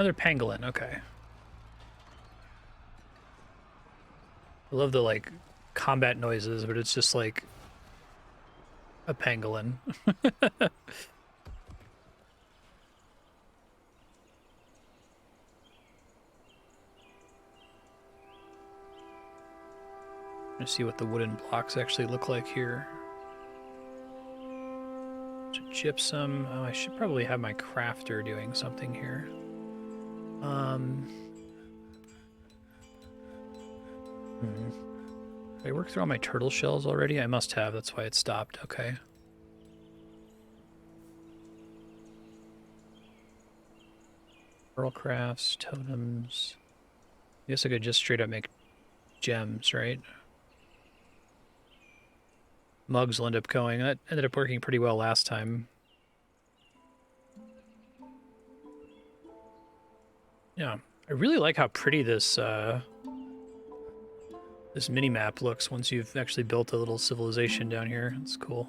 Another pangolin, okay. I love the, like, combat noises, but it's just like a pangolin. Let's see what the wooden blocks actually look like here. Gypsum. Oh, I should probably have my crafter doing something here. Did I work through all my turtle shells already? I must have. That's why it stopped. Okay. Pearl crafts, totems. I guess I could just straight up make gems, right? Mugs will end up going. That ended up working pretty well last time. Yeah, I really like how pretty this this mini-map looks once you've actually built a little civilization down here. It's cool.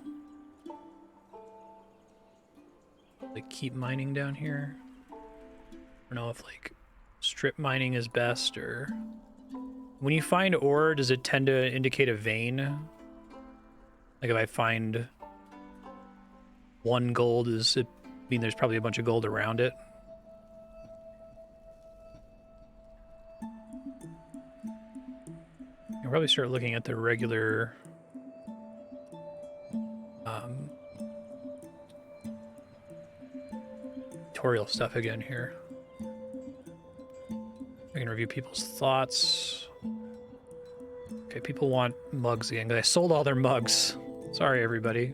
Like, keep mining down here. I don't know if, like, strip mining is best, or... When you find ore, does it tend to indicate a vein? Like, if I find 1 gold, does it mean there's probably a bunch of gold around it? I'll probably start looking at the regular tutorial stuff again here. I can review people's thoughts. Okay, people want mugs again. I sold all their mugs. Sorry, everybody.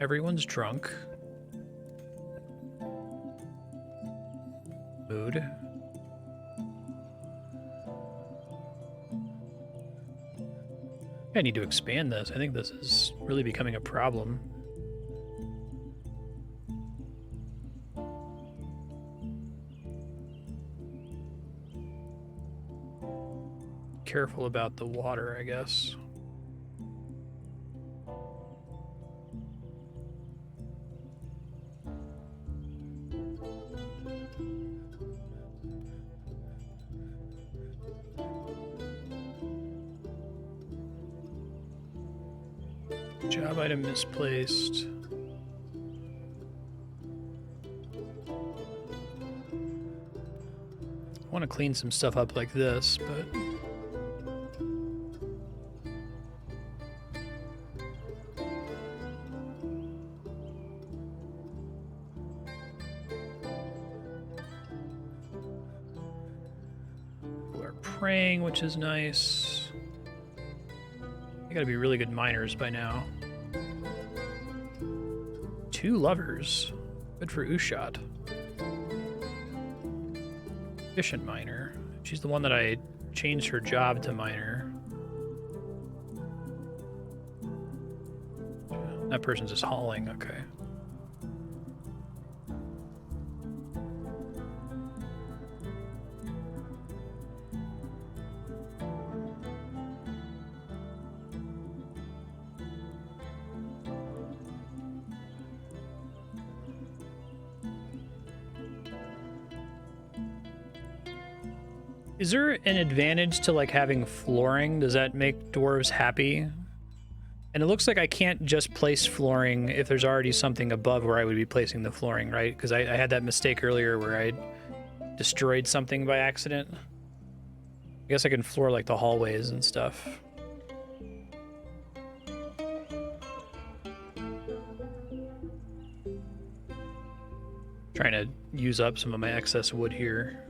Everyone's drunk. Mood. I need to expand this. I think this is really becoming a problem. Careful about the water, I guess. Job item misplaced. I want to clean some stuff up like this, but... praying, which is nice. They gotta be really good miners by now. 2 lovers. Good for Ushat. Efficient miner. She's the one that I changed her job to miner. That person's just hauling, okay. Is there an advantage to, like, having flooring? Does that make dwarves happy? And it looks like I can't just place flooring if there's already something above where I would be placing the flooring, right? Because I had that mistake earlier where I destroyed something by accident. I guess I can floor, like, the hallways and stuff. Trying to use up some of my excess wood here.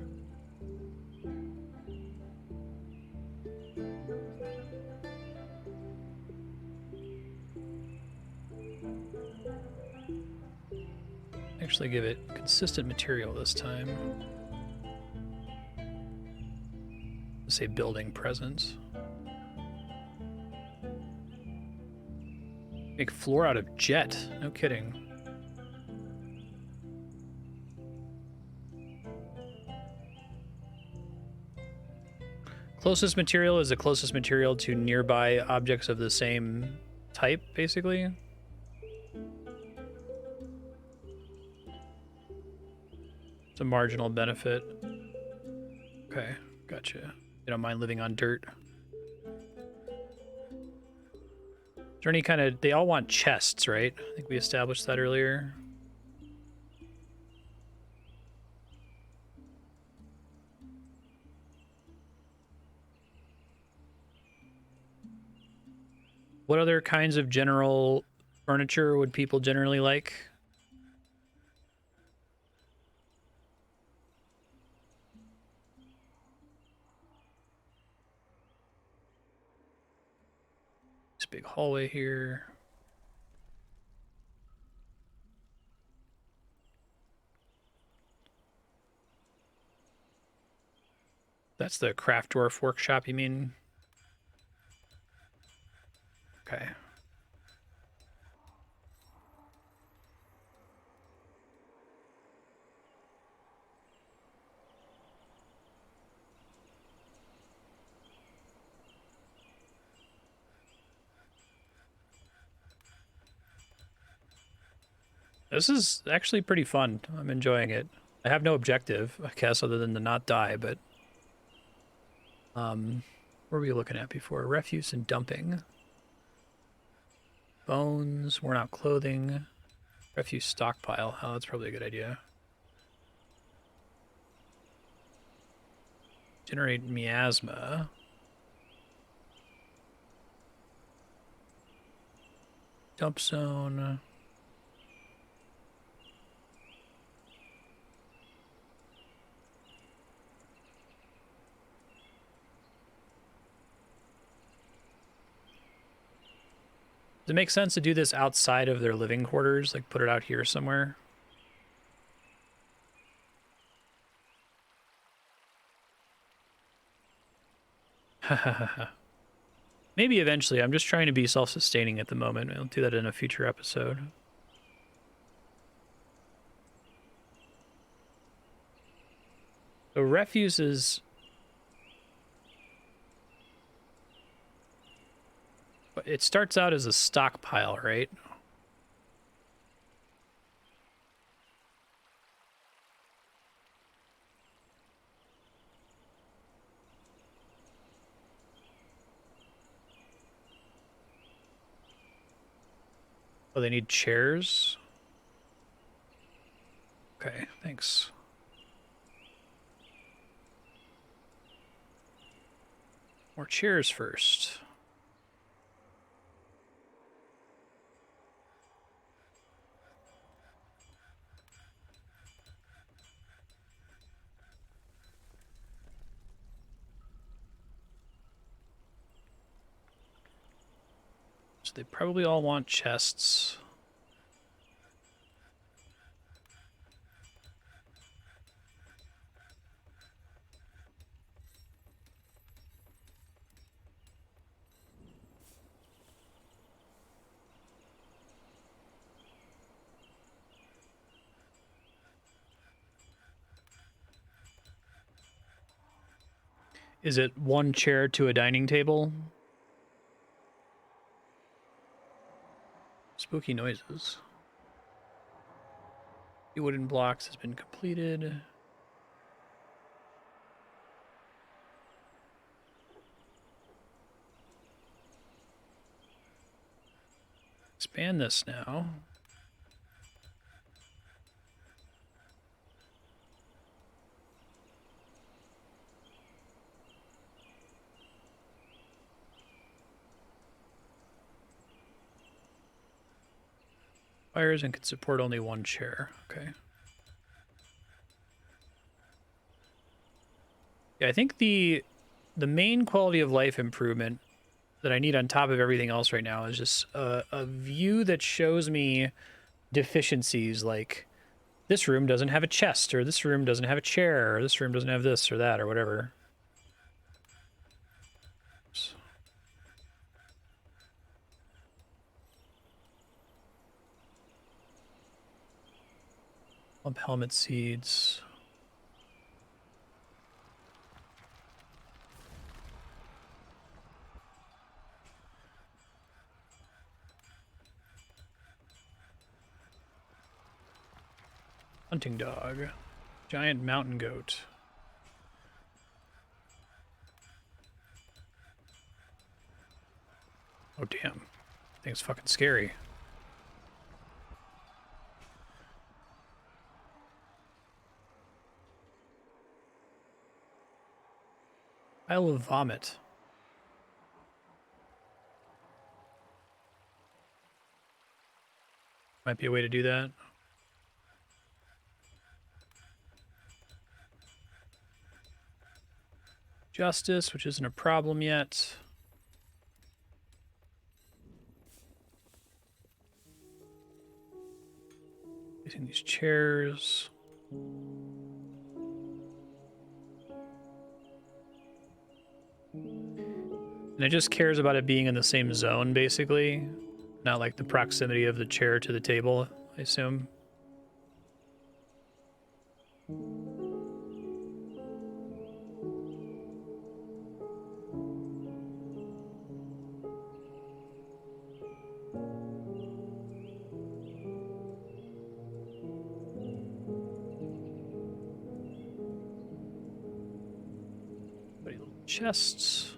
Actually give it consistent material this time. Let's say building presence. Make floor out of jet. No kidding. Closest material is the closest material to nearby objects of the same type, basically. It's a marginal benefit. Okay, gotcha. You don't mind living on dirt. Is there any kind of... They all want chests, right? I think we established that earlier. What other kinds of general furniture would people generally like? This big hallway here. That's the craft dwarf workshop, you mean? Okay. This is actually pretty fun. I'm enjoying it. I have no objective, I guess, other than to not die, but... what were we looking at before? Refuse and dumping. Bones, worn out clothing. Refuse stockpile. Oh, that's probably a good idea. Generate miasma. Dump zone. Does it make sense to do this outside of their living quarters? Like put it out here somewhere? Maybe eventually. I'm just trying to be self-sustaining at the moment. I'll do that in a future episode. So refuse is... It starts out as a stockpile, right? Oh, they need chairs? Okay, thanks. More chairs first. So they probably all want chests. Is it one chair to a dining table? Spooky noises. The wooden blocks has been completed. Expand this now. Fires and can support only one chair. Okay. Yeah, I think the main quality of life improvement that I need on top of everything else right now is just a view that shows me deficiencies, like this room doesn't have a chest, or this room doesn't have a chair, or this room doesn't have this or that or whatever. Oops. Lump helmet seeds. Hunting dog. Giant mountain goat. Oh, damn. Thing's fucking scary. Pile of vomit. Might be a way to do that. Justice, which isn't a problem yet. Using these chairs. And it just cares about it being in the same zone, basically. Not like the proximity of the chair to the table, I assume. Chests.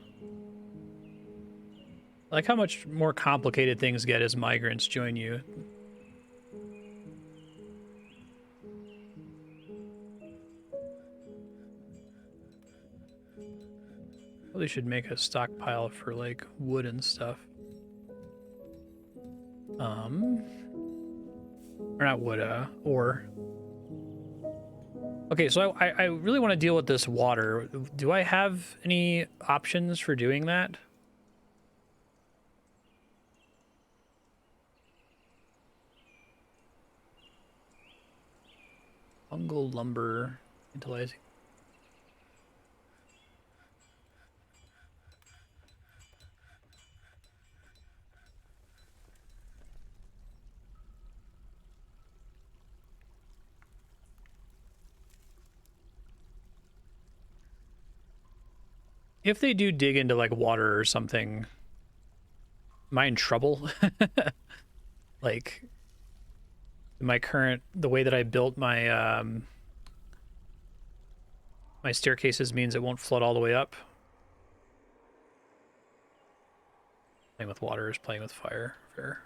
I like how much more complicated things get as migrants join you. Probably should make a stockpile for like wood and stuff. Or not wood, ore. Okay, so I really want to deal with this water. Do I have any options for doing that? Fungal lumber, utilizing. If they do dig into like water or something, am I in trouble? Like the way that I built my my staircases means it won't flood all the way up. Playing with water is playing with fire. Fair.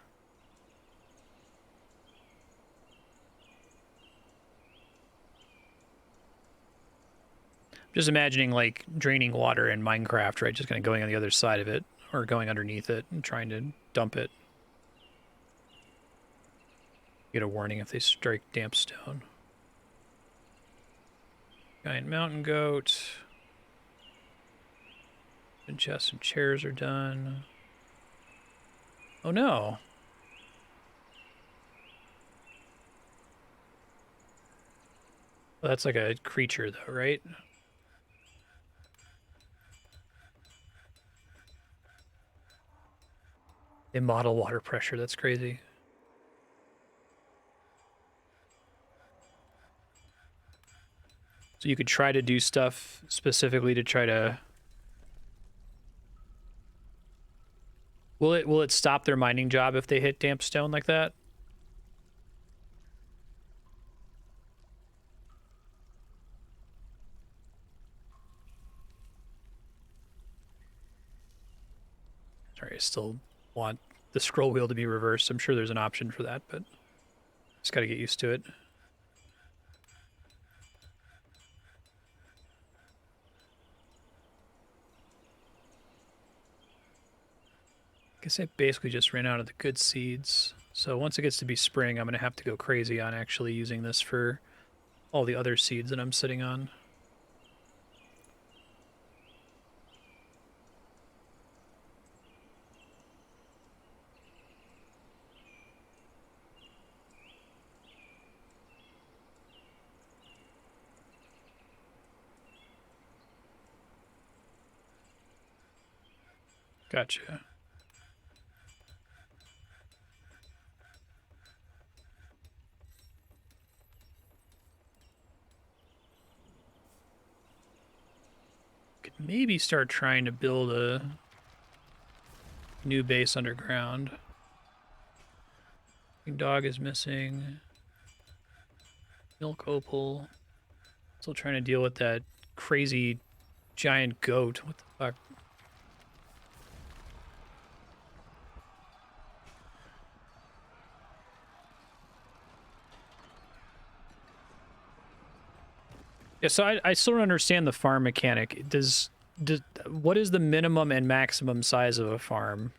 Just imagining like draining water in Minecraft, right? Just kind of going on the other side of it or going underneath it and trying to dump it. Get a warning if they strike damp stone. Giant mountain goat. And chests and chairs are done. Oh no. Well, that's like a creature though, right? They model water pressure, that's crazy. So you could try to do stuff specifically to try to... Will it stop their mining job if they hit damp stone like that? Sorry, I still want the scroll wheel to be reversed. I'm sure there's an option for that, but just got to get used to it. I guess I basically just ran out of the good seeds. So once it gets to be spring, I'm going to have to go crazy on actually using this for all the other seeds that I'm sitting on. Gotcha. Could maybe start trying to build a new base underground. Dog is missing. Milk opal. Still trying to deal with that crazy giant goat. What the fuck? Yeah, so I still don't understand the farm mechanic. What is the minimum and maximum size of a farm?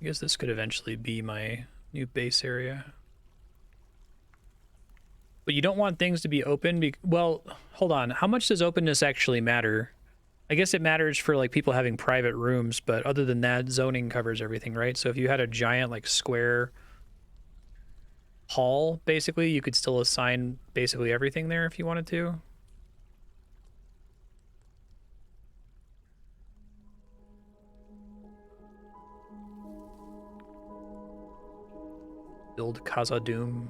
I guess this could eventually be my new base area. But you don't want things to be open. Well, hold on. How much does openness actually matter? I guess it matters for like people having private rooms, but other than that, zoning covers everything, right? So if you had a giant like square hall, basically, you could still assign basically everything there if you wanted to. Build Casa Doom.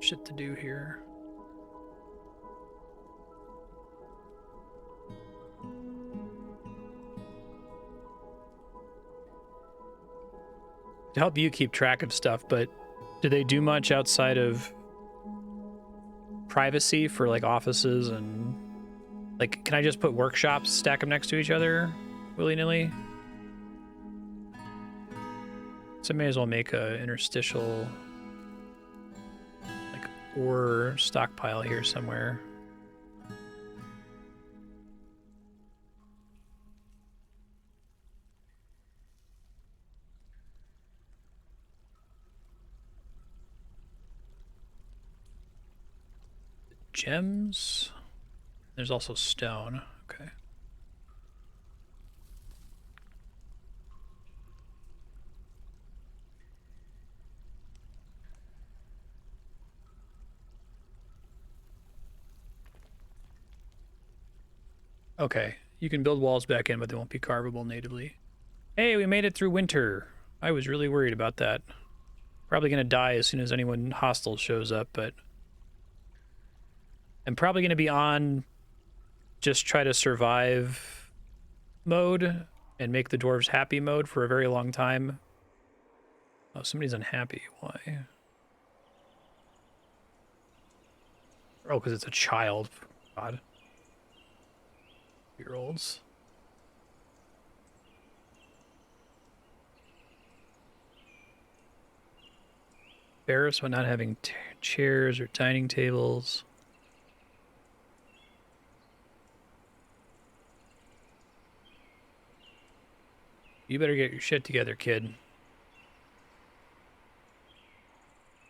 Shit to do here. To help you keep track of stuff, but do they do much outside of privacy for like offices and like, can I just put workshops, stack them next to each other willy-nilly? So I may as well make a interstitial like ore stockpile here somewhere. Gems. There's also stone. Okay. Okay. You can build walls back in, but they won't be carvable natively. Hey, we made it through winter. I was really worried about that. Probably gonna die as soon as anyone hostile shows up, but I'm probably gonna be on just try to survive mode and make the dwarves happy mode for a very long time. Oh, somebody's unhappy. Why? Oh, because it's a child. God. Year-olds. Embarrassed by not having chairs or dining tables. You better get your shit together, kid.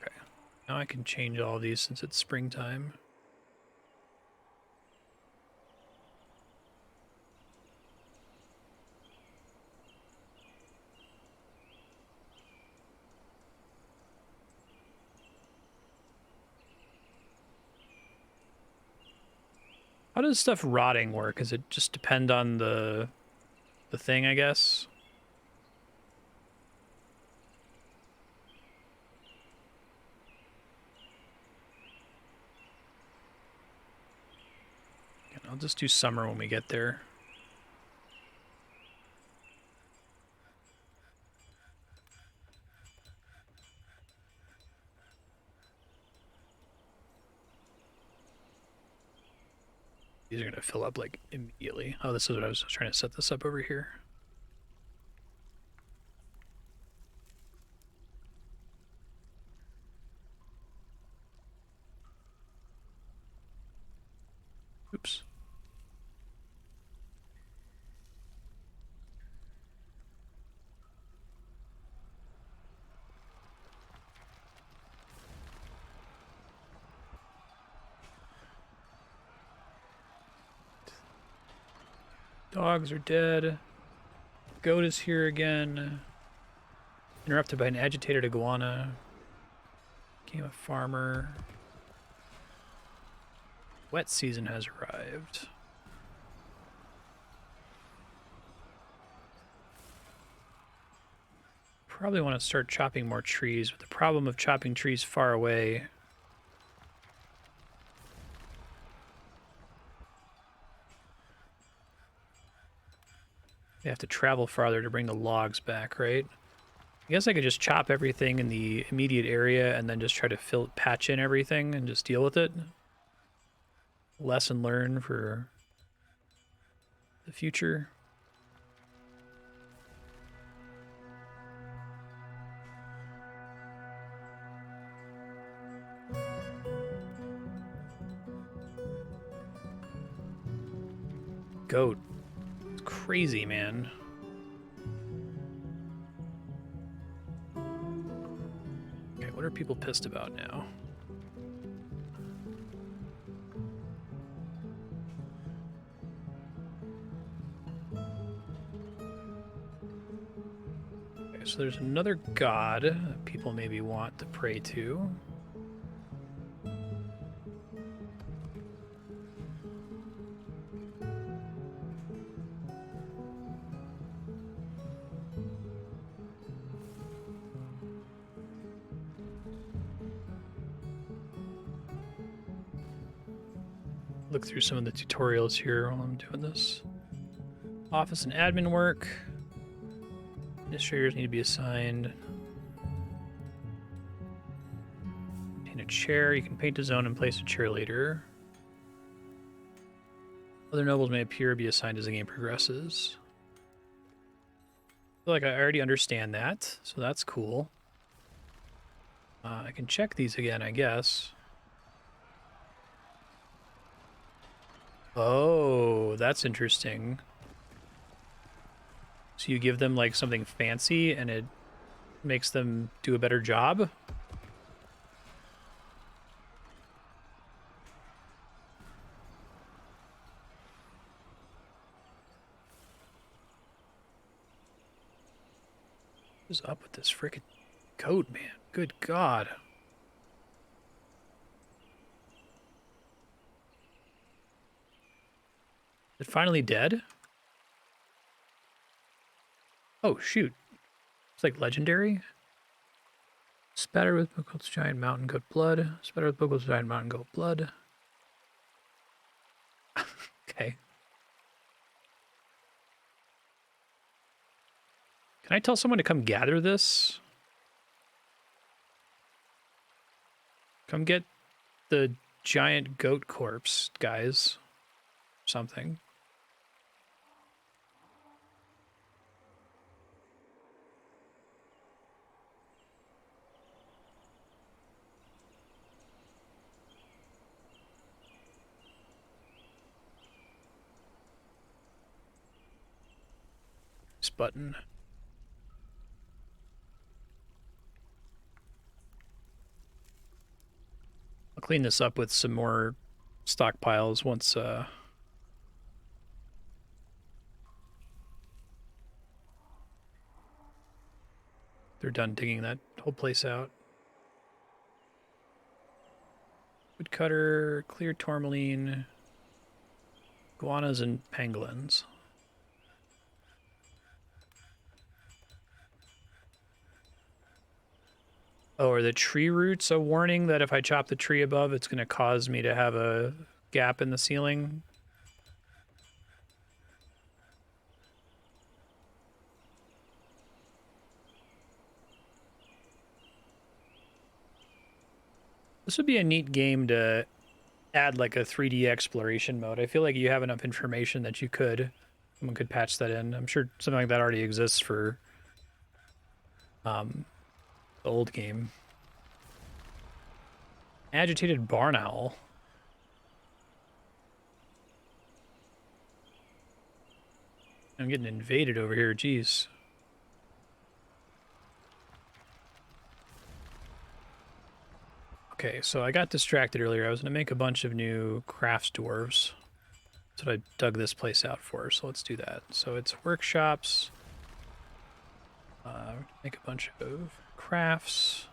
Okay. Now I can change all of these since it's springtime. How does stuff rotting work? Does it just depend on the thing, I guess? I'll just do summer when we get there. These are going to fill up like immediately. Oh, this is what I was trying to set this up over here. Oops. Dogs are dead. Goat is here again. Interrupted by an agitated iguana. Became a farmer. Wet season has arrived. probably want to start chopping more trees, but the problem of chopping trees far away... They have to travel farther to bring the logs back, right? I guess I could just chop everything in the immediate area and then just try to patch in everything and just deal with it. Lesson learned for the future. Goat. It's crazy, man. Okay, what are people pissed about now? Okay, so there's another god that people maybe want to pray to. Look through some of the tutorials here while I'm doing this. Office and admin work. Administrators need to be assigned. Paint a chair. You can paint a zone and place a cheerleader. Other nobles may appear or be assigned as the game progresses. I feel like I already understand that, so that's cool. I can check these again, I guess. Oh, that's interesting. So you give them like something fancy and it makes them do a better job? What is up with this frickin' goat, man? Good God. Is it finally dead? Oh, shoot. It's like legendary. Spatter with Bookle's giant mountain goat blood. Spatter with Bookle's giant mountain goat blood. Okay. Can I tell someone to come gather this? Come get the giant goat corpse, guys. Something. This button. I'll clean this up with some more stockpiles once they're done digging that whole place out. Woodcutter, clear tourmaline, iguanas, and pangolins. Oh, are the tree roots a warning that if I chop the tree above, it's going to cause me to have a gap in the ceiling? This would be a neat game to add like a 3D exploration mode. I feel like you have enough information that someone could patch that in. I'm sure something like that already exists for the old game. Agitated barn owl. I'm getting invaded over here, jeez. Okay, so I got distracted earlier. I was going to make a bunch of new crafts dwarves. That's what I dug this place out for, so let's do that. So it's workshops. Make a bunch of crafts.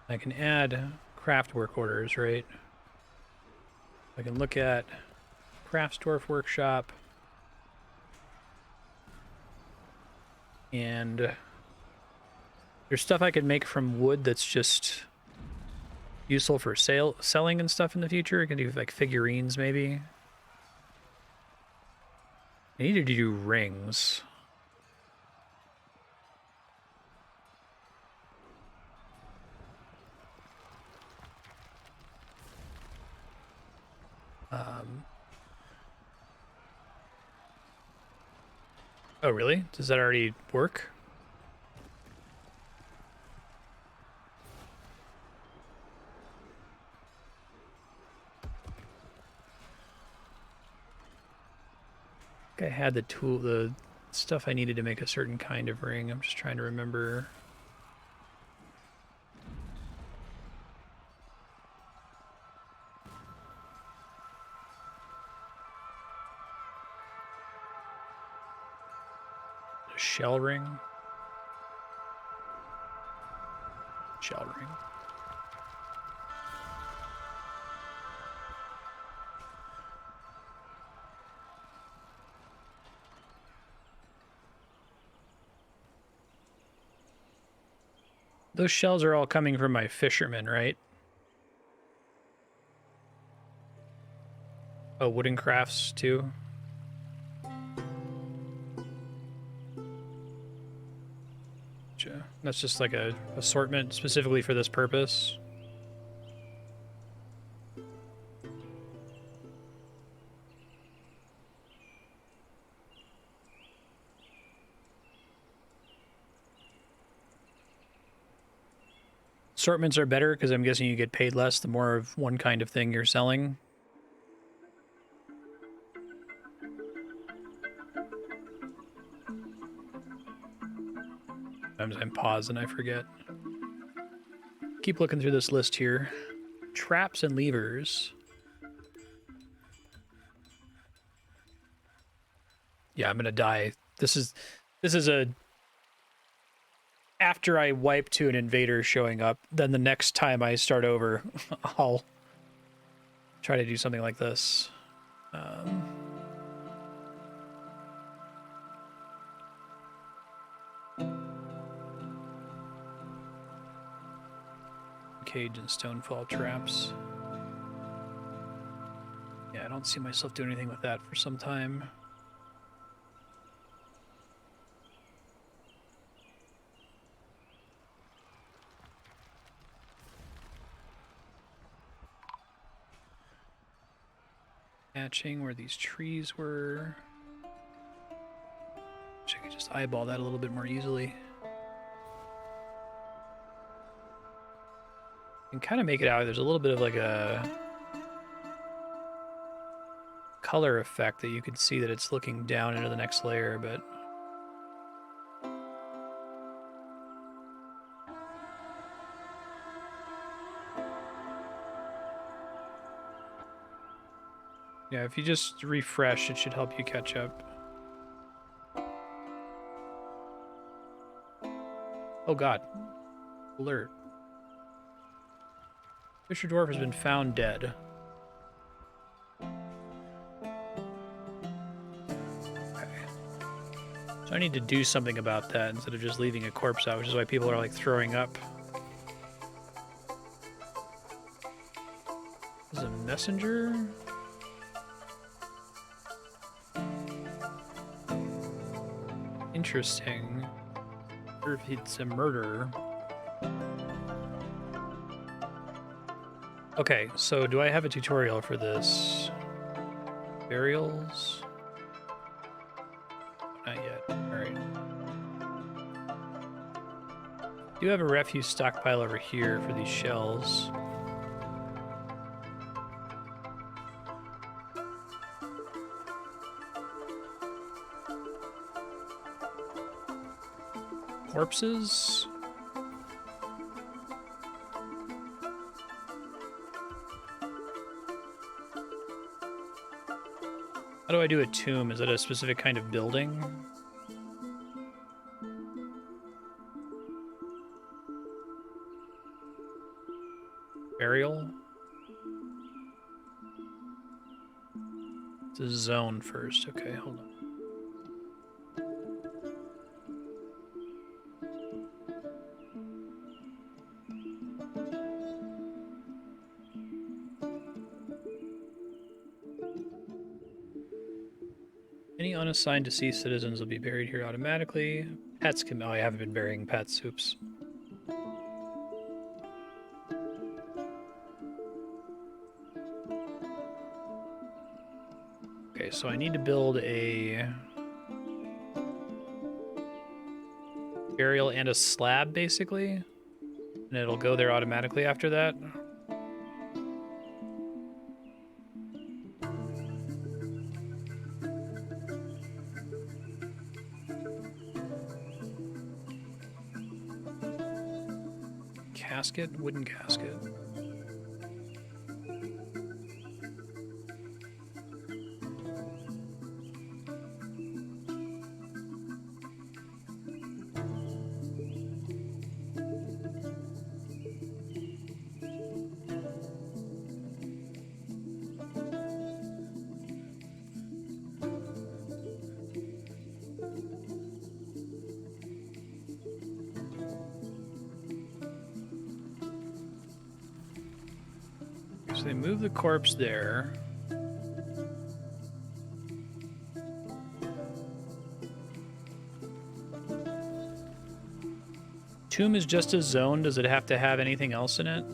I can add craft work orders, right? I can look at Dwarf workshop. And there's stuff I could make from wood that's just useful for selling and stuff in the future. I can do like figurines maybe. I need to do rings. Oh, really? Does that already work? I think I had the stuff I needed to make a certain kind of ring. I'm just trying to remember. A shell ring. Shell ring. Those shells are all coming from my fishermen, right? Oh, wooden crafts too. That's just like a assortment specifically for this purpose. Assortments are better because I'm guessing you get paid less the more of one kind of thing you're selling. Sometimes I pause and I forget. Keep looking through this list here. Traps and levers. Yeah, I'm gonna die. This is a after I wipe to an invader showing up, then the next time I start over, I'll try to do something like this. Cage and stonefall traps. Yeah, I don't see myself doing anything with that for some time. Matching where these trees were. Wish I could just eyeball that a little bit more easily. You can kind of make it out. There's a little bit of like a color effect that you can see that it's looking down into the next layer, but yeah, if you just refresh, it should help you catch up. Oh god. Alert. Fisherdwarf has been found dead. Okay. So I need to do something about that instead of just leaving a corpse out, which is why people are like throwing up. This is a messenger? Interesting. I wonder if it's a murder. Okay, so do I have a tutorial for this? Burials? Not yet. Alright. Do have a refuse stockpile over here for these shells. Corpses? How do I do a tomb? Is it a specific kind of building? Burial? The zone first. Okay, hold on. Any unassigned deceased citizens will be buried here automatically. Pets can... Oh, I haven't been burying pets. Oops. Okay, so I need to build a burial and a slab, basically. And it'll go there automatically after that. Casket? Wooden casket. So they move the corpse there. Tomb is just a zone. Does it have to have anything else in it?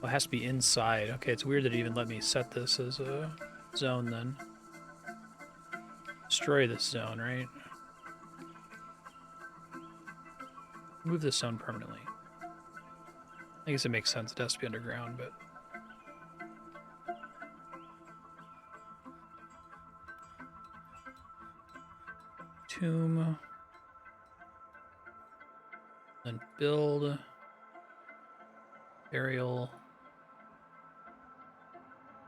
Oh, it has to be inside. Okay, it's weird that it even let me set this as a zone then. Destroy this zone, right? Move this zone permanently. I guess it makes sense. It has to be underground, but... Tomb. Then build. Burial.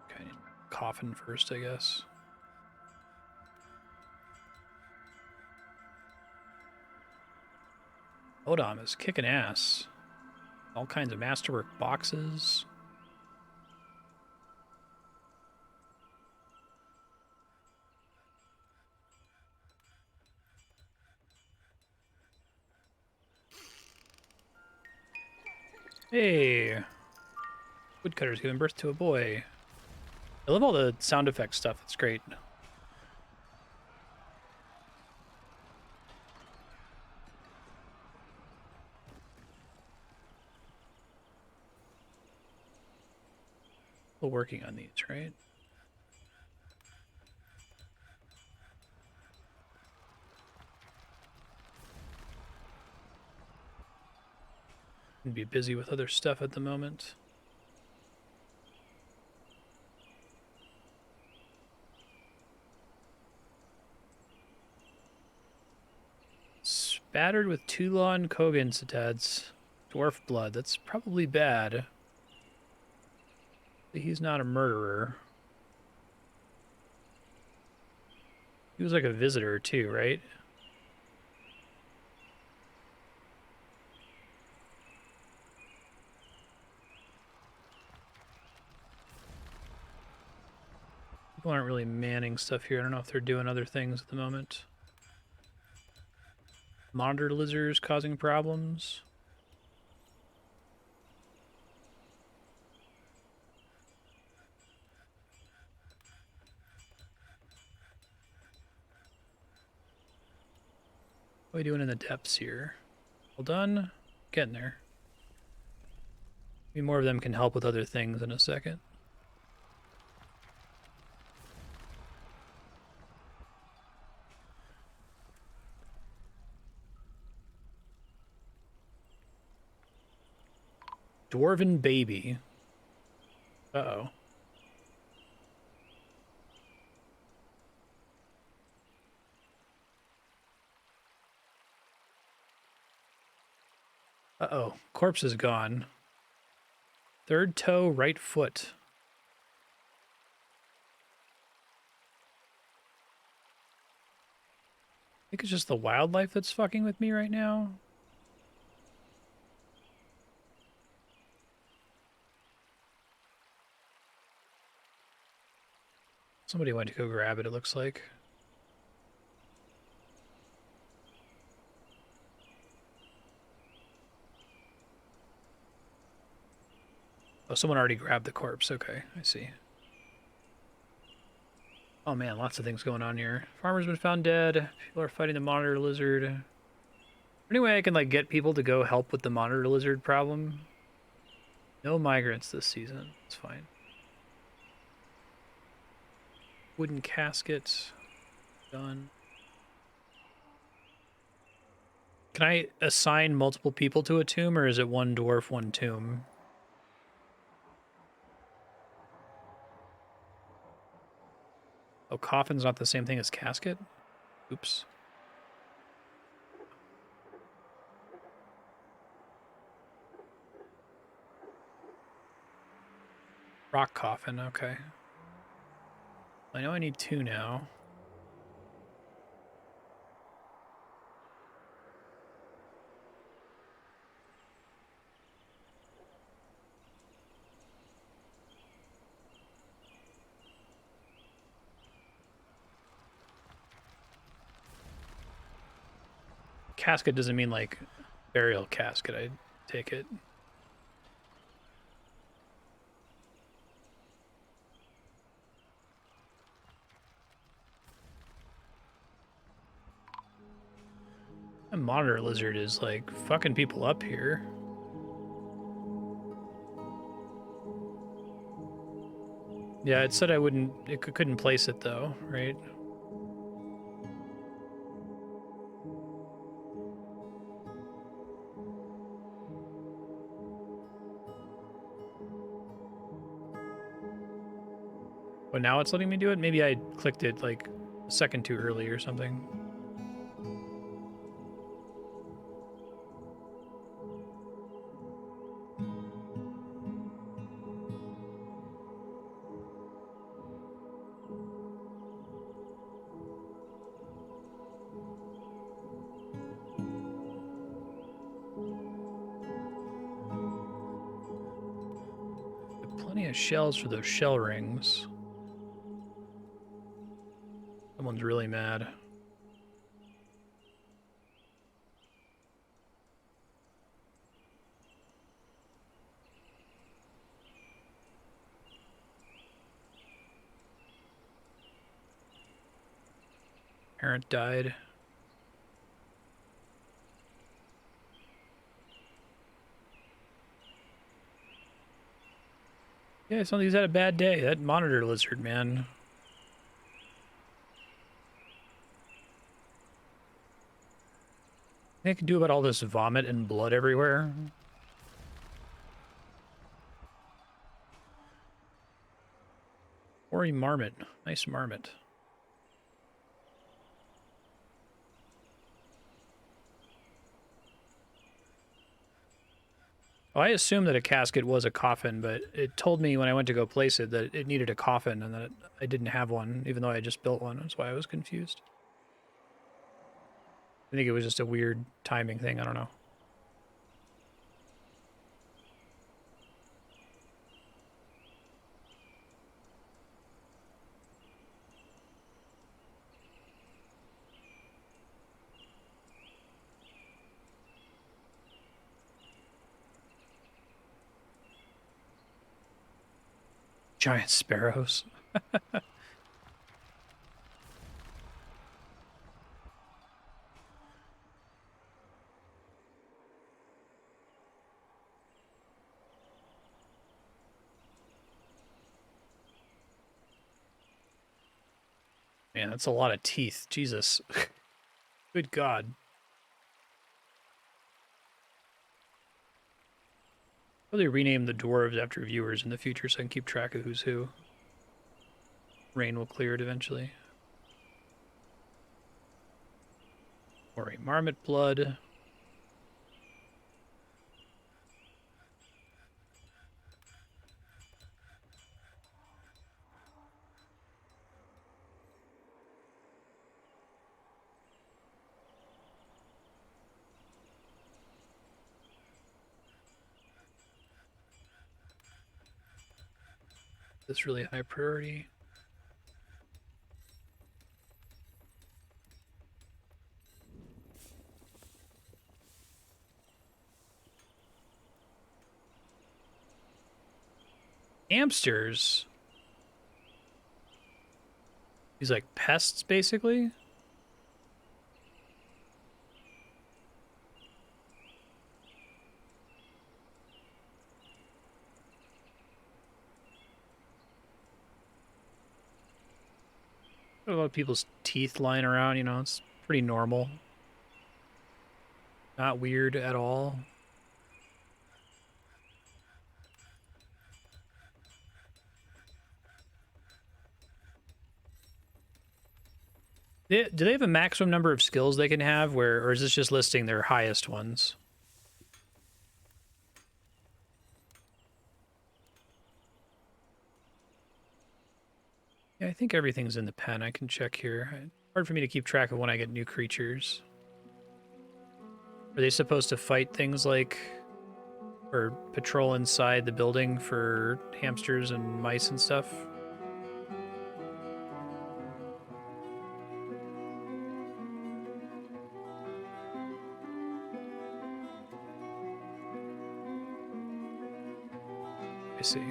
Okay, coffin first, I guess. Odom is kicking ass. All kinds of masterwork boxes. Hey! Woodcutter's giving birth to a boy. I love all the sound effect stuff. It's great. Still working on these, right? Can be busy with other stuff at the moment. Spattered with Toulon Kogan cetads. Dwarf blood. That's probably bad. He's not a murderer. He was like a visitor too, right? People aren't really manning stuff here. I don't know if they're doing other things at the moment. Monitor lizards causing problems. What are we doing in the depths here? Well done. Getting there. Maybe more of them can help with other things in a second. Dwarven baby. Uh-oh. Uh-oh. Corpse is gone. Third toe, right foot. I think it's just the wildlife that's fucking with me right now. Somebody went to go grab it, it looks like. Oh, someone already grabbed the corpse. Okay, I see. Oh man, lots of things going on here. Farmer's been found dead. People are fighting the monitor lizard. Any way I can, like, get people to go help with the monitor lizard problem? No migrants this season. It's fine. Wooden casket. Done. Can I assign multiple people to a tomb, or is it one dwarf, one tomb? Oh, coffin's not the same thing as casket? Oops. Rock coffin, okay. I know I need 2 now. Casket doesn't mean, like, burial casket, I take it. A monitor lizard is, like, fucking people up here. Yeah, it said I wouldn't, it couldn't place it though, right? But now it's letting me do it? Maybe I clicked it like a second too early or something. Plenty of shells for those shell rings. Someone's really mad. Parent died. Yeah, somebody's had a bad day. That monitor lizard, man. What I can do about all this vomit and blood everywhere? Or a marmot. Nice marmot. Well, I assumed that a casket was a coffin, but it told me when I went to go place it that it needed a coffin and that I didn't have one, even though I just built one. That's why I was confused. I think it was just a weird timing thing. I don't know. Giant sparrows. Man, that's a lot of teeth. Jesus. Good God. Probably rename the dwarves after viewers in the future so I can keep track of who's who. Rain will clear it eventually. Or a marmot blood. That's really high priority. Hamsters. These like pests, basically. A lot of people's teeth lying around, you know, it's pretty normal. Not weird at all. Do they have a maximum number of skills they can have, or is this just listing their highest ones? Yeah, I think everything's in the pen. I can check here. It's hard for me to keep track of when I get new creatures. Are they supposed to fight things like, or patrol inside the building for hamsters and mice and stuff? I see.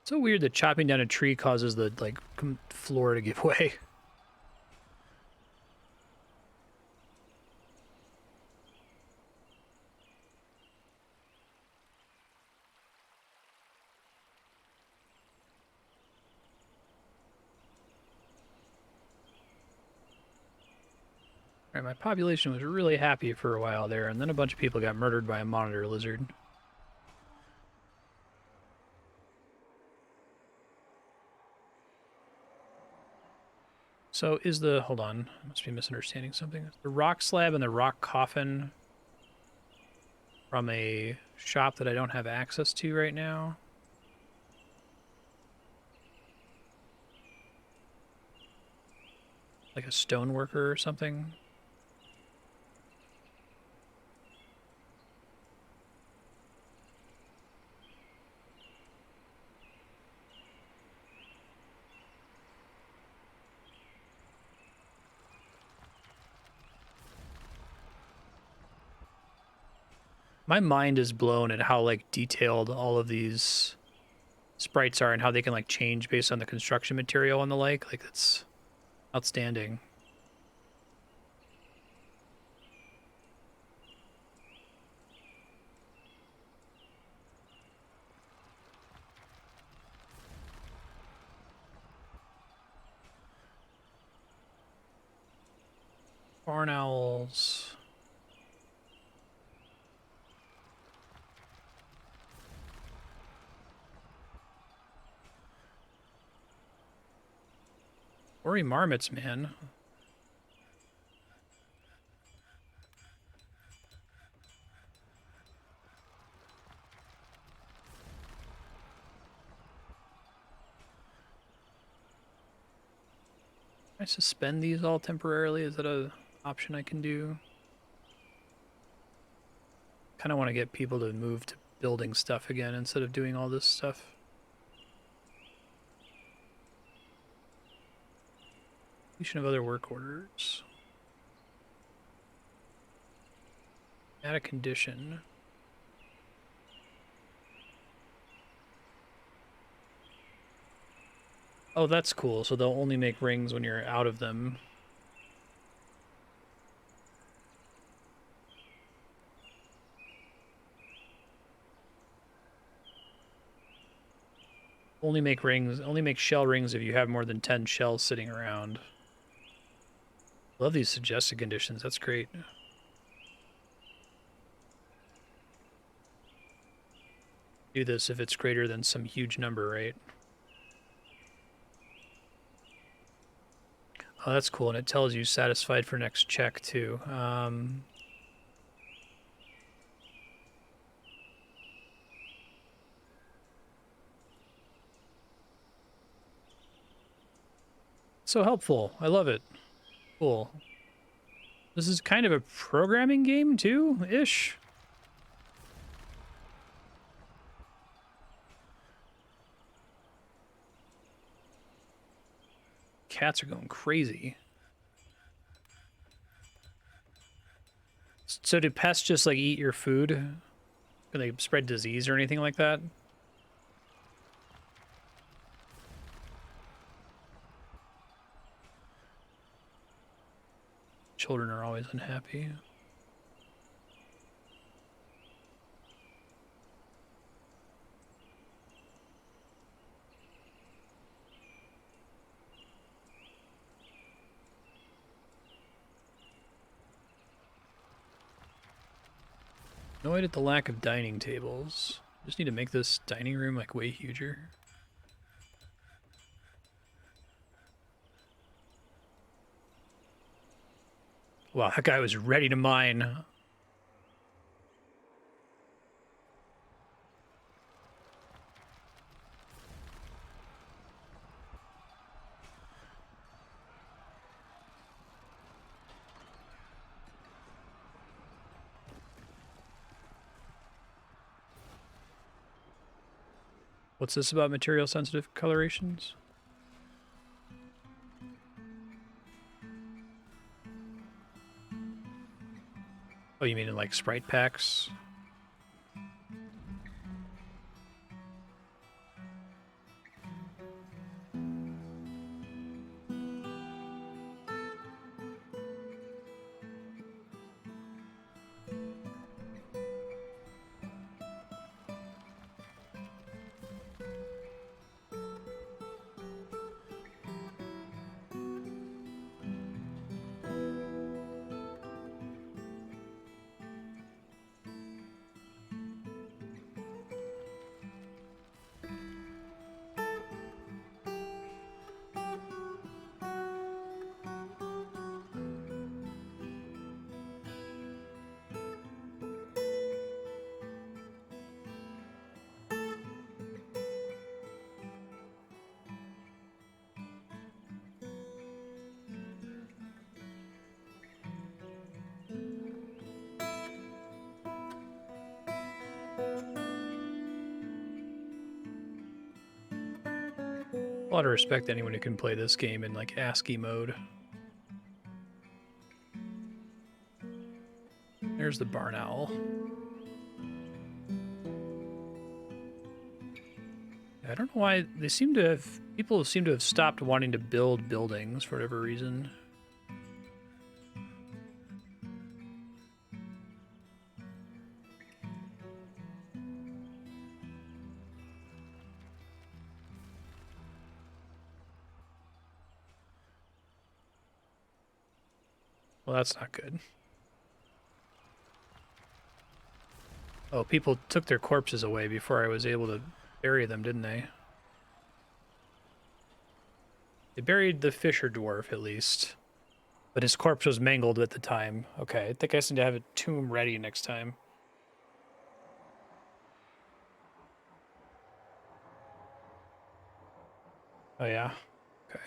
So weird that chopping down a tree causes the like floor to give way. All right, my population was really happy for a while there, and then a bunch of people got murdered by a monitor lizard. So is the, hold on, I must be misunderstanding something. The rock slab and the rock coffin from a shop that I don't have access to right now. Like a stoneworker or something. My mind is blown at how like detailed all of these sprites are and how they can like change based on the construction material and the like. Like it's outstanding. Barn owls. Worry marmots, man. Can I suspend these all temporarily? Is that a option I can do? Kind of want to get people to move to building stuff again instead of doing all this stuff. Completion of other work orders. Add a condition. Oh, that's cool. So they'll only make rings when you're out of them. Only make rings, only make shell rings if you have more than 10 shells sitting around. Love these suggested conditions. That's great. Do this if it's greater than some huge number, right? Oh, that's cool. And it tells you satisfied for next check, too. So helpful. I love it. Cool. This is kind of a programming game too, ish. Cats are going crazy. So do pests just like eat your food? Can they spread disease or anything like that? Children are always unhappy. Annoyed at the lack of dining tables. Just need to make this dining room like way huger. Wow, that guy was ready to mine. What's this about material sensitive colorations? Oh, you mean in like sprite packs? A lot of respect to anyone who can play this game in like ASCII mode. There's the barn owl. I don't know why they seem to have, people seem to have stopped wanting to build buildings for whatever reason. Well, that's not good. Oh, people took their corpses away before I was able to bury them, didn't they? They buried the fisherdwarf, at least. But his corpse was mangled at the time. Okay, I think I need to have a tomb ready next time. Oh, yeah? Okay.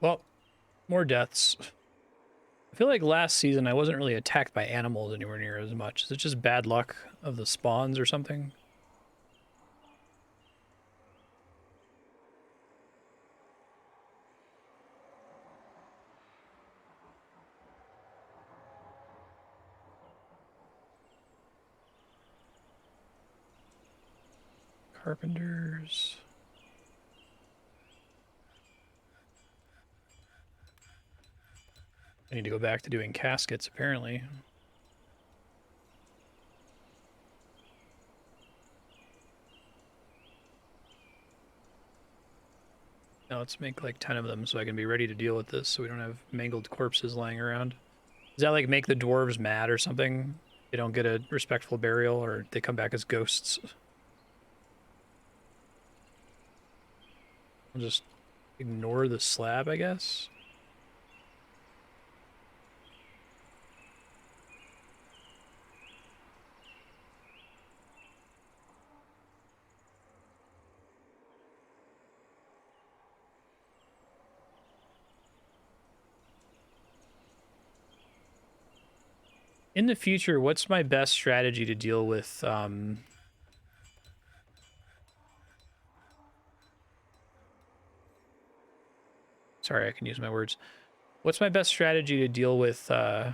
Well, more deaths. I feel like last season I wasn't really attacked by animals anywhere near as much. Is it just bad luck of the spawns or something? Carpenters. I need to go back to doing caskets, apparently. Now let's make like 10 of them so I can be ready to deal with this so we don't have mangled corpses lying around. Does that like make the dwarves mad or something? They don't get a respectful burial, or they come back as ghosts. I'll just ignore the slab, I guess. In the future, what's my best strategy to deal with sorry, I can use my words. What's my best strategy to deal with all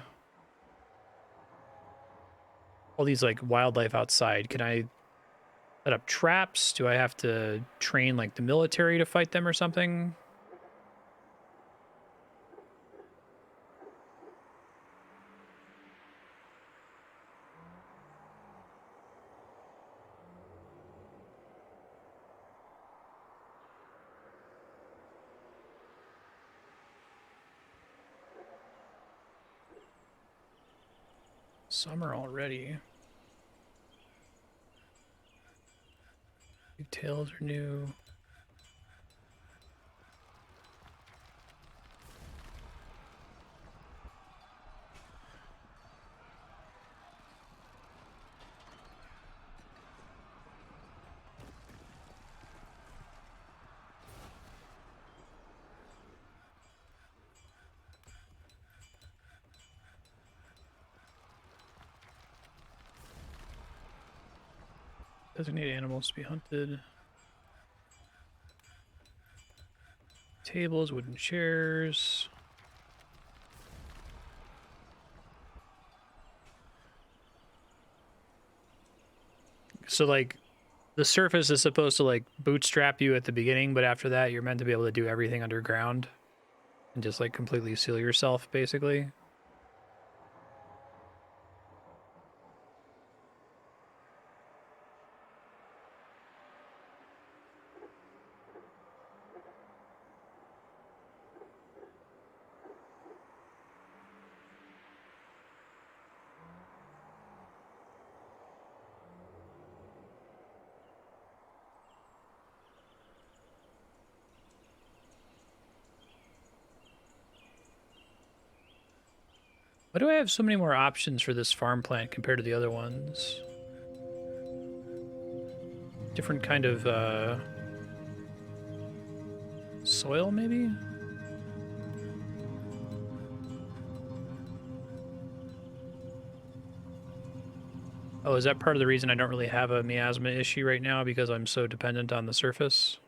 these like wildlife outside? Can I set up traps? Do I have to train like the military to fight them or something? Summer already. Big tails are new. Designated animals to be hunted. Tables, wooden chairs. So like the surface is supposed to like bootstrap you at the beginning, but after that you're meant to be able to do everything underground and just like completely seal yourself basically. Why do I have so many more options for this farm plant compared to the other ones? Different kind of soil, maybe? Oh, is that part of the reason I don't really have a miasma issue right now, because I'm so dependent on the surface?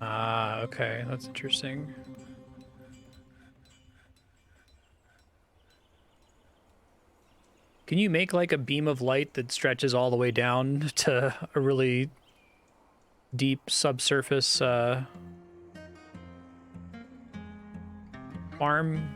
Ah, okay, that's interesting. Can you make like a beam of light that stretches all the way down to a really deep subsurface farm?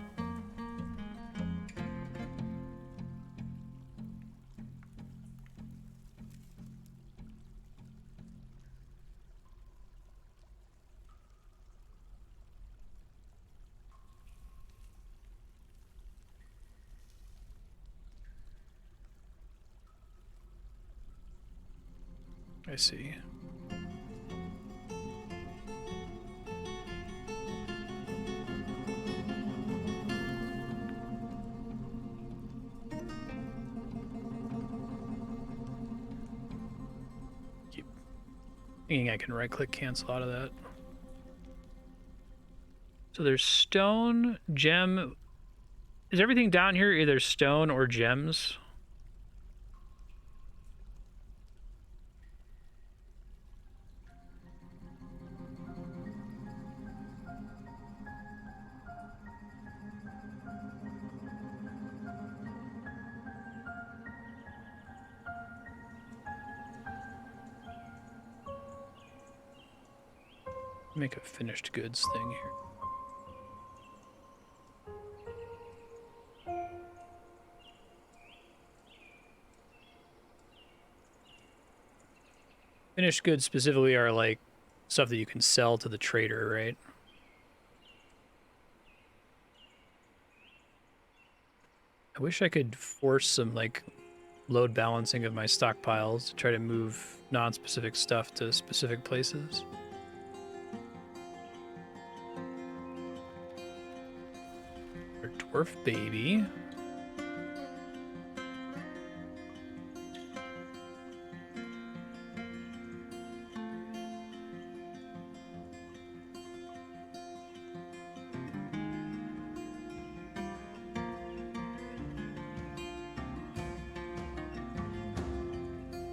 I see. Keep thinking I can right-click cancel out of that. So there's stone, gem. Is everything down here either stone or gems? Make a finished goods thing here. Finished goods specifically are like stuff that you can sell to the trader, right? I wish I could force some like load balancing of my stockpiles to try to move non-specific stuff to specific places. Our dwarf baby.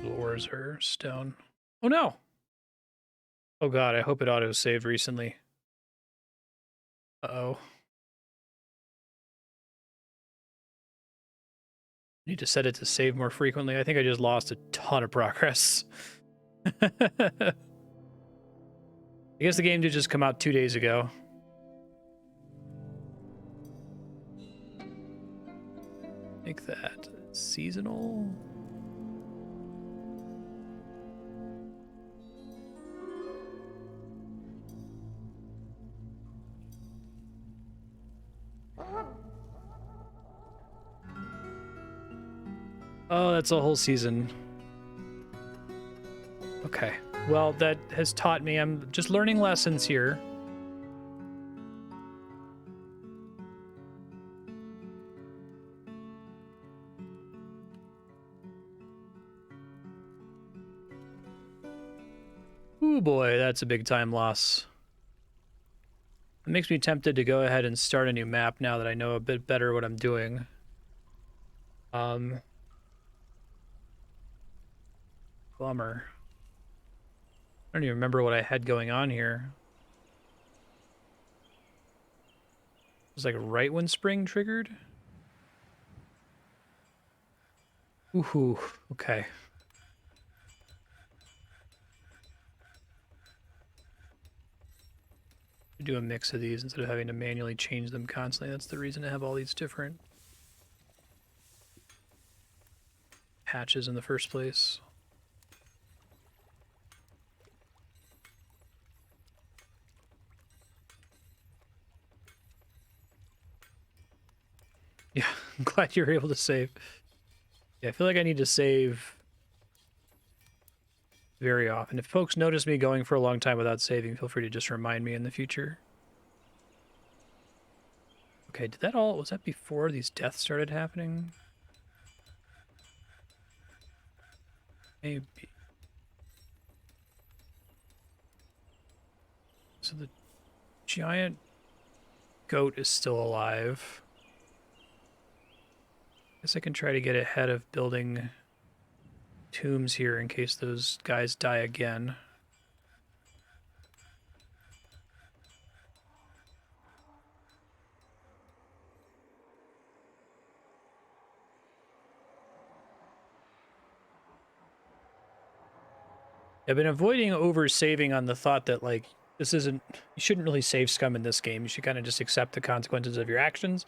Lures her stone. Oh no! Oh god, I hope it auto-saved recently. Uh-oh. Need to set it to save more frequently. I think I just lost a ton of progress. I guess the game did just come out 2 days ago. Make that seasonal. Oh, that's a whole season. Okay. Well, that has taught me. I'm just learning lessons here. Ooh boy, that's a big time loss. It makes me tempted to go ahead and start a new map now that I know a bit better what I'm doing. Bummer. I don't even remember what I had going on here. It was like right when spring triggered? Ooh, okay. Do a mix of these instead of having to manually change them constantly. That's the reason to have all these different patches in the first place. Yeah, I'm glad you were able to save. Yeah, I feel like I need to save very often. If folks notice me going for a long time without saving, feel free to just remind me in the future. Okay, did that all... was that before these deaths started happening? Maybe. So the giant goat is still alive. Guess I can try to get ahead of building tombs here in case those guys die again. I've been avoiding over-saving on the thought that, like, this isn't... you shouldn't really save scum in this game. You should kind of just accept the consequences of your actions.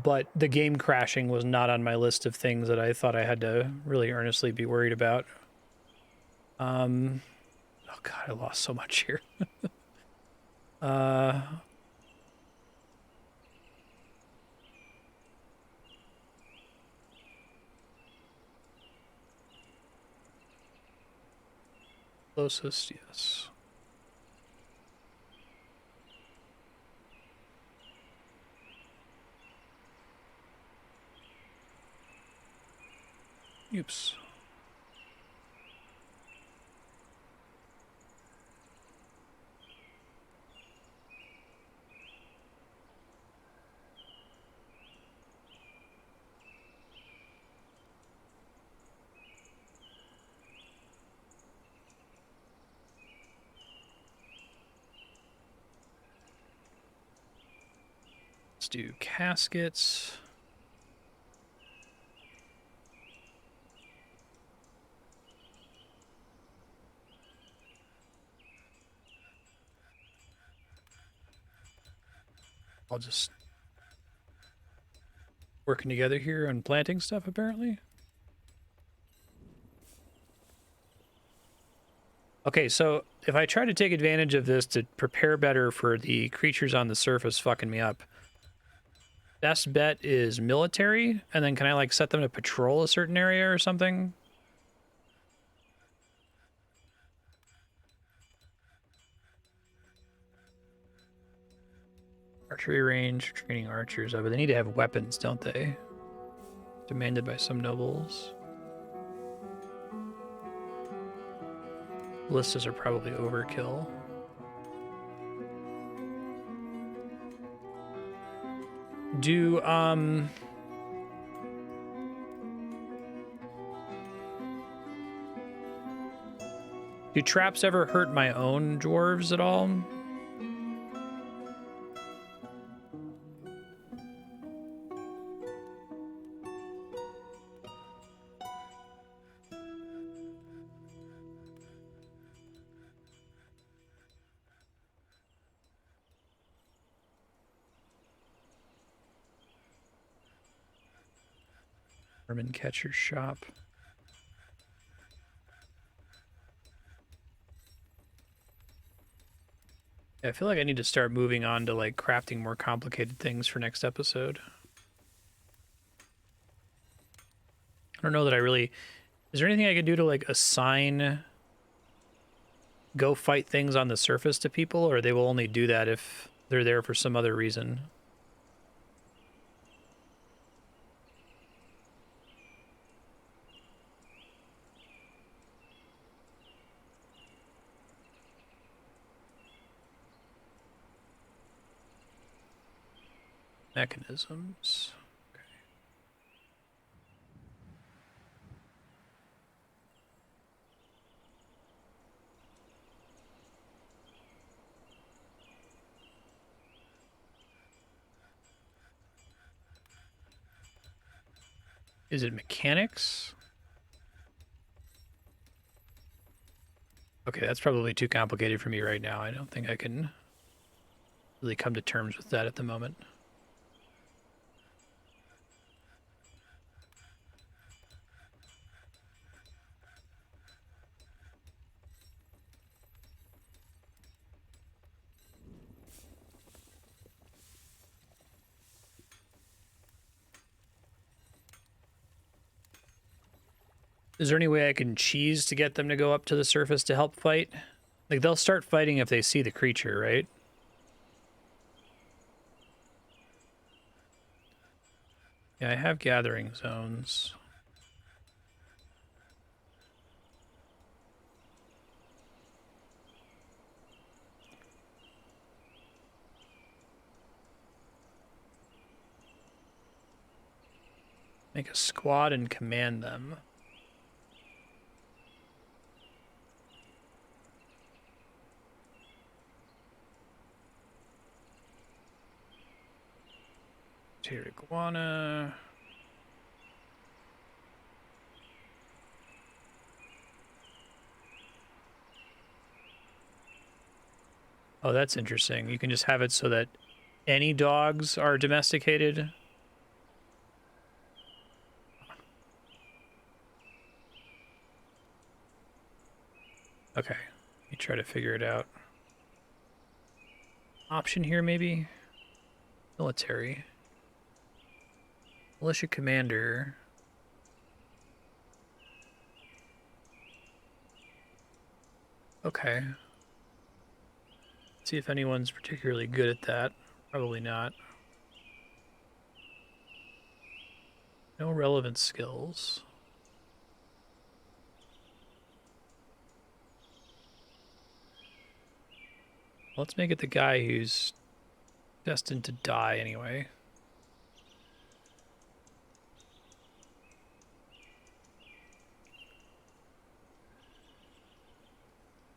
But the game crashing was not on my list of things that I thought I had to really earnestly be worried about. Oh god, I lost so much here. Closest, yes. Oops. Let's do caskets. All just working together here and planting stuff, apparently. Okay, so if I try to take advantage of this to prepare better for the creatures on the surface fucking me up, best bet is military, and then can I, like, set them to patrol a certain area or something? Archery range, training archers. Oh, but they need to have weapons, don't they? Demanded by some nobles. Ballistas are probably overkill. Do traps ever hurt my own dwarves at all? Vermin catcher shop. Yeah, I feel like I need to start moving on to, like, crafting more complicated things for next episode. I don't know that I really... Is there anything I can do to, like, assign go fight things on the surface to people, or they will only do that if they're there for some other reason? Mechanisms. Okay. Is it mechanics? Okay, that's probably too complicated for me right now. I don't think I can really come to terms with that at the moment. Is there any way I can cheese to get them to go up to the surface to help fight? Like, they'll start fighting if they see the creature, right? Yeah, I have gathering zones. Make a squad and command them. Iguana. Oh, that's interesting. You can just have it so that any dogs are domesticated. Okay, let me try to figure it out. Option here, maybe? Military. Militia commander. Okay. See if anyone's particularly good at that. Probably not. No relevant skills. Let's make it the guy who's destined to die anyway.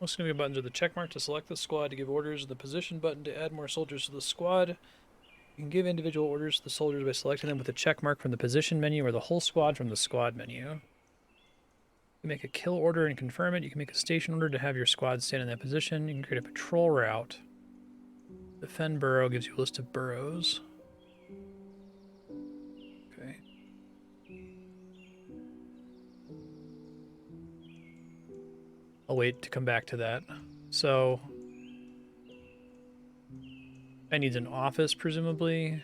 Most significant buttons are the check mark to select the squad, to give orders, and the position button to add more soldiers to the squad. You can give individual orders to the soldiers by selecting them with a check mark from the position menu or the whole squad from the squad menu. You can make a kill order and confirm it. You can make a station order to have your squad stand in that position. You can create a patrol route. Defend burrow gives you a list of burrows. Okay. I'll wait to come back to that. So I need an office, presumably.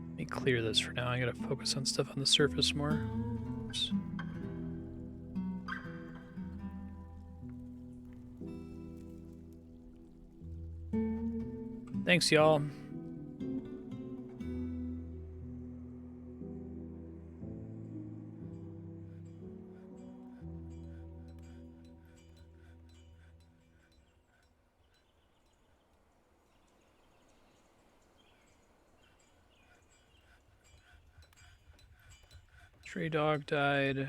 Let me clear this for now. I gotta focus on stuff on the surface more. Oops. Thanks, y'all. Stray dog died. All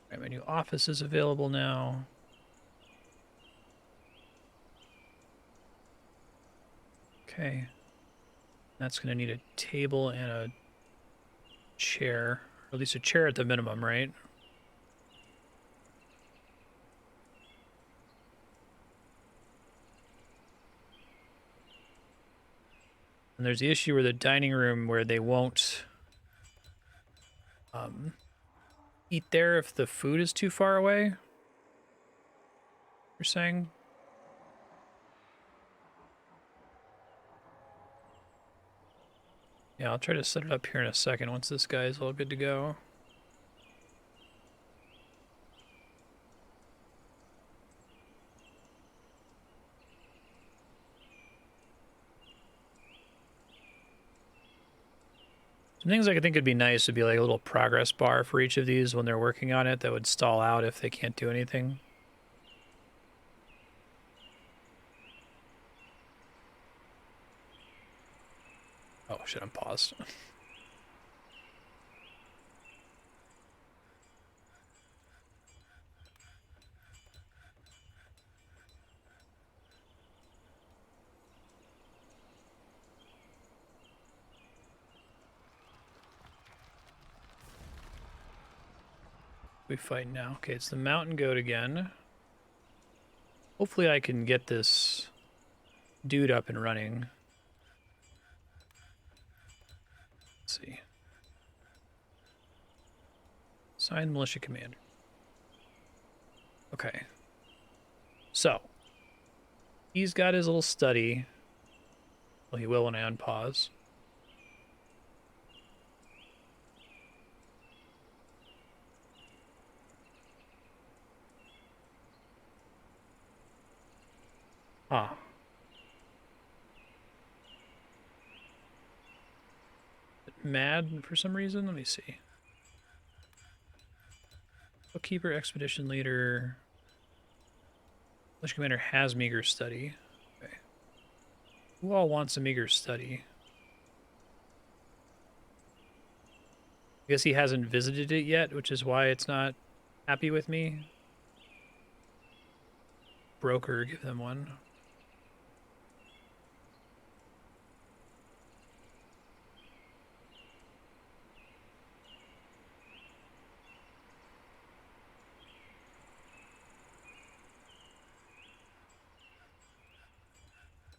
right, my new office is available now. Okay. That's going to need a table and a chair. Or at least a chair at the minimum, right? And there's the issue where the dining room where they won't eat there if the food is too far away. You're saying? Yeah, I'll try to set it up here in a second once this guy is all good to go. Some things I could think would be nice would be like a little progress bar for each of these when they're working on it that would stall out if they can't do anything. Oh shit, I'm paused. We fight now. Okay, it's the mountain goat again. Hopefully I can get this dude up and running. Let's see. Assign militia commander. Okay. So, he's got his little study. Well, he will when I unpause. Ah. Mad for some reason? Let me see. Bookkeeper, expedition leader. Militia commander has meager study. Okay. Who all wants a meager study? I guess he hasn't visited it yet, which is why it's not happy with me. Broker, give them one.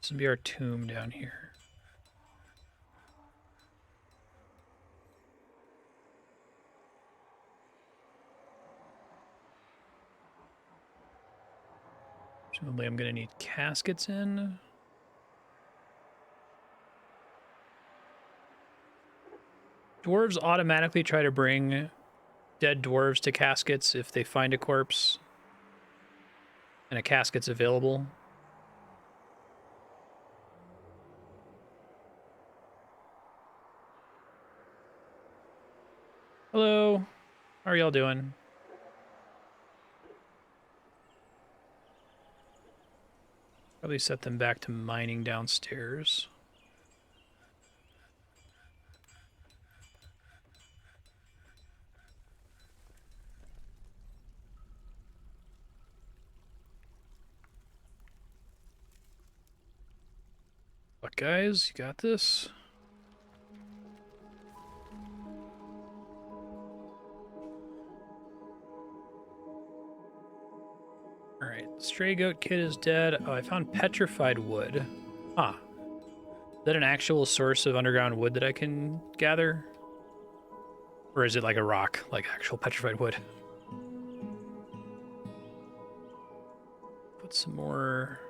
This will be our tomb down here. Presumably I'm going to need caskets in. Dwarves automatically try to bring dead dwarves to caskets if they find a corpse and a casket's available. Hello. How are y'all doing? Probably set them back to mining downstairs. What, guys? You got this? Alright, stray goat kid is dead. Oh, I found petrified wood. Huh. Is that an actual source of underground wood that I can gather? Or is it like a rock, like actual petrified wood? Put some more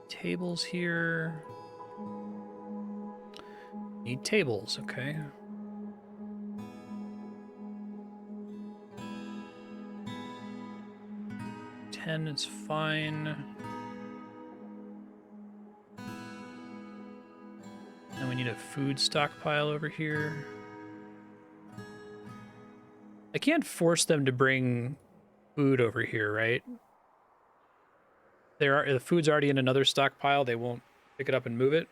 tables here. Need tables, okay. Ten is fine. And we need a food stockpile over here. I can't force them to bring food over here, right? The food's already in another stockpile. They won't pick it up and move it.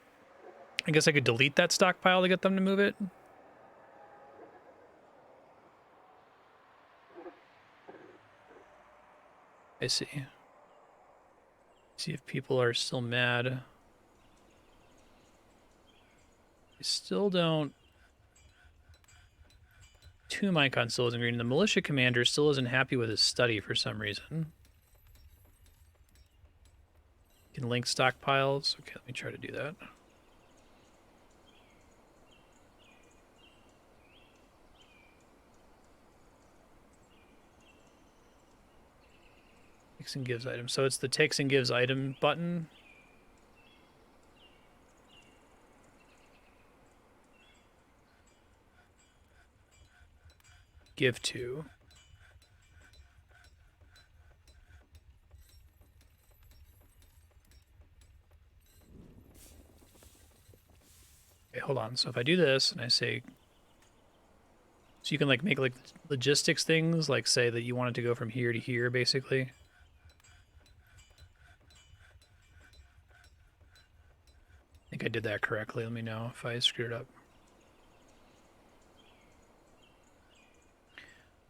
I guess I could delete that stockpile to get them to move it. I see. See if people are still mad. I still don't. Two icon still isn't green. The militia commander still isn't happy with his study for some reason. You can link stockpiles. Okay, let me try to do that. Takes and gives item. So it's the takes and gives item button. Give to. Okay, hold on. So if I do this and I say, so you can like make like logistics things, like say that you want it to go from here to here, basically. I think I did that correctly. Let me know if I screwed it up.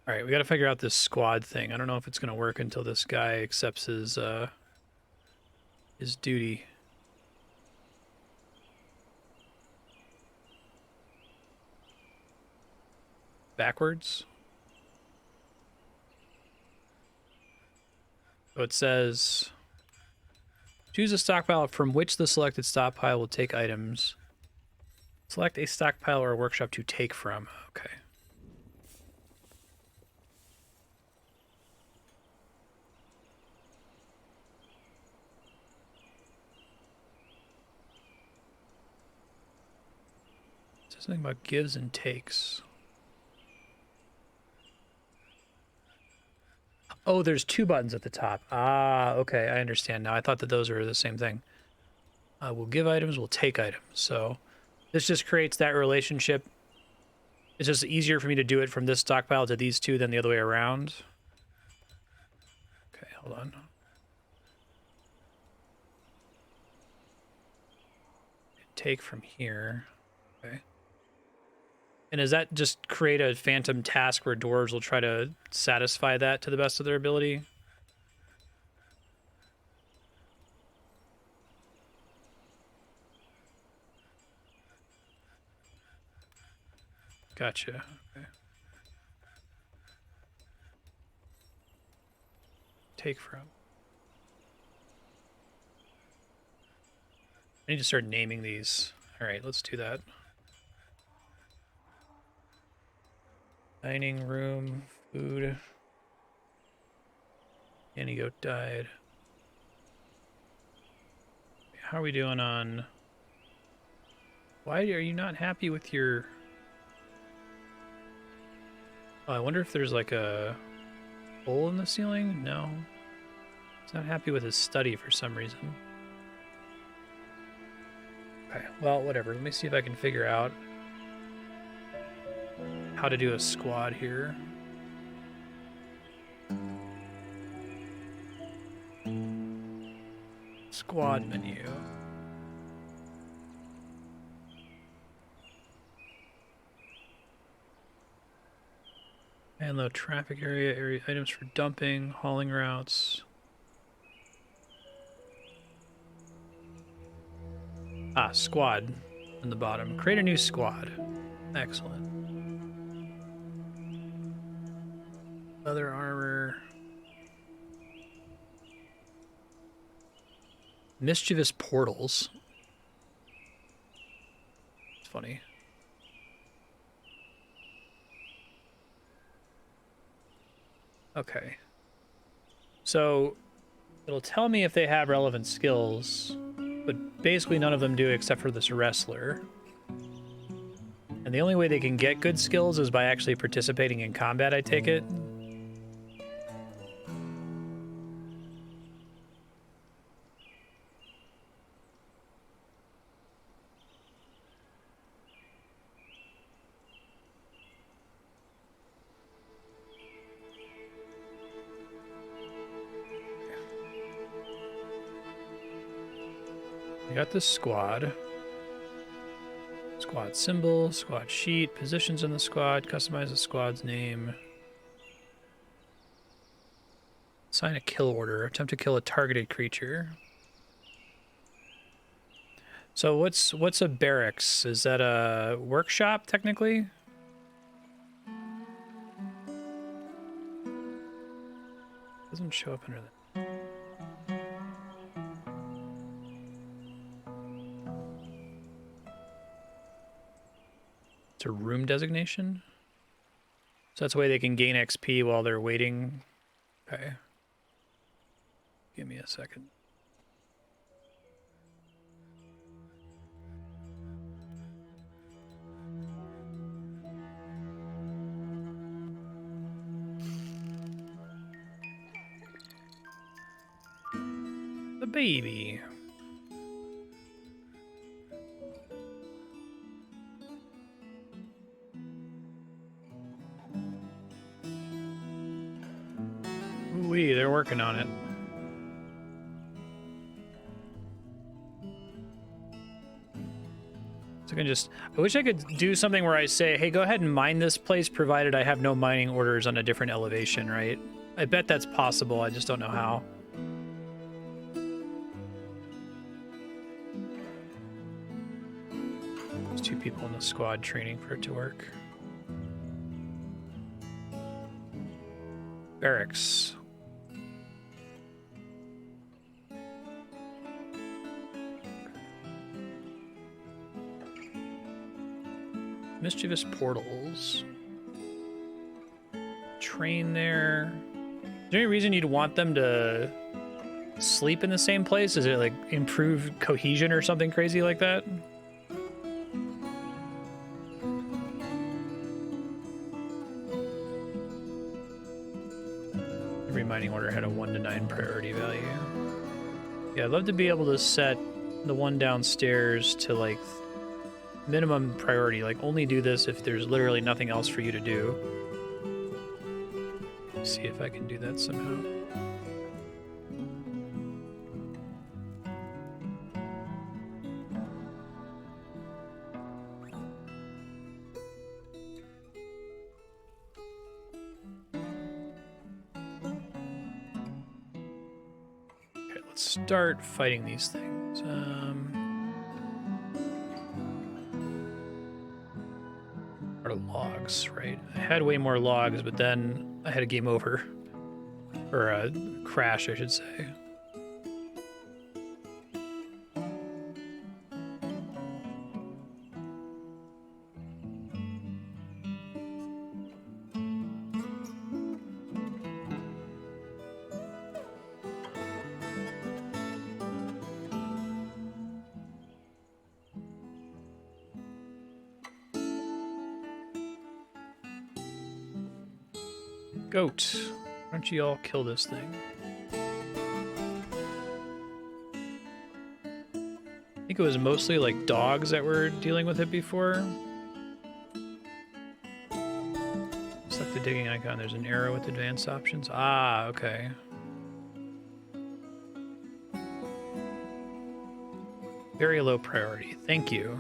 All right, we got to figure out this squad thing. I don't know if it's going to work until this guy accepts his duty. Backwards. So it says, choose a stockpile from which the selected stockpile will take items. Select a stockpile or a workshop to take from. Okay. It says something about gives and takes. Oh, there's two buttons at the top. Ah, okay, I understand now. I thought that those were the same thing. We'll give items, we'll take items. So this just creates that relationship. It's just easier for me to do it from this stockpile to these two than the other way around. Okay, hold on. Take from here. Okay. And does that just create a phantom task where dwarves will try to satisfy that to the best of their ability? Gotcha. Okay. Take from. I need to start naming these. All right, let's do that. Dining room, food. Any goat died. How are we doing on... Why are you not happy with your... Oh, I wonder if there's like a hole in the ceiling? No. He's not happy with his study for some reason. Okay, well, whatever. Let me see if I can figure out how to do a squad here. Squad menu. And load traffic area items for dumping, hauling routes. Ah, squad in the bottom. Create a new squad. Excellent. Leather armor. Mischievous portals. It's funny. Okay. So it'll tell me if they have relevant skills, but basically none of them do except for this wrestler. And the only way they can get good skills is by actually participating in combat, I take it. We got this squad. Squad symbol, squad sheet, positions in the squad, customize the squad's name. Assign a kill order, attempt to kill a targeted creature. So what's a barracks? Is that a workshop technically? Doesn't show up under that. It's a room designation. So that's a way they can gain XP while they're waiting. Okay. Give me a second. The baby. Ooh-wee, they're working on it. So I wish I could do something where I say, hey, go ahead and mine this place, provided I have no mining orders on a different elevation, right? I bet that's possible, I just don't know how. There's 2 people in the squad training for it to work. Barracks. Mischievous portals. Train there. Is there any reason you'd want them to sleep in the same place? Is it like improve cohesion or something crazy like that? Every mining order had a 1 to 9 priority value. Yeah, I'd love to be able to set the one downstairs to like minimum priority, like only do this if there's literally nothing else for you to do. Let's see if I can do that somehow. Okay, let's start fighting these things. Logs, right? I had way more logs, but then I had a game over. Or a crash, I should say. Goat, why don't you all kill this thing? I think it was mostly like dogs that were dealing with it before. Select the digging icon, there's an arrow with advanced options. Ah, okay. Very low priority, thank you.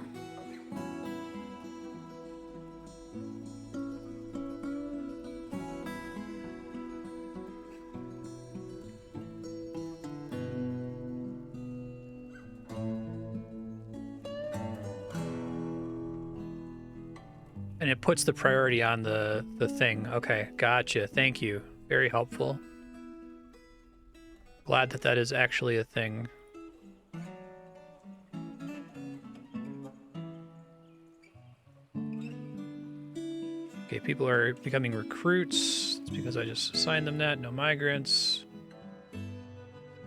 And it puts the priority on the thing. Okay, gotcha. Thank you. Very helpful. Glad that that is actually a thing. Okay, people are becoming recruits. It's because I just assigned them that. No migrants.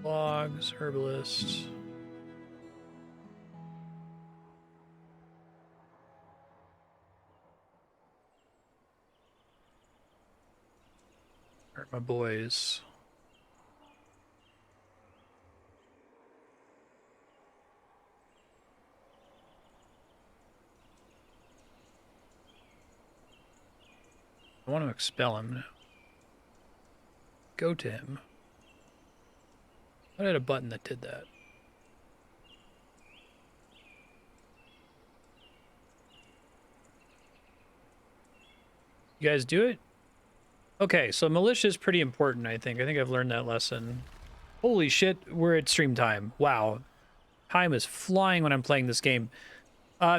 Logs, herbalists. Where are my boys? I want to expel him. Go to him. I had a button that did that. You guys do it? Okay, so militia is pretty important, I think. I think I've learned that lesson. Holy shit, we're at stream time. Wow. Time is flying when I'm playing this game.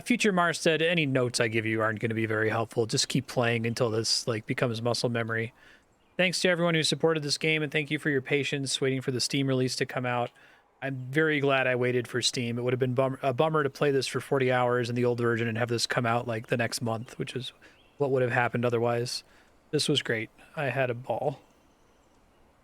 Future Marstead, any notes I give you aren't going to be very helpful. Just keep playing until this like becomes muscle memory. Thanks to everyone who supported this game, and thank you for your patience waiting for the Steam release to come out. I'm very glad I waited for Steam. It would have been a bummer to play this for 40 hours in the old version and have this come out like the next month, which is what would have happened otherwise. This was great. I had a ball.